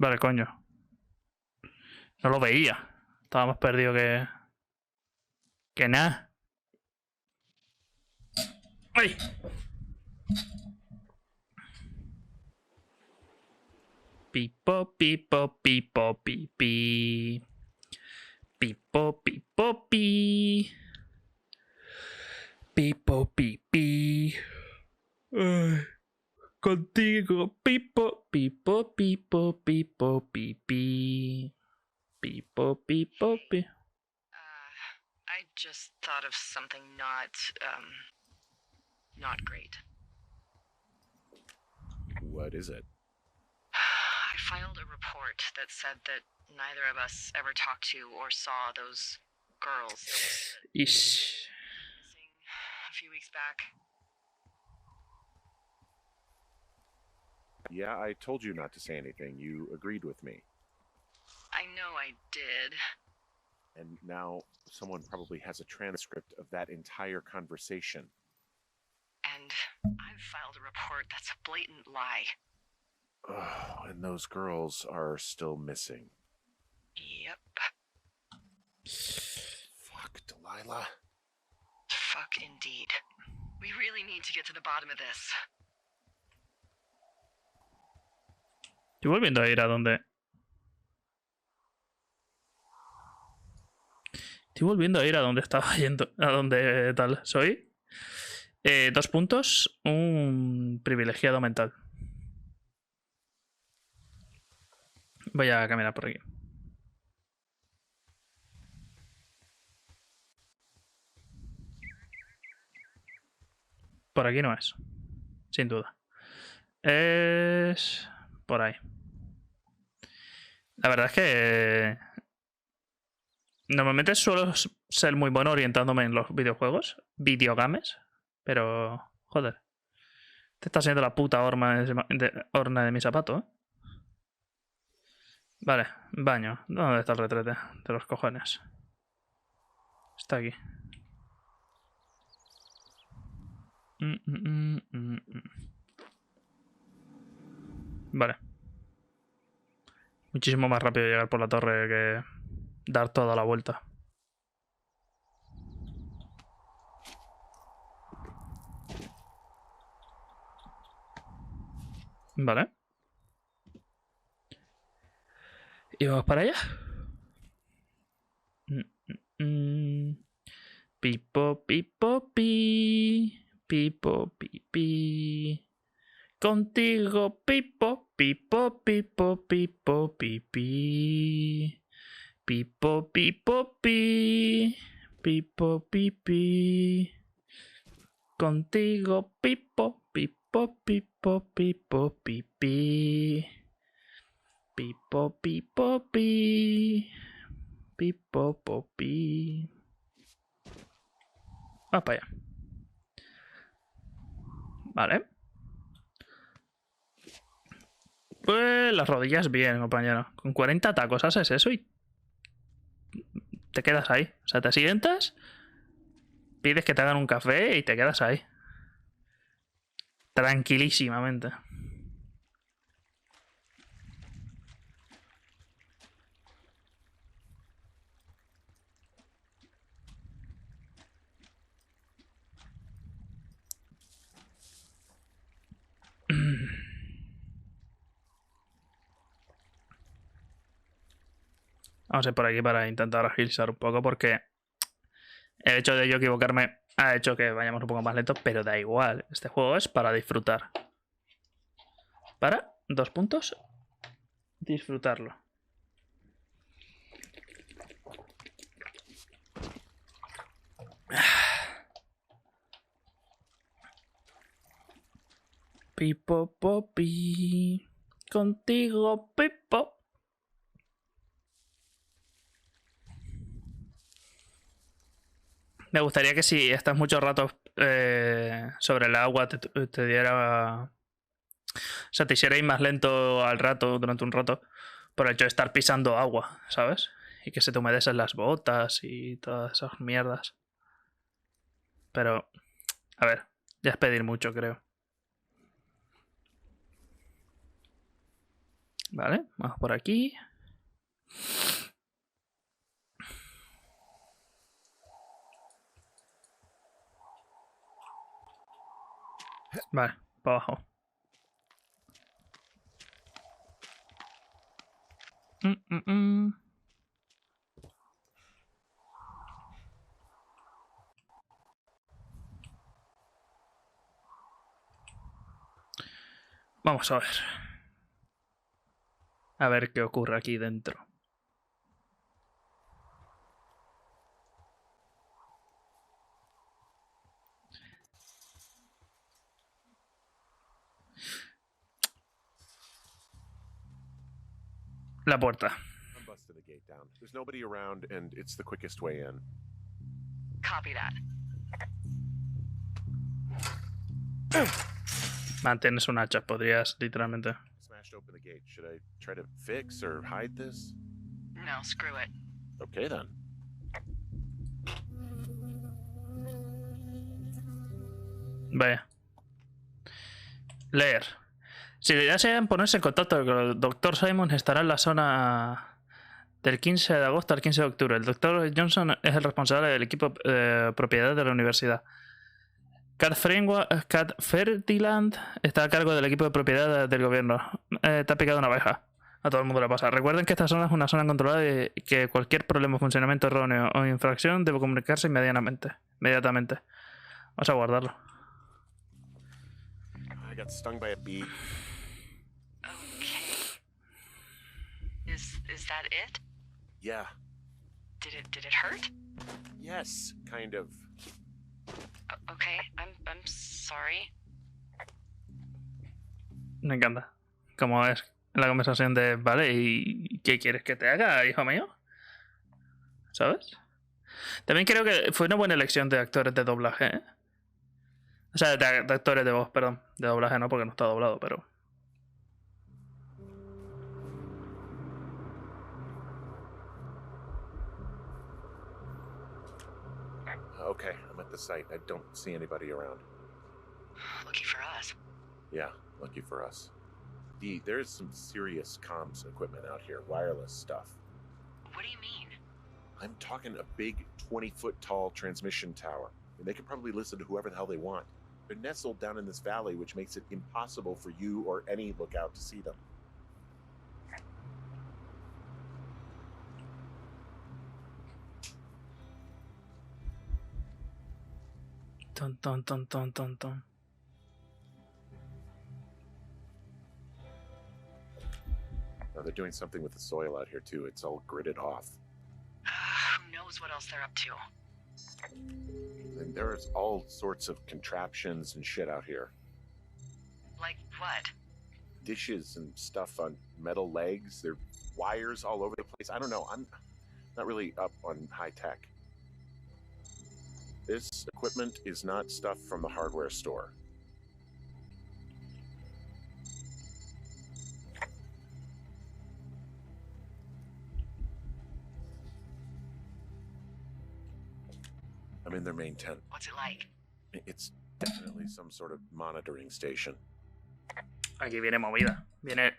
Speaker 1: Vale, coño. No lo veía. Estaba más perdido que... Que nada. ¡Ay! Pipo, pipo, pipo, pipi. Pipo, pipo, pi. Pipo, pipi. Ay. Contigo, pipo, pipo, pipo, pipo, pipi. Pipo, pipo, pi.
Speaker 3: I just thought of something not great.
Speaker 2: What is it?
Speaker 3: I filed a report that said that neither of us ever talked to or saw those girls that were
Speaker 1: Ish.
Speaker 3: missing a few weeks back.
Speaker 2: Yeah, I told you not to say anything. You agreed with me.
Speaker 3: I know I did.
Speaker 2: And now someone probably has a transcript of that entire conversation.
Speaker 3: And I've filed a report that's a blatant lie.
Speaker 2: Oh, and those girls are still missing.
Speaker 3: Yep.
Speaker 2: Fuck, Delilah.
Speaker 3: Fuck indeed. We really need to get to the bottom of this.
Speaker 1: Estoy volviendo a ir a donde... Estoy volviendo a ir a donde estaba yendo. A donde tal. Soy... 2 puntos. Un privilegiado mental. Voy a caminar por aquí. Por aquí no es. Sin duda. Es... por ahí. La verdad es que... normalmente suelo ser muy bueno orientándome en los videojuegos. Videogames. Pero... joder. Te está siendo la puta horna de mi zapato, ¿eh? Vale, baño. ¿Dónde está el retrete? De los cojones. Está aquí. Vale. Muchísimo más rápido llegar por la torre que dar toda la vuelta. Vale. ¿Y vamos para allá? Pipo, pipo, pi. Pipo, pipi. Contigo, pipo, pipo, pipo, pipo, pipi. Pipo, pipo, pi. Pipo, pipi. Contigo, pipo, pipo, pipo, pipo, pipi. Pipo, pipo, pi. Pipo, popi. Vamos para allá. Vale. Pues las rodillas bien, compañero. Con 40 tacos haces eso y te quedas ahí. O sea, te sientas, pides que te hagan un café y te quedas ahí. Tranquilísimamente. Vamos a ir por aquí para intentar agilizar un poco porque el hecho de yo equivocarme ha hecho que vayamos un poco más lentos, pero da igual. Este juego es para disfrutar. Para, 2 puntos, disfrutarlo. Pipo, popi. Contigo, pipo. Me gustaría que si estás mucho rato sobre el agua te diera... O sea, te hiciera ir más lento al rato, durante un rato, por el hecho de estar pisando agua, ¿sabes? Y que se te humedecen las botas y todas esas mierdas. Pero, a ver, ya es pedir mucho, creo. Vale, vamos por aquí. Vale, para abajo. Mm. Vamos a ver. A ver qué ocurre aquí dentro. La puerta.
Speaker 2: I'm busting the gate down. There's nobody around, and it's the quickest way in.
Speaker 3: Copy that.
Speaker 1: Mantienes un hacha, podrías literalmente.
Speaker 2: Smashed open the gate. Should I try to fix or hide this?
Speaker 3: No, screw it.
Speaker 2: Okay then.
Speaker 1: Vaya. Leer. Si desean ponerse en contacto con el Dr. Simon, estará en la zona del 15 de agosto al 15 de octubre. El Dr. Johnson es el responsable del equipo propiedad de la universidad. Cat Fertiland está a cargo del equipo de propiedad del gobierno. Te ha picado una abeja. A todo el mundo le pasa. Recuerden que esta zona es una zona controlada y que cualquier problema, funcionamiento erróneo o infracción debe comunicarse inmediatamente. Vamos a guardarlo.
Speaker 2: I got stung by a bee.
Speaker 3: Okay. Is that it?
Speaker 2: Yeah.
Speaker 3: Did it hurt?
Speaker 2: Yes, kind of.
Speaker 3: Okay, I'm sorry.
Speaker 1: Me encanta. Como es la conversación de, vale, ¿y qué quieres que te haga, hijo mío? ¿Sabes? También creo que fue una buena elección de actores de doblaje, ¿eh? O sea, de actores de voz, perdón. De doblaje no, porque no está doblado, pero...
Speaker 2: Okay, I'm at the site. I don't see anybody around.
Speaker 3: Lucky for us.
Speaker 2: Yeah, lucky for us. There's some serious comms equipment out here, wireless stuff.
Speaker 3: What do you mean?
Speaker 2: I'm talking a big 20-foot tall transmission tower. And they can probably listen to whoever the hell they want. They're nestled down in this valley, which makes it impossible for you or any lookout to see them.
Speaker 1: Ton, ton, ton, ton, ton, ton.
Speaker 2: Now they're doing something with the soil out here too. It's all gridded off.
Speaker 3: Who knows what else they're up to?
Speaker 2: And there's all sorts of contraptions and shit out here.
Speaker 3: Like what?
Speaker 2: Dishes and stuff on metal legs. There are wires all over the place. I don't know. I'm not really up on high tech. This equipment is not stuff from the hardware store. I'm in their main tent.
Speaker 3: What's it like?
Speaker 2: It's definitely some sort of monitoring station.
Speaker 1: Aquí viene movida. Viene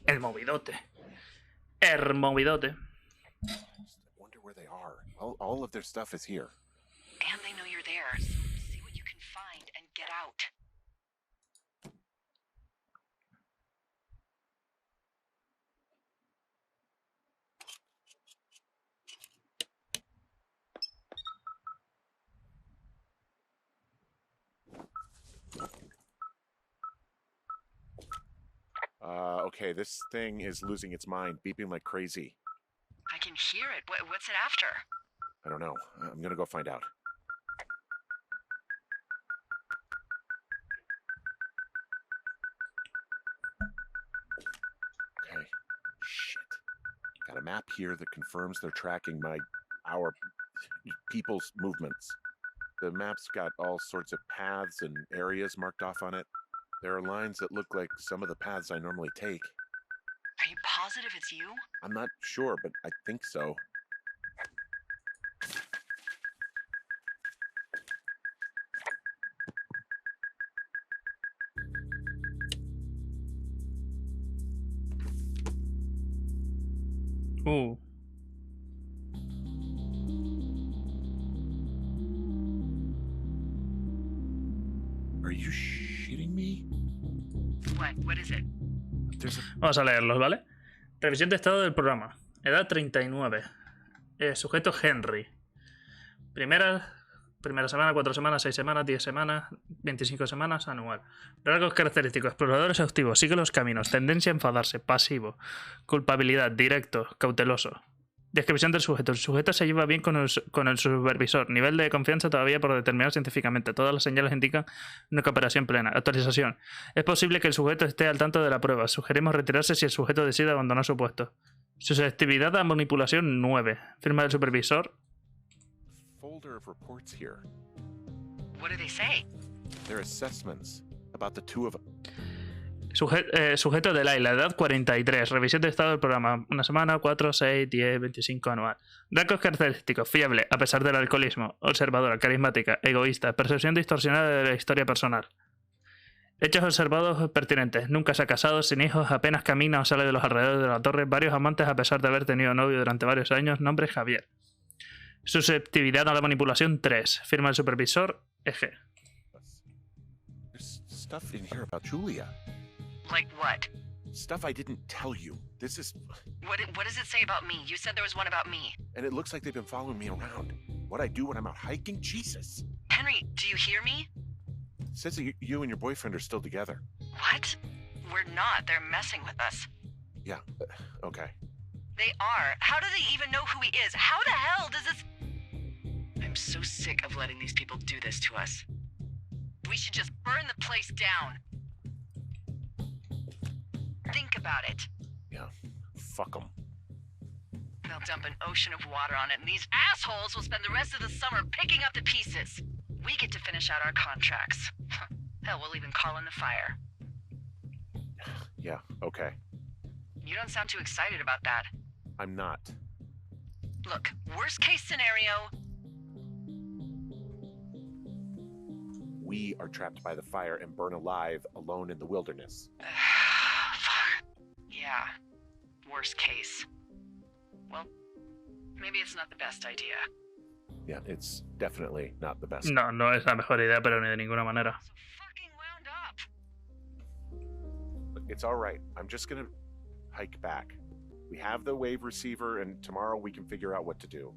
Speaker 1: el movidote. El movidote.
Speaker 2: I wonder where they are. All of their stuff is here.
Speaker 3: And they know you're there. So see what you can find and get out.
Speaker 2: Okay, this thing is losing its mind, beeping like crazy.
Speaker 3: I can hear it. What's it after?
Speaker 2: I don't know. I'm gonna go find out. Okay. Shit. Got a map here that confirms they're tracking our people's movements. The map's got all sorts of paths and areas marked off on it. There are lines that look like some of the paths I normally take.
Speaker 3: Are you positive it's you?
Speaker 2: I'm not sure, but I think so.
Speaker 1: Uh.
Speaker 2: Are you shitting me?
Speaker 3: What is it?
Speaker 2: There's a
Speaker 1: Vamos a leerlos, ¿vale? Revisión de estado del programa. Edad 39. Sujeto Henry. Primera semana, 4 semanas, 6 semanas, 10 semanas, 25 semanas, anual. Rasgos característicos. Explorador exhaustivo. Sigue los caminos. Tendencia a enfadarse. Pasivo. Culpabilidad. Directo. Cauteloso. Descripción del sujeto. El sujeto se lleva bien con el supervisor. Nivel de confianza todavía por determinar científicamente. Todas las señales indican una cooperación plena. Actualización. Es posible que el sujeto esté al tanto de la prueba. Sugerimos retirarse si el sujeto decide abandonar su puesto. Susceptibilidad a manipulación 9. Firma del supervisor.
Speaker 2: folder of reports here.
Speaker 3: What do they say?
Speaker 2: They're assessments about the two of them.
Speaker 1: Sujeto de la edad 43. Revisión de estado del programa. 1 semana, 4, 6, 10, 25 anual. Rasgos característicos. Fiable, a pesar del alcoholismo. Observadora, carismática, egoísta. Percepción distorsionada de la historia personal. Hechos observados pertinentes. Nunca se ha casado, sin hijos, apenas camina o sale de los alrededores de la torre. Varios amantes a pesar de haber tenido novio durante varios años. Nombre Javier. Susceptibilidad a la manipulación 3. Firma el supervisor EG.
Speaker 2: There's stuff in here about Julia.
Speaker 3: Like what?
Speaker 2: Stuff I didn't tell you. This is...
Speaker 3: What does it say about me? You said there was one about me.
Speaker 2: And it looks like they've been following me around. What I do when I'm out hiking? Jesus.
Speaker 3: Henry, do you hear me?
Speaker 2: It says that you and your boyfriend are still together.
Speaker 3: What? We're not. They're messing with us.
Speaker 2: Yeah, okay.
Speaker 3: They are. How do they even know who he is? How the hell does this... I'm so sick of letting these people do this to us. We should just burn the place down. Think about it.
Speaker 2: Yeah, fuck them.
Speaker 3: They'll dump an ocean of water on it, and these assholes will spend the rest of the summer picking up the pieces. We get to finish out our contracts. Hell, we'll even call in the fire.
Speaker 2: Yeah, okay.
Speaker 3: You don't sound too excited about that.
Speaker 2: I'm not.
Speaker 3: Look, worst case scenario...
Speaker 2: We are trapped by the fire and burn alive alone in the wilderness.
Speaker 3: Fuck. Yeah, worst case. Well, maybe it's not the best idea.
Speaker 2: Yeah, it's definitely not the best.
Speaker 1: No, no es la mejor idea, pero ni de ninguna manera.
Speaker 3: So fucking wound up.
Speaker 2: It's all right. I'm just gonna hike back. We have the wave receiver, and tomorrow we can figure out what to do.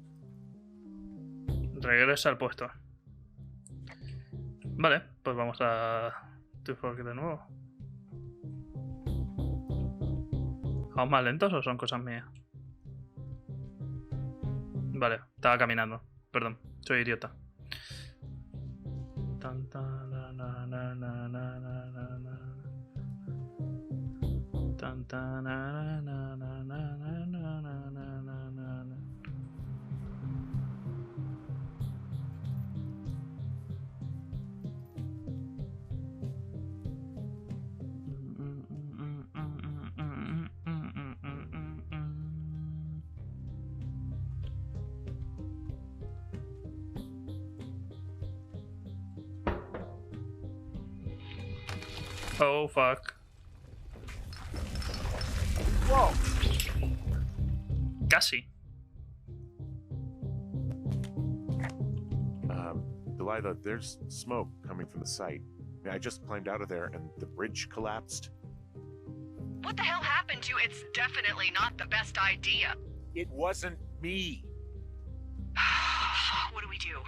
Speaker 1: Regresa al puesto. Vale, pues vamos a Fork de nuevo. ¿Vamos más lentos o son cosas mías? Vale, estaba caminando. Perdón, soy idiota. Tan, tan, na, na, na, na, na, na, na, na. Tan, tan, na, na, na, na, na, na, na, na, na, na. Oh, fuck.
Speaker 2: Whoa!
Speaker 1: Casi.
Speaker 2: Delilah, there's smoke coming from the site. I just climbed out of there and the bridge collapsed.
Speaker 3: What the hell happened to you? It's definitely not the best idea.
Speaker 2: It wasn't me.
Speaker 3: What do we do?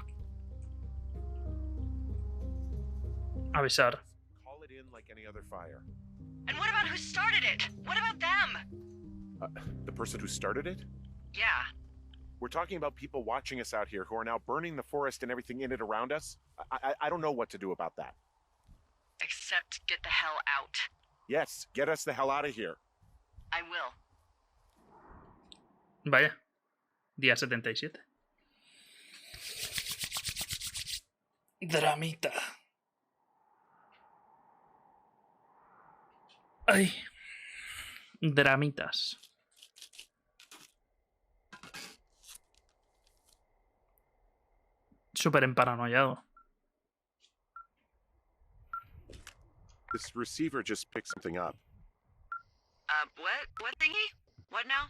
Speaker 1: Avisar.
Speaker 2: Call it in like any other fire.
Speaker 3: And what about who started it? What about them?
Speaker 2: The person who started it?
Speaker 3: Yeah.
Speaker 2: We're talking about people watching us out here who are now burning the forest and everything in it around us. I don't know what to do about that.
Speaker 3: Except get the hell out.
Speaker 2: Yes, get us the hell out of here.
Speaker 3: I will.
Speaker 1: Vaya. Día 77. Dramita. Ay. Dramitas. Súper emparanoiado.
Speaker 2: This receiver just picked something up.
Speaker 3: What? What thingy? What now?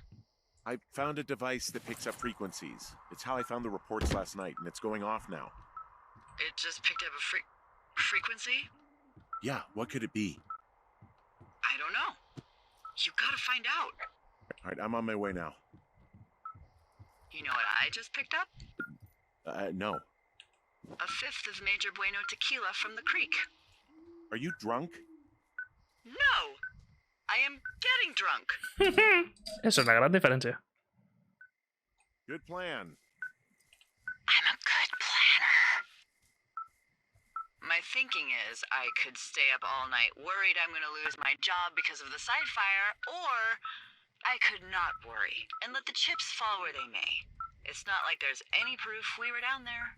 Speaker 2: I found a device that picks up frequencies. It's how I found the reports last night, and it's going off now.
Speaker 3: It just picked up a frequency?
Speaker 2: Yeah, what could it be?
Speaker 3: I don't know. You gotta find out.
Speaker 2: All right, I'm on my way now.
Speaker 3: You know what I just picked up?
Speaker 2: No.
Speaker 3: A fifth of Major Bueno tequila from the creek.
Speaker 2: Are you drunk?
Speaker 3: No! I am getting drunk.
Speaker 1: Eso es la gran diferencia.
Speaker 2: Good plan.
Speaker 3: I'm a good planner. My thinking is I could stay up all night worried I'm going to lose my job because of the side fire, or I could not worry and let the chips fall where they may. It's not like there's any proof we were down there.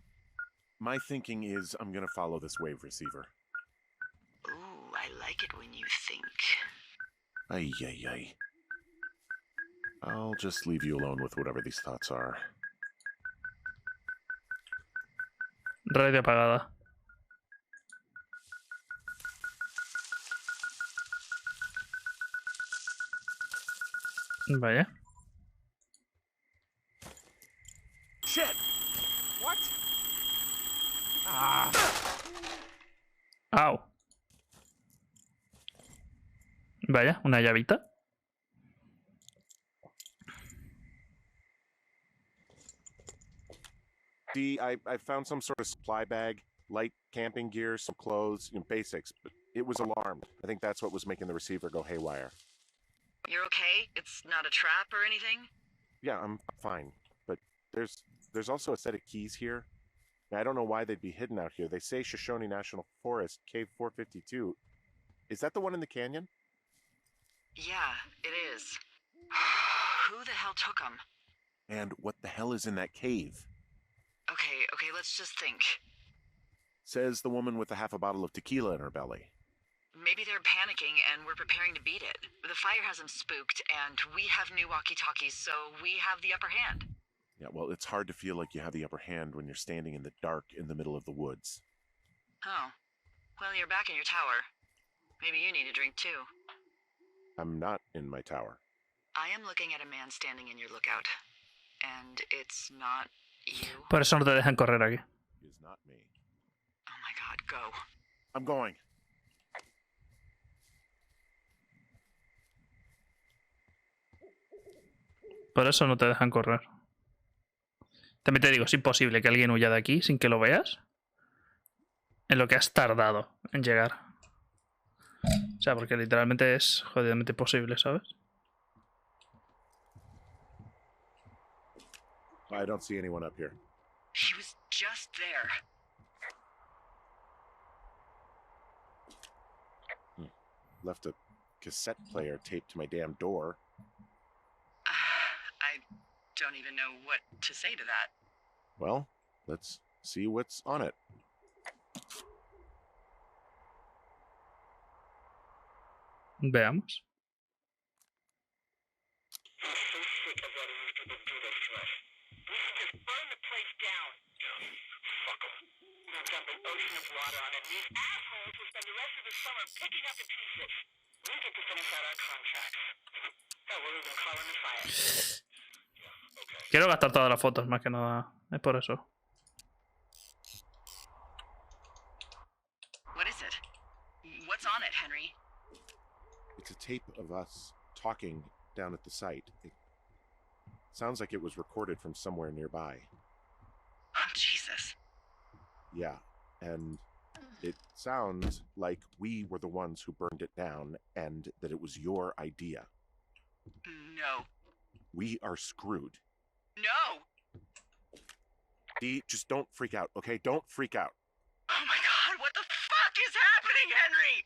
Speaker 2: My thinking is I'm gonna follow this wave receiver.
Speaker 3: Ooh, I like it when you think.
Speaker 2: Ay, ay, ay. I'll just leave you alone with whatever these thoughts are.
Speaker 1: Radio apagada. Vaya.
Speaker 2: Shit! What? Ah!
Speaker 1: Au. Vaya, una llavita.
Speaker 2: See, I found some sort of supply bag, light camping gear, some clothes, basics, but it was alarmed. I think that's what was making the receiver go haywire.
Speaker 3: You're okay? It's not a trap or anything?
Speaker 2: Yeah, I'm fine, but there's also a set of keys here. I don't know why they'd be hidden out here. They say Shoshone National Forest, Cave 452. Is that the one in the canyon?
Speaker 3: Yeah, it is. Who the hell took them?
Speaker 2: And what the hell is in that cave?
Speaker 3: Okay, let's just think.
Speaker 2: Says the woman with a half a bottle of tequila in her belly.
Speaker 3: Maybe they're panicking and we're preparing to beat it. The fire has them spooked, and we have new walkie-talkies, so we have the upper hand.
Speaker 2: Yeah, well, it's hard to feel like you have the upper hand when you're standing in the dark in the middle of the woods.
Speaker 3: Oh. Well, you're back in your tower. Maybe you need a drink, too.
Speaker 2: I'm not in my tower.
Speaker 3: I am looking at a man standing in your lookout. And it's not you.
Speaker 1: Por eso no te dejan correr aquí.
Speaker 2: It's not me.
Speaker 3: Oh my god, go.
Speaker 2: I'm going.
Speaker 1: Por eso no te dejan correr. También te digo, es imposible que alguien huya de aquí sin que lo veas. En lo que has tardado en llegar. O sea, porque literalmente es jodidamente imposible, ¿sabes?
Speaker 2: I don't see anyone up here.
Speaker 3: He was just there.
Speaker 2: Left a cassette player taped to my damn door.
Speaker 3: I don't even know what to say to that.
Speaker 2: Well, let's see what's on it.
Speaker 1: Veamos. Quiero gastar todas las fotos, más que nada. Es por eso.
Speaker 3: What is it? What's on it, Henry?
Speaker 2: It's a tape of us talking down at the site. It sounds like it was recorded from somewhere nearby.
Speaker 3: Oh, Jesus.
Speaker 2: Yeah, and it sounds like we were the ones who burned it down and that it was your idea.
Speaker 3: No.
Speaker 2: We are screwed.
Speaker 3: No!
Speaker 2: Dee, just don't freak out, okay? Don't freak out.
Speaker 3: Oh my god, what the fuck is happening, Henry?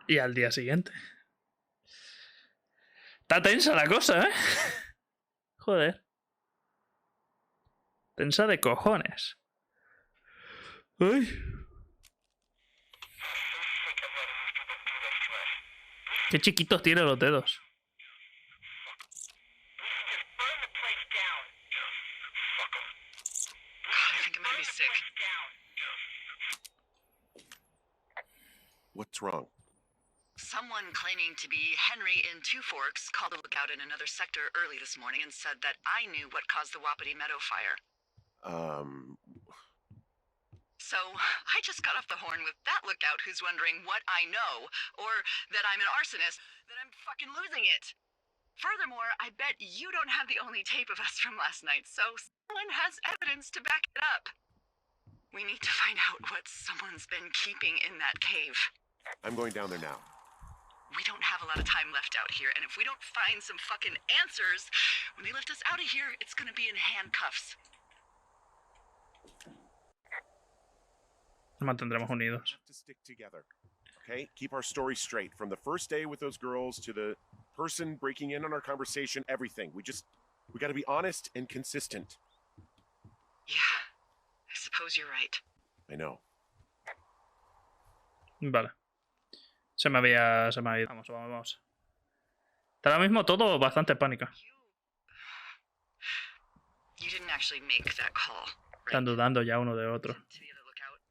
Speaker 1: Y al día siguiente. Está tensa la cosa, ¿eh? Joder. Tensa de cojones. Uy. Qué chiquitos tienen los dedos.
Speaker 3: I think I'm gonna be sick.
Speaker 2: What's wrong?
Speaker 3: Someone claiming to be Henry in Two Forks called a lookout in another sector early this morning and said that I knew what caused the Wapiti Meadow fire. So I just got off the horn with that lookout who's wondering what I know, or that I'm an arsonist, that I'm fucking losing it. Furthermore, I bet you don't have the only tape of us from last night, so someone has evidence to back it up. We need to find out what someone's been keeping in that cave.
Speaker 2: I'm going down there now.
Speaker 3: We don't have a lot of time left out here, and if we don't find some fucking answers, when they lift us out of here, it's gonna be in handcuffs.
Speaker 1: Nos mantendremos unidos.
Speaker 2: We have to stick together. Okay? Keep our story straight. From the first day with those girls to the person breaking in on our conversation, everything. We gotta be honest and consistent.
Speaker 3: Yeah, I suppose you're right.
Speaker 2: I know.
Speaker 1: Vale. Se me había ido. Vamos. Está ahora mismo todo bastante pánico.
Speaker 3: You didn't actually make that call, right?
Speaker 1: Están dudando ya uno de otro.
Speaker 3: To the other lookout.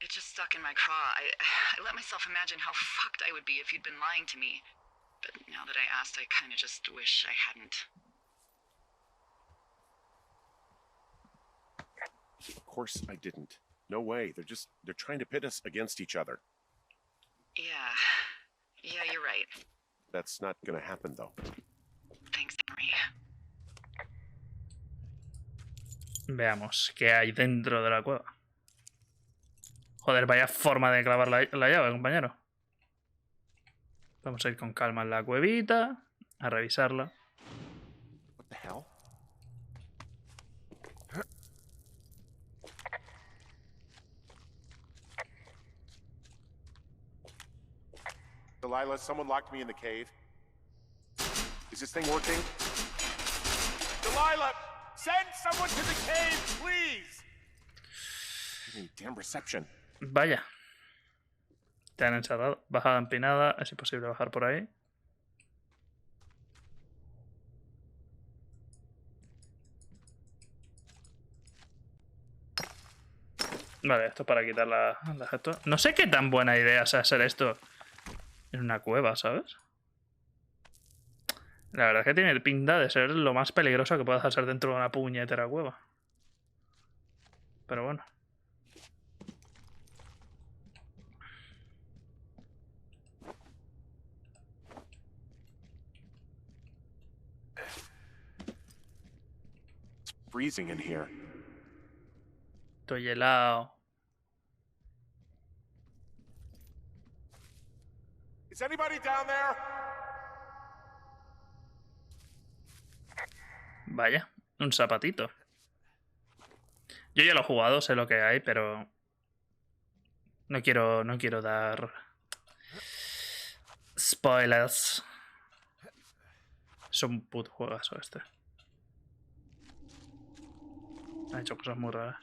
Speaker 3: It just stuck in my craw. I let myself imagine how fucked I would be if you'd been lying to me. But now that I asked, I kind of just wish I hadn't.
Speaker 2: Of course I didn't. No way. They're trying to pit us against each other.
Speaker 3: Yeah, you're right.
Speaker 2: That's not gonna happen, though.
Speaker 3: Thanks, Henry.
Speaker 1: Veamos qué hay dentro de la cueva. Joder, vaya forma de clavar la llave, compañero. Vamos a ir con calma en la cuevita, a revisarla.
Speaker 2: What the hell? Delilah, someone locked me in the cave. Is this thing working? Delilah, send someone to the cave, please! Damn reception.
Speaker 1: Vaya. Te han encerrado. Bajada empinada. Es imposible bajar por ahí. Vale, esto es para quitar las esto. No sé qué tan buena idea es hacer esto en una cueva, ¿sabes? La verdad es que tiene pinta de ser lo más peligroso que puedas hacer dentro de una puñetera cueva. Pero bueno.
Speaker 2: Freezing in here.
Speaker 1: Estoy helado.
Speaker 2: Is anybody down there?
Speaker 1: Vaya, un zapatito. Yo ya lo he jugado, sé lo que hay, pero no quiero dar spoilers. Es un puto juegazo este. Ha hecho cosas muy raras.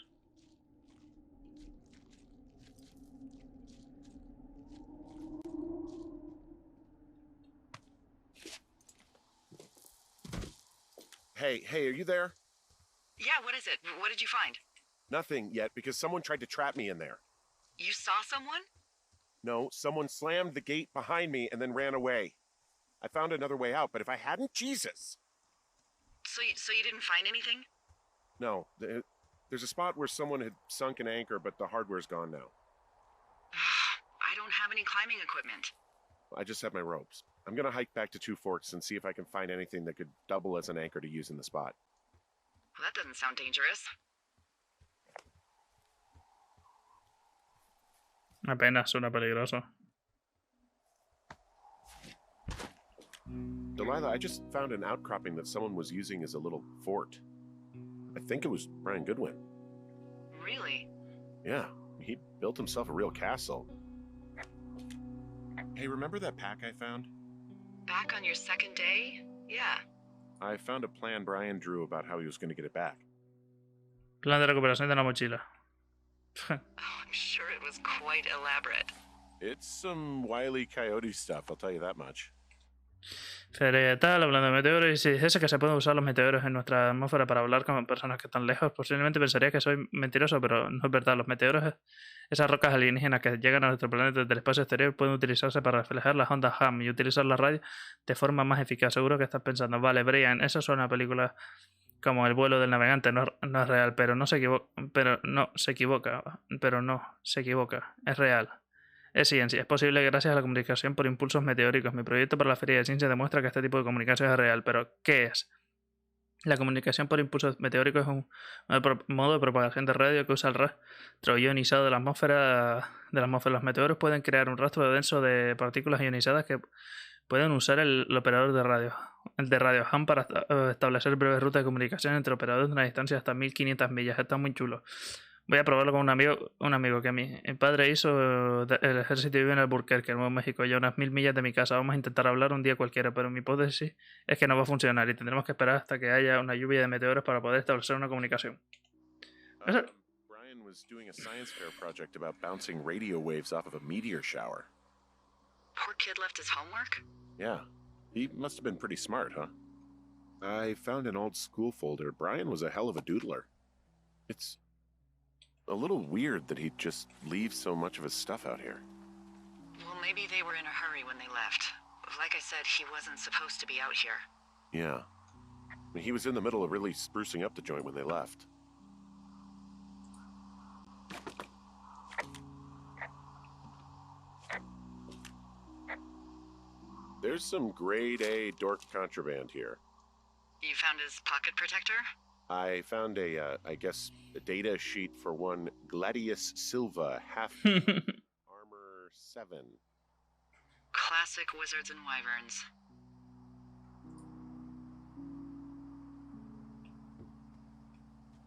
Speaker 2: Hey, are you there?
Speaker 3: Yeah, what is it? What did you find?
Speaker 2: Nothing yet, because someone tried to trap me in there.
Speaker 3: You saw someone?
Speaker 2: No, someone slammed the gate behind me and then ran away. I found another way out, but if I hadn't, Jesus!
Speaker 3: So you didn't find anything?
Speaker 2: No, there's a spot where someone had sunk an anchor, but the hardware's gone now.
Speaker 3: I don't have any climbing equipment.
Speaker 2: I just have my ropes. I'm gonna hike back to Two Forks and see if I can find anything that could double as an anchor to use in the spot.
Speaker 3: Well, that doesn't sound dangerous.
Speaker 1: Apenas suena peligroso.
Speaker 2: Delilah, I just found an outcropping that someone was using as a little fort. I think it was Brian Goodwin.
Speaker 3: Really?
Speaker 2: Yeah, he built himself a real castle. Hey, remember that pack I found?
Speaker 3: Back on your second day? Yeah.
Speaker 2: I found a plan Brian drew about how he was going to get it back.
Speaker 1: Plan de recuperación de la mochila.
Speaker 3: Oh, I'm sure it was quite elaborate.
Speaker 2: It's some Wile E. Coyote stuff, I'll tell you that much.
Speaker 1: Feria tal, hablando de meteoros, y si dijese que se pueden usar los meteoros en nuestra atmósfera para hablar con personas que están lejos, posiblemente pensaría que soy mentiroso, pero no es verdad. Los meteoros, esas rocas alienígenas que llegan a nuestro planeta desde el espacio exterior, pueden utilizarse para reflejar las ondas Ham y utilizar la radio de forma más eficaz. Seguro que estás pensando, vale, Brian, eso suena a película como El vuelo del navegante, no es real, pero no se equivoca, es real. Es ciencia. Es posible gracias a la comunicación por impulsos meteóricos. Mi proyecto para la Feria de Ciencia demuestra que este tipo de comunicación es real. Pero, ¿qué es? La comunicación por impulsos meteóricos es un modo de propagación de radio que usa el rastro ionizado de la atmósfera. Los meteoros pueden crear un rastro denso de partículas ionizadas que pueden usar el operador de radio ham para establecer breves rutas de comunicación entre operadores de una distancia de hasta 1500 millas. Está muy chulo. Voy a probarlo con un amigo que mi padre hizo el ejército y vive en Albuquerque, en Nuevo México, ya unas 1000 millas de mi casa. Vamos a intentar hablar un día cualquiera, pero mi hipótesis es que no va a funcionar y tendremos que esperar hasta que haya una lluvia de meteoros para poder establecer una comunicación.
Speaker 2: Brian was doing a science fair project about bouncing radio waves off of a meteor shower.
Speaker 3: Poor kid left his homework?
Speaker 2: Yeah, he must have been pretty smart, huh? I found an old school folder. Brian was a hell of a doodler. It's a little weird that he'd just leave so much of his stuff out here.
Speaker 3: Well, maybe they were in a hurry when they left. Like I said, he wasn't supposed to be out here.
Speaker 2: Yeah. I mean, he was in the middle of really sprucing up the joint when they left. There's some grade A dork contraband here.
Speaker 3: You found his pocket protector?
Speaker 2: I found I guess, a data sheet for one Gladius Silva, half armor 7.
Speaker 3: Classic wizards and wyverns.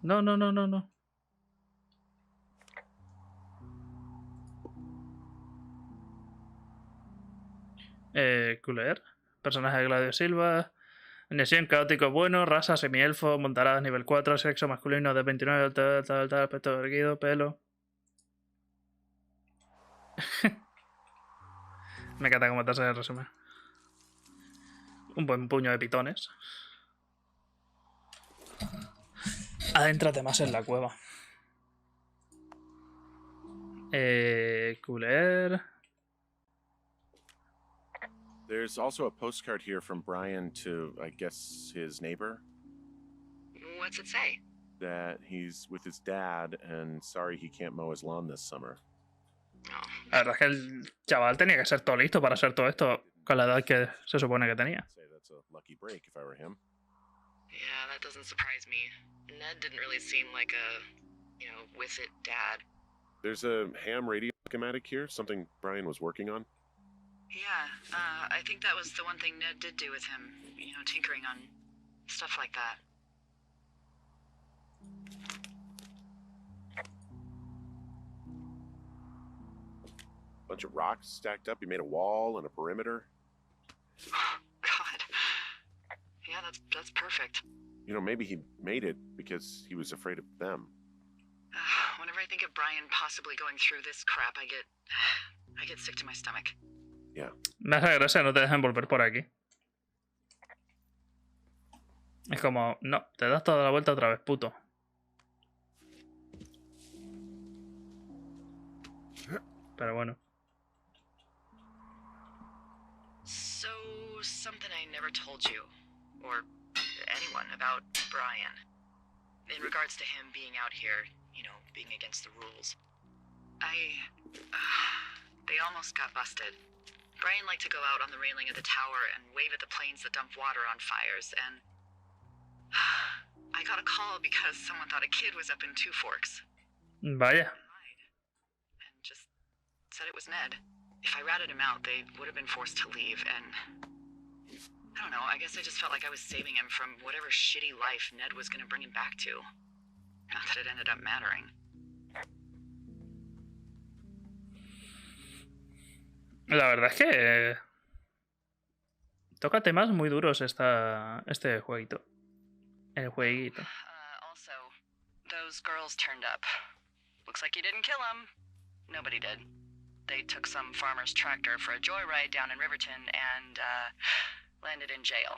Speaker 1: No. Culer. Personaje de Gladio Silva. Nesión caótico bueno, raza semielfo, montaradas nivel 4, sexo masculino de 29, tal, aspecto erguido, pelo. Me encanta cómo te hace el resumen. Un buen puño de pitones. Adéntrate más en la cueva. Culer.
Speaker 2: There's also a postcard here from Brian to, I guess, his neighbor.
Speaker 3: What's it say?
Speaker 2: That he's with his dad and sorry he can't mow his lawn this summer.
Speaker 3: Oh.
Speaker 1: La verdad es que el chaval tenía que ser todo listo para hacer todo esto con la edad que se supone que tenía.
Speaker 2: Say that's a lucky break if I were him.
Speaker 3: Yeah, that doesn't surprise me. Ned didn't really seem like a, with it dad.
Speaker 2: There's a ham radio schematic here, something Brian was working on.
Speaker 3: Yeah, I think that was the one thing Ned did do with him. Tinkering on stuff like that.
Speaker 2: Bunch of rocks stacked up. He made a wall and a perimeter.
Speaker 3: God. Yeah, that's perfect.
Speaker 2: Maybe he made it because he was afraid of them.
Speaker 3: Whenever I think of Brian possibly going through this crap, I get sick to my stomach.
Speaker 2: Yeah.
Speaker 1: Me hace gracia, no te dejan volver por aquí. Es como, no, te das toda la vuelta otra vez, puto. Pero bueno.
Speaker 3: So, something I never told you, or anyone, about Brian. In regards to him being out here, being against the rules. They almost got busted. Brian liked to go out on the railing of the tower and wave at the planes that dump water on fires, and I got a call because someone thought a kid was up in Two Forks.
Speaker 1: Vaya.
Speaker 3: And just said it was Ned. If I ratted him out, they would have been forced to leave, and I don't know, I guess I just felt like I was saving him from whatever shitty life Ned was going to bring him back to. Not that it ended up mattering.
Speaker 1: La verdad es que toca temas muy duros este jueguito. El jueguito.
Speaker 3: Also, those girls turned up. Looks like you didn't kill them. Nobody did. They took some farmer's tractor for a joyride down in Riverton, and landed in jail.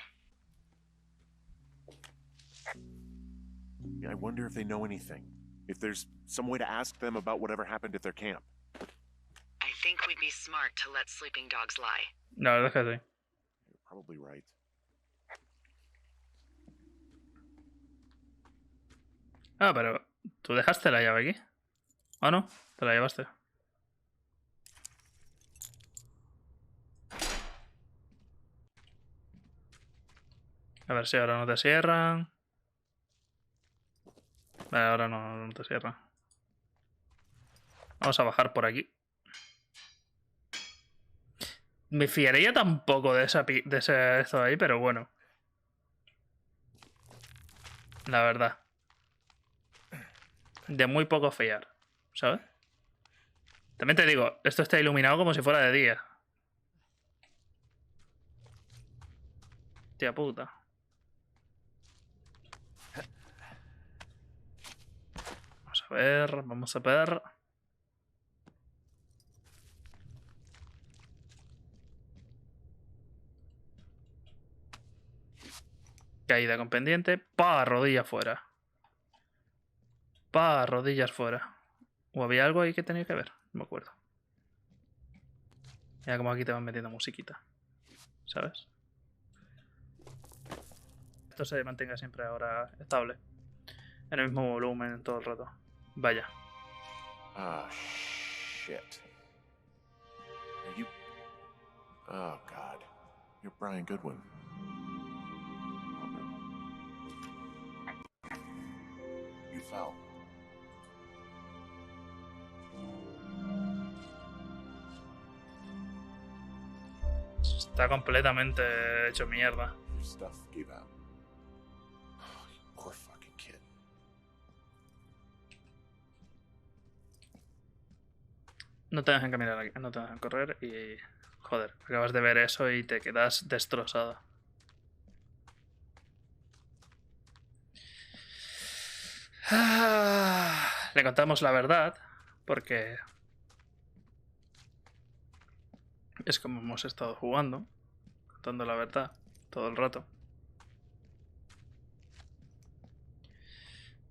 Speaker 2: I wonder if they know anything. If there's some way to ask them about whatever happened at their camp.
Speaker 3: I think we'd be smart to let sleeping dogs lie.
Speaker 1: La verdad es que sí.
Speaker 2: You're probably right.
Speaker 1: Ah, pero ¿tú dejaste la llave aquí? ¿O no? Te la llevaste. A ver si ahora no te cierran. Vale, ahora no te cierran. Vamos a bajar por aquí. Me fiaría tampoco de ese esto ahí, pero bueno. La verdad. De muy poco fiar, ¿sabes? También te digo, esto está iluminado como si fuera de día. Tía puta. Vamos a ver, vamos a ver. Caída con pendiente. Pa, rodilla fuera. Pa, rodillas fuera. ¿O había algo ahí que tenía que ver? No me acuerdo. Ya como aquí te van metiendo musiquita. ¿Sabes? Esto se mantenga siempre ahora estable. En el mismo volumen todo el rato. Vaya.
Speaker 2: Ah, shit. Are you... Oh, God. You're Brian Goodwin. You fell.
Speaker 1: Está completamente hecho mierda.
Speaker 2: Your stuff gave out. Oh, you poor fucking kid.
Speaker 1: No te dejan caminar aquí, no te dejan correr y... Joder, acabas de ver eso y te quedas destrozado. Le contamos la verdad, porque... Es como hemos estado jugando, contando la verdad todo el rato.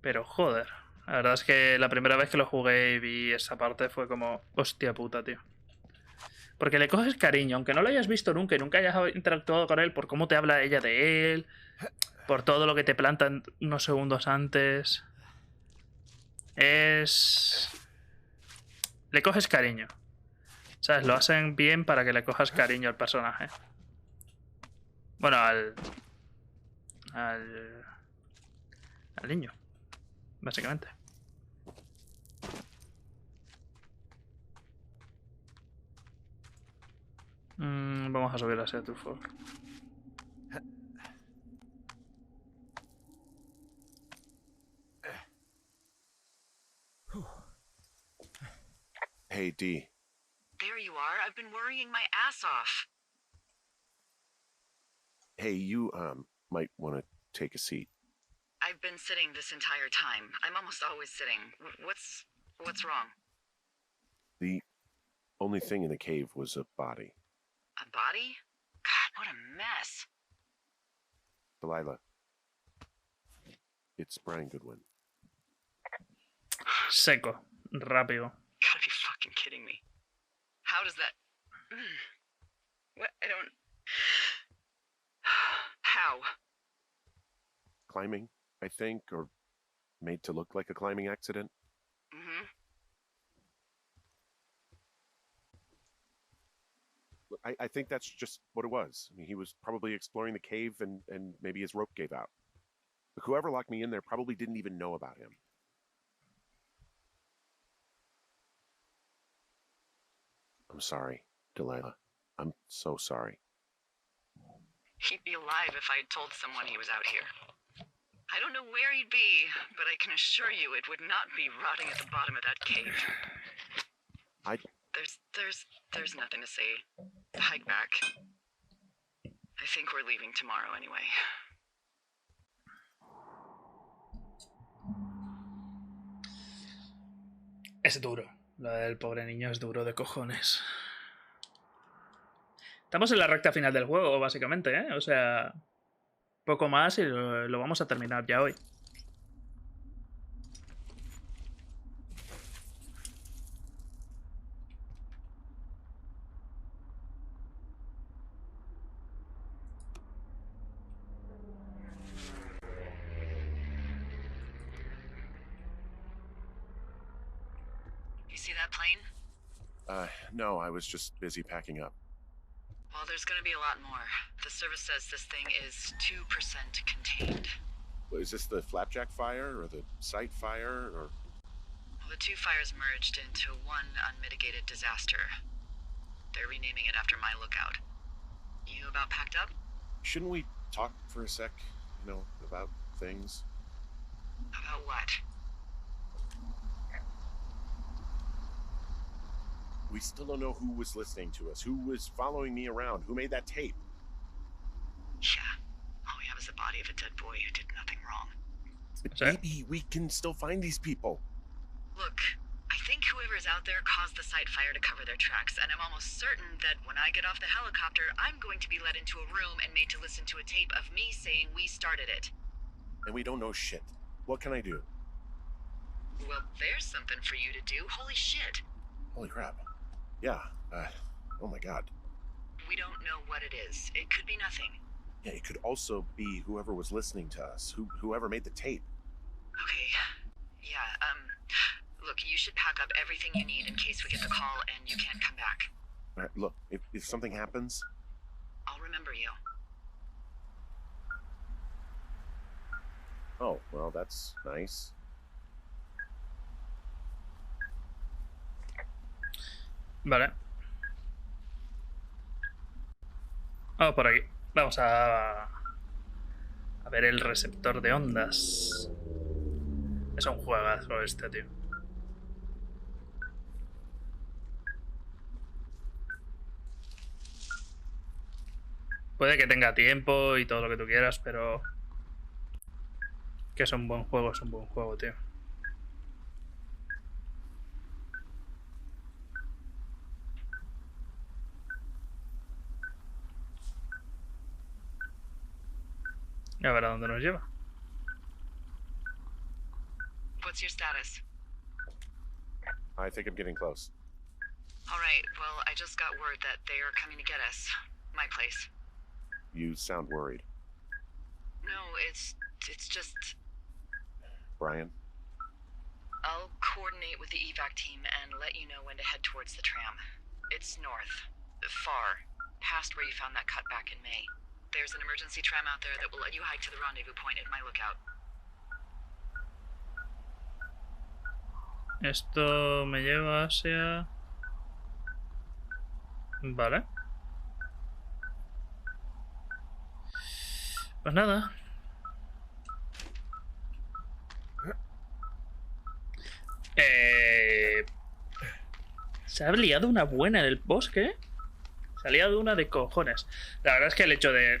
Speaker 1: Pero joder, la verdad es que la primera vez que lo jugué y vi esa parte fue como... Hostia puta, tío. Porque le coges cariño, aunque no lo hayas visto nunca y nunca hayas interactuado con él, por cómo te habla ella de él, por todo lo que te plantan unos segundos antes. Le coges cariño. ¿Sabes? Lo hacen bien para que le cojas cariño al personaje. Bueno, al niño, básicamente. Vamos a subir a Set to Fork.
Speaker 2: Hey, D.
Speaker 3: There you are. I've been worrying my ass off.
Speaker 2: Hey, you, might want to take a seat.
Speaker 3: I've been sitting this entire time. I'm almost always sitting. What's wrong?
Speaker 2: The only thing in the cave was a body.
Speaker 3: A body? God, what a mess.
Speaker 2: Delilah. It's Brian Goodwin.
Speaker 1: Seco, rápido.
Speaker 3: Gotta be fucking kidding me. How does that... What? I don't... How?
Speaker 2: Climbing, I think, or made to look like a climbing accident.
Speaker 3: Mm-hmm.
Speaker 2: I think that's just what it was. I mean, he was probably exploring the cave and maybe his rope gave out. But whoever locked me in there probably didn't even know about him. I'm sorry, Delilah. I'm so sorry.
Speaker 3: He'd be alive if I had told someone he was out here. I don't know where he'd be, but I can assure you it would not be rotting at the bottom of that cave. There's nothing to say. Hike back. I think we're leaving tomorrow anyway.
Speaker 1: Es duro. Lo del pobre niño es duro de cojones. Estamos en la recta final del juego, básicamente, ¿eh? O sea, poco más y lo vamos a terminar ya hoy.
Speaker 3: You see that plane?
Speaker 2: No, I was just busy packing up.
Speaker 3: Well, there's gonna be a lot more. The service says this thing is 2% contained.
Speaker 2: Is this the Flapjack fire, or the site fire, or...
Speaker 3: Well, the two fires merged into one unmitigated disaster. They're renaming it after my lookout. You about packed up?
Speaker 2: Shouldn't we talk for a sec, you know, about things?
Speaker 3: About what?
Speaker 2: We still don't know who was listening to us, who was following me around, who made that tape.
Speaker 3: Yeah. All we have is the body of a dead boy who did nothing wrong.
Speaker 2: But
Speaker 1: Sorry?
Speaker 2: maybe we can still find these people.
Speaker 3: Look, I think whoever's out there caused the site fire to cover their tracks, and I'm almost certain that when I get off the helicopter, I'm going to be led into a room and made to listen to a tape of me saying we started it.
Speaker 2: And we don't know shit. What can I do?
Speaker 3: Well, there's something for you to do. Holy shit.
Speaker 2: Holy crap. Yeah, oh my god.
Speaker 3: We don't know what it is. It could be nothing.
Speaker 2: Yeah, it could also be whoever was listening to us, whoever made the tape.
Speaker 3: Okay. Yeah, look, you should pack up everything you need in case we get the call and you can't come back.
Speaker 2: All right, look, if something happens...
Speaker 3: I'll remember you.
Speaker 2: Oh, well, that's nice.
Speaker 1: Vale. Vamos por aquí. Vamos a ver el receptor de ondas. Es un juegazo este, tío. Puede que tenga tiempo y todo lo que tú quieras, pero... que es un buen juego, tío. A ver a dónde nos lleva.
Speaker 3: What's your status?
Speaker 2: I think I'm getting close.
Speaker 3: All right, well, I just got word that they are coming to get us. My place.
Speaker 2: You sound worried.
Speaker 3: No, it's just...
Speaker 2: Brian?
Speaker 3: I'll coordinate with the evac team and let you know when to head towards the tram. It's north. Far. Past where you found that cut back in May. There's an emergency tram out there that will let you hike to the rendezvous point at my lookout.
Speaker 1: Esto me lleva hacia... Vale. Pues nada. Se ha liado una buena en el bosque. Se ha liado una de cojones. La verdad es que el hecho de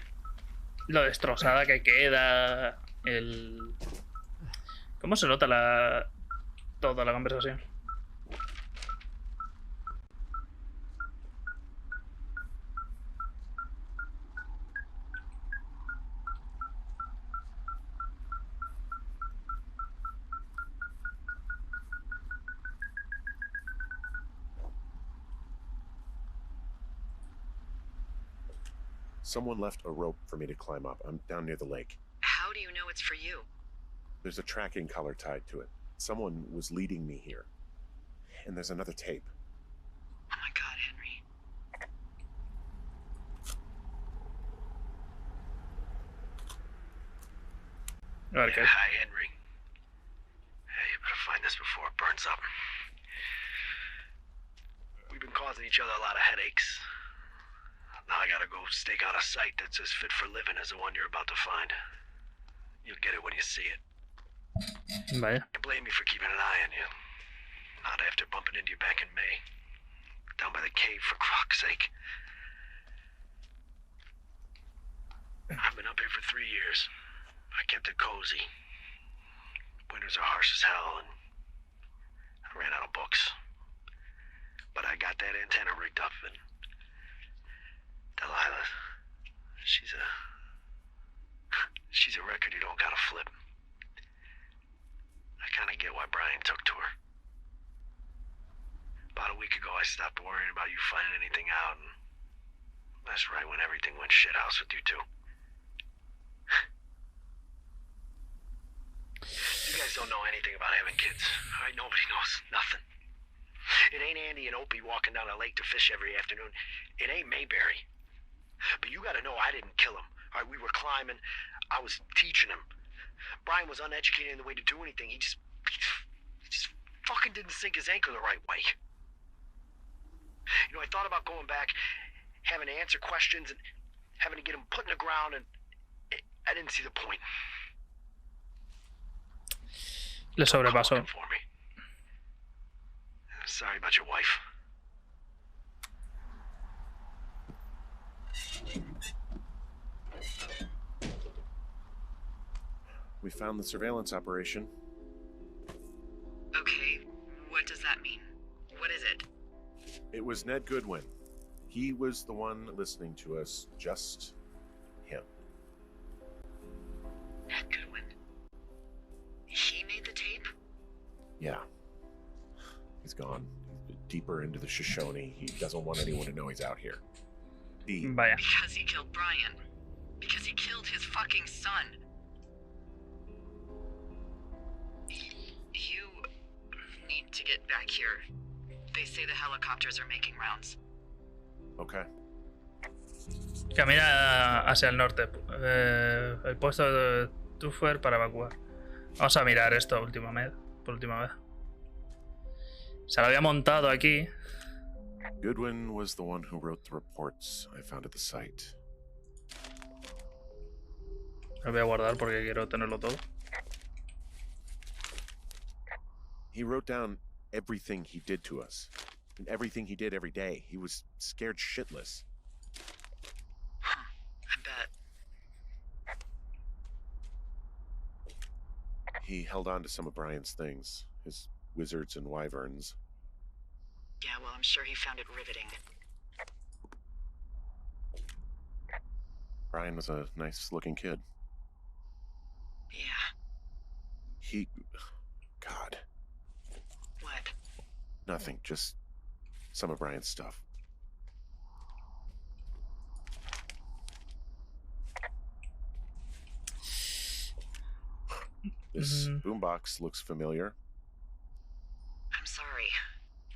Speaker 1: lo destrozada que queda, el... ¿Cómo se nota toda la conversación?
Speaker 2: Someone left a rope for me to climb up. I'm down near the lake.
Speaker 3: How do you know it's for you?
Speaker 2: There's a tracking collar tied to it. Someone was leading me here. And there's another tape.
Speaker 3: Oh my god, Henry.
Speaker 1: Okay.
Speaker 5: Hi, Henry. Hey, you better find this before it burns up. We've been causing each other a lot of headaches. Now I gotta go stake out a site that's as fit for living as the one you're about to find. You'll get it when you see it.
Speaker 1: Vaya.
Speaker 5: You blame me for keeping an eye on you. Not after bumping into you back in May. Down by the cave, for fuck's sake. I've been up here for 3 years. I kept it cozy. Winters are harsh as hell, and I ran out of books. But I got that antenna rigged up, and Delilah, she's a record you don't gotta flip. I kinda get why Brian took to her. About a week ago, I stopped worrying about you finding anything out, and that's right when everything went shithouse with you two. You guys don't know anything about having kids, alright? Nobody knows nothing. It ain't Andy and Opie walking down a lake to fish every afternoon. It ain't Mayberry. But you gotta know I didn't kill him. Alright, we were climbing. I was teaching him. Brian was uneducated in the way to do anything. He just fucking didn't sink his anchor the right way. You know, I thought about going back, having to answer questions, and having to get him put in the ground, and I didn't see the point.
Speaker 1: Le sobrepasó.
Speaker 5: Come for me. Sorry about your wife.
Speaker 2: We found the surveillance operation.
Speaker 3: Okay, what does that mean? What is it?
Speaker 2: It was Ned Goodwin. He was the one listening to us, just him.
Speaker 3: Ned Goodwin. He made the tape?
Speaker 2: Yeah. He's gone deeper into the Shoshone. He doesn't want anyone to know he's out here.
Speaker 1: Vaya.
Speaker 3: Because he killed Brian. Because he killed his fucking son. You need to get back here. They say the helicopters are making rounds.
Speaker 2: Okay.
Speaker 1: Camina hacia el norte. El puesto de Tuffer para evacuar. Vamos a mirar esto por última vez. Se lo había montado aquí.
Speaker 2: Goodwin was the one who wrote the reports I found at the site.
Speaker 1: Lo voy a guardar porque quiero tenerlo todo.
Speaker 2: He wrote down everything he did to us. And everything he did every day. He was scared shitless.
Speaker 3: I bet.
Speaker 2: He held on to some of Brian's things. His wizards and wyverns.
Speaker 3: Yeah, well, I'm sure he found it riveting.
Speaker 2: Brian was a nice-looking kid.
Speaker 3: Yeah.
Speaker 2: God.
Speaker 3: What?
Speaker 2: Nothing, just some of Brian's stuff. This boombox looks familiar.
Speaker 3: I'm sorry.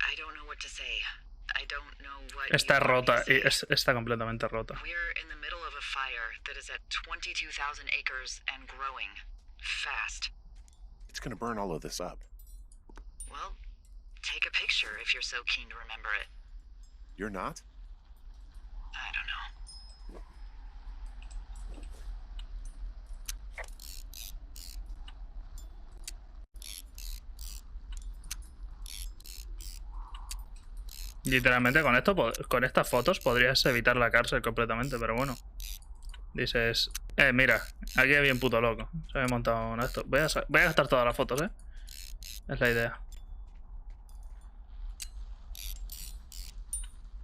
Speaker 3: I don't know what to say. I don't know what
Speaker 1: Está
Speaker 3: you want me
Speaker 1: rota.
Speaker 3: to say.
Speaker 1: Está completamente rota.
Speaker 3: We're in the middle of a fire that is at 22,000 acres and growing. Fast.
Speaker 2: It's gonna burn all of this up.
Speaker 3: Well, take a picture if you're so keen to remember it.
Speaker 2: You're not?
Speaker 3: I don't know.
Speaker 1: Literalmente con estas fotos podrías evitar la cárcel completamente, pero bueno. Dices, mira, aquí había un puto loco. Se había montado en esto. Voy a gastar todas las fotos, Es la idea.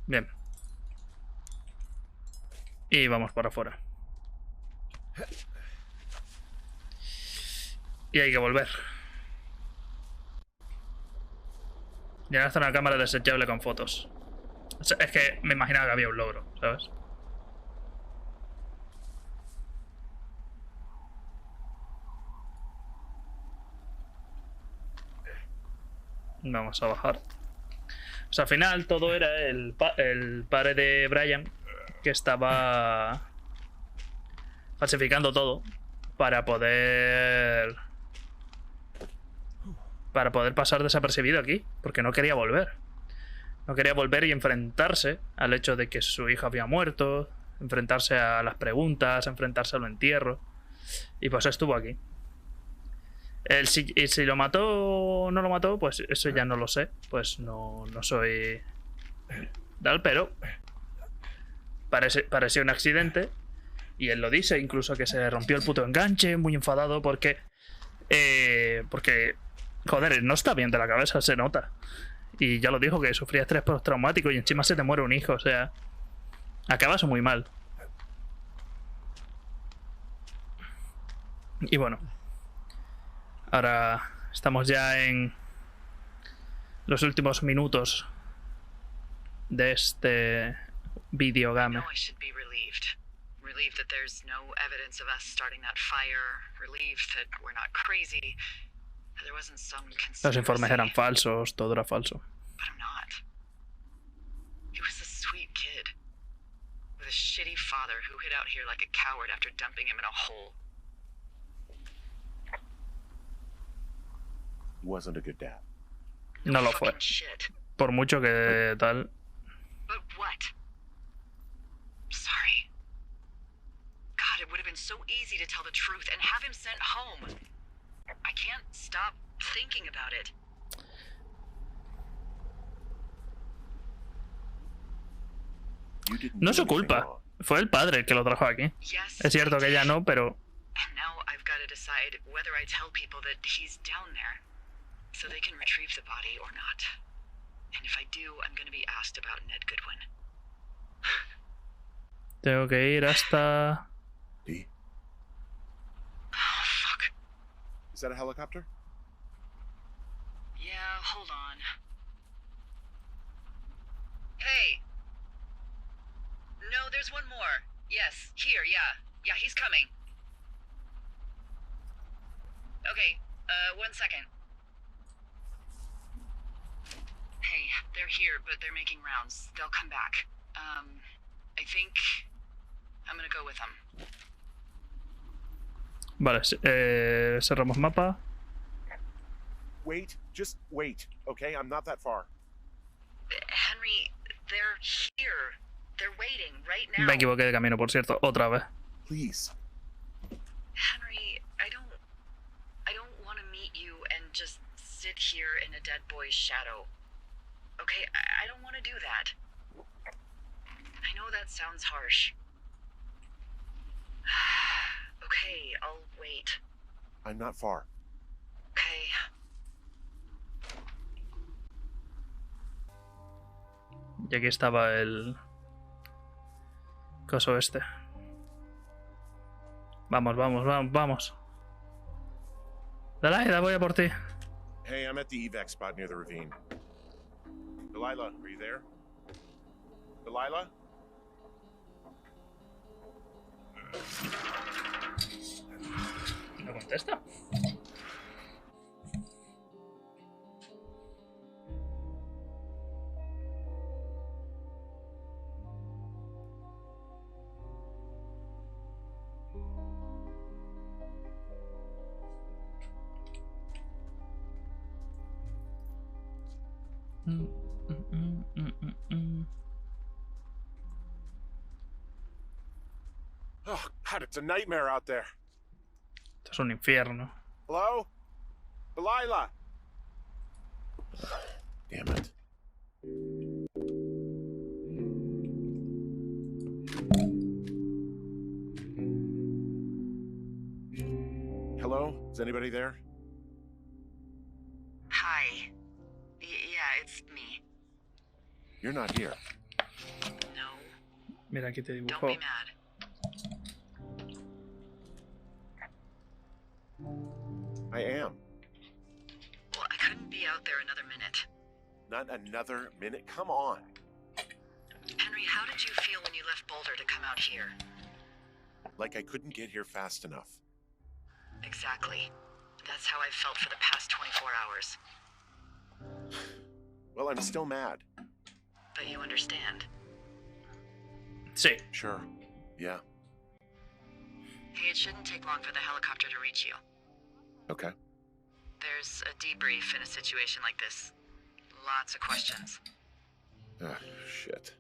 Speaker 1: Bien. Y vamos para afuera. Y hay que volver. Llegaste a una cámara desechable con fotos. Es que me imaginaba que había un logro, ¿sabes? Vamos a bajar. O sea, al final todo era el padre de Brian que estaba falsificando todo para poder pasar desapercibido aquí, porque no quería volver. No quería volver y enfrentarse al hecho de que su hija había muerto, enfrentarse a las preguntas, enfrentarse al entierro. Y pues estuvo aquí. Si lo mató o no lo mató, pues eso ya no lo sé. Pues no soy tal, pero parecía un accidente. Y él lo dice, incluso que se rompió el puto enganche, muy enfadado porque joder, no está bien de la cabeza, se nota. Y ya lo dijo, que sufría estrés postraumático y encima se te muere un hijo, o sea, Acabas muy mal. Y bueno, ahora estamos ya en los últimos minutos de este videogame.
Speaker 3: I should be relieved. Relieved that there's no evidence of us starting that fire. Relieved that we're not crazy. That there wasn't some conspiracy.
Speaker 1: Los informes eran falsos, todo era falso.
Speaker 3: But I'm not. He was a sweet kid. With a shitty father who hid out here like a coward after dumping him in a hole.
Speaker 2: He wasn't a good dad.
Speaker 1: No lo fue.
Speaker 3: Fucking shit.
Speaker 1: Por mucho que tal.
Speaker 3: But what? Sorry. God, it would have been so easy to tell the truth and have him sent home. I can't stop thinking about it.
Speaker 2: You didn't
Speaker 1: No
Speaker 2: do
Speaker 1: es su
Speaker 2: anything
Speaker 1: culpa.
Speaker 2: wrong.
Speaker 1: Fue el padre el que lo trajo aquí.
Speaker 3: Yes.
Speaker 1: Es cierto que ella no, pero
Speaker 3: And now I've got to decide whether I tell people that he's down there so they can retrieve the body or not. And if I do, I'm going to be asked about Ned Goodwin.
Speaker 1: tengo que ir hasta...
Speaker 2: Dee,
Speaker 3: Oh, fuck.
Speaker 2: is that a helicopter?
Speaker 3: Yeah, hold on. Hey. No, there's one more. Yes, here, yeah. Yeah, he's coming. Okay, 1 second. Hey, they're here, but they're making rounds. They'll come back. I think I'm gonna go with them.
Speaker 1: Vale, cerramos mapa.
Speaker 2: Wait, just wait, okay? I'm not that far.
Speaker 3: Henry, they're here. They're waiting right now.
Speaker 1: Me equivoqué de camino, por cierto, otra vez.
Speaker 2: Please.
Speaker 3: Henry, I don't want to meet you and just sit here in a dead boy's shadow. Okay, I don't want to do that. I know that sounds harsh. Okay, I'll wait.
Speaker 2: I'm not far.
Speaker 3: Okay.
Speaker 1: Y aquí estaba el... coso este. Vamos, vamos, vamos, vamos. Delilah, voy a por ti.
Speaker 2: Hey, I'm at the evac spot near the ravine. Delilah, are you there? Delilah?
Speaker 1: ¿No contesta?
Speaker 2: Oh, God, it's a nightmare out there.
Speaker 1: Esto es un infierno.
Speaker 2: Hello? Delilah! Damn it. Hello? Is anybody there?
Speaker 3: Hi. Yeah, it's me.
Speaker 2: You're not here.
Speaker 3: No,
Speaker 1: Mira, aquí te
Speaker 3: don't
Speaker 1: dibujo.
Speaker 3: be mad.
Speaker 2: I am.
Speaker 3: Well, I couldn't be out there another minute.
Speaker 2: Not another minute. Come on.
Speaker 3: Henry, how did you feel when you left Boulder to come out here?
Speaker 2: Like I couldn't get here fast enough.
Speaker 3: Exactly. That's how I felt for the past 24 hours.
Speaker 2: Well, I'm still mad.
Speaker 3: But you understand.
Speaker 1: Sí.
Speaker 2: Sure. Yeah.
Speaker 3: Hey, it shouldn't take long for the helicopter to reach you.
Speaker 2: Okay.
Speaker 3: There's a debrief in a situation like this. Lots of questions.
Speaker 2: Ah, shit.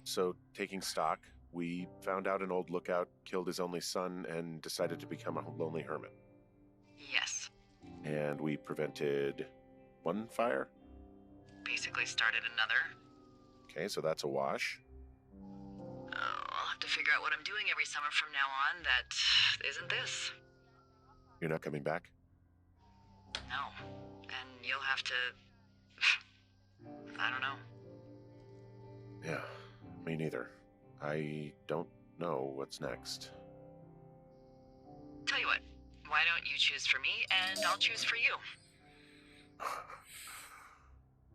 Speaker 2: So, taking stock, we found out an old lookout killed his only son and decided to become a lonely hermit.
Speaker 3: Yes.
Speaker 2: And we prevented one fire?
Speaker 3: Basically started another.
Speaker 2: Okay, so that's a wash.
Speaker 3: I'll have to figure out what I'm doing every summer from now on that isn't this.
Speaker 2: You're not coming back?
Speaker 3: No. And you'll have to... I don't know.
Speaker 2: Yeah. Me neither. I don't know what's next.
Speaker 3: Tell you what, why don't you choose for me and I'll choose for you?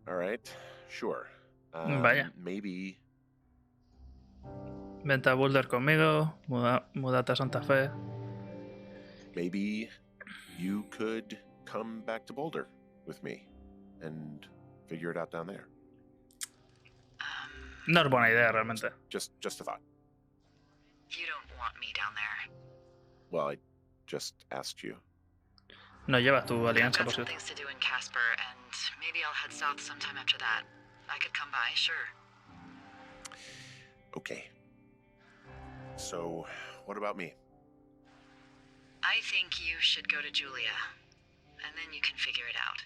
Speaker 2: All right, sure.
Speaker 1: Vaya.
Speaker 2: Maybe
Speaker 1: Vente a Boulder conmigo, mudate a Santa Fe.
Speaker 2: maybe you could come back to Boulder with me and figure it out down there.
Speaker 1: No es buena idea, realmente.
Speaker 2: Just a thought.
Speaker 3: You don't want me down there.
Speaker 2: Well, I just asked you.
Speaker 1: No llevas tu
Speaker 3: I've
Speaker 1: alianza,
Speaker 3: got
Speaker 1: por
Speaker 3: some
Speaker 1: cierto.
Speaker 3: things to do in Casper, and maybe I'll head south sometime after that. I could come by, sure.
Speaker 2: Okay. So, what about me?
Speaker 3: I think you should go to Julia, and then you can figure it out.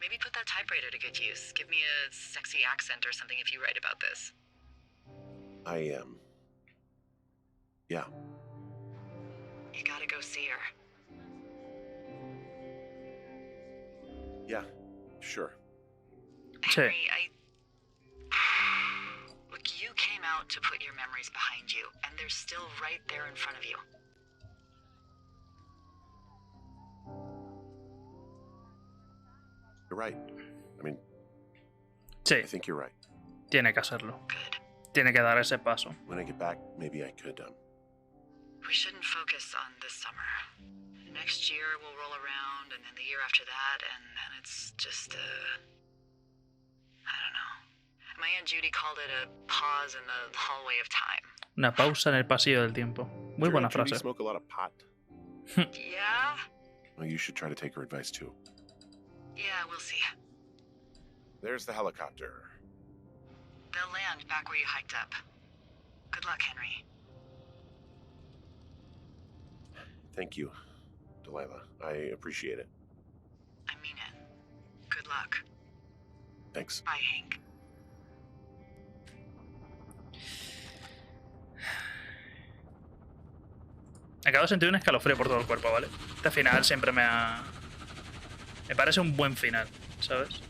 Speaker 3: Maybe put that typewriter to good use. Give me a sexy accent or something if you write about this.
Speaker 2: I am. Yeah.
Speaker 3: You gotta go see her.
Speaker 2: Yeah. Sure.
Speaker 1: Sí.
Speaker 3: Henry, Look, you came out to put your memories behind you, and they're still right there in front of you.
Speaker 2: You're right. I mean,
Speaker 1: Sí,
Speaker 2: I think you're right.
Speaker 1: tiene que hacerlo.
Speaker 3: Good.
Speaker 1: Tiene que dar ese paso.
Speaker 2: When I get back, maybe I could,
Speaker 3: We shouldn't focus on this summer. Next year we'll roll around, and then the year after that, and then it's just I don't know. My Aunt Judy called it a pause in the hallway of time.
Speaker 1: Una pausa en el pasillo del tiempo. Muy
Speaker 2: Sure,
Speaker 1: buena
Speaker 2: Judy
Speaker 1: frase.
Speaker 2: smoke a lot of pot.
Speaker 3: Yeah?
Speaker 2: Well, you should try to take her advice too.
Speaker 3: Yeah, we'll see.
Speaker 2: There's the helicopter.
Speaker 3: They'll land back where you hiked up. Good luck, Henry.
Speaker 2: Thank you, Delilah. I appreciate it.
Speaker 3: I mean it. Good luck.
Speaker 2: Thanks.
Speaker 3: Bye, Hank.
Speaker 1: Acabo de sentir un escalofrío por todo el cuerpo, ¿vale? Este final siempre me ha... Me parece un buen final, ¿sabes?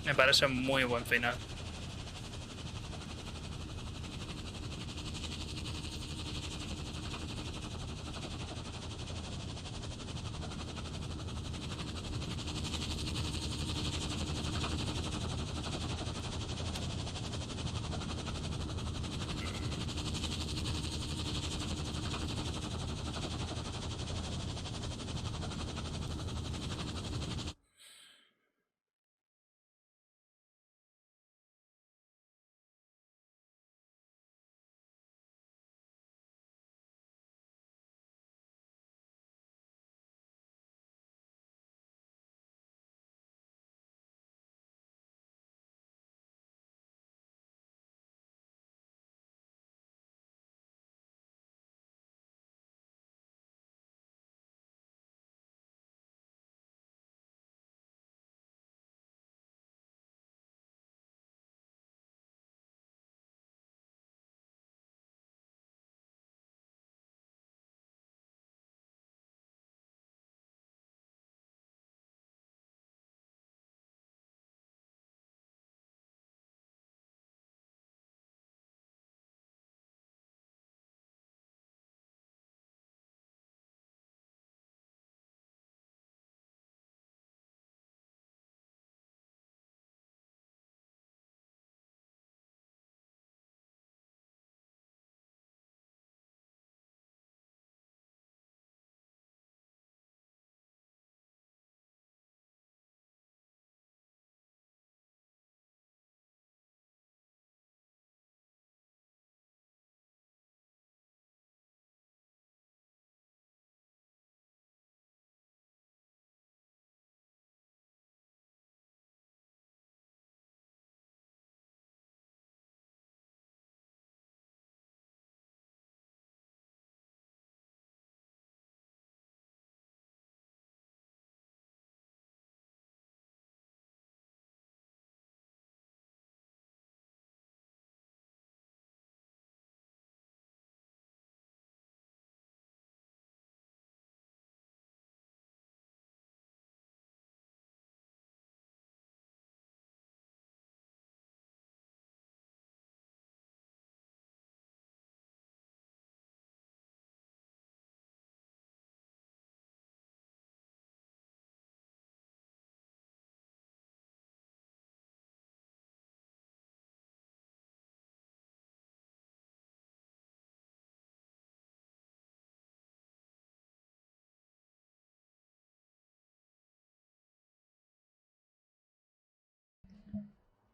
Speaker 1: Me parece un muy buen final.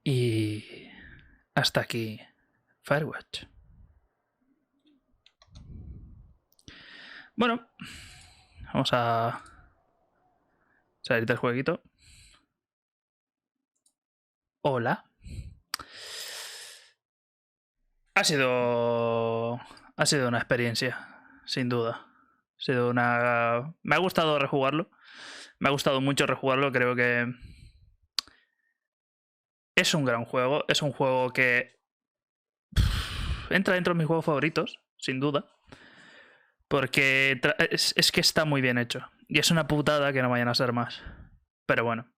Speaker 1: Y hasta aquí Firewatch. Bueno, vamos a salir del jueguito. Hola. Ha sido una experiencia, sin duda. Me ha gustado rejugarlo. Me ha gustado mucho rejugarlo. Creo que es un gran juego. Es un juego que entra dentro de mis juegos favoritos, sin duda. Porque es que está muy bien hecho. Y es una putada que no vayan a ser más. Pero bueno.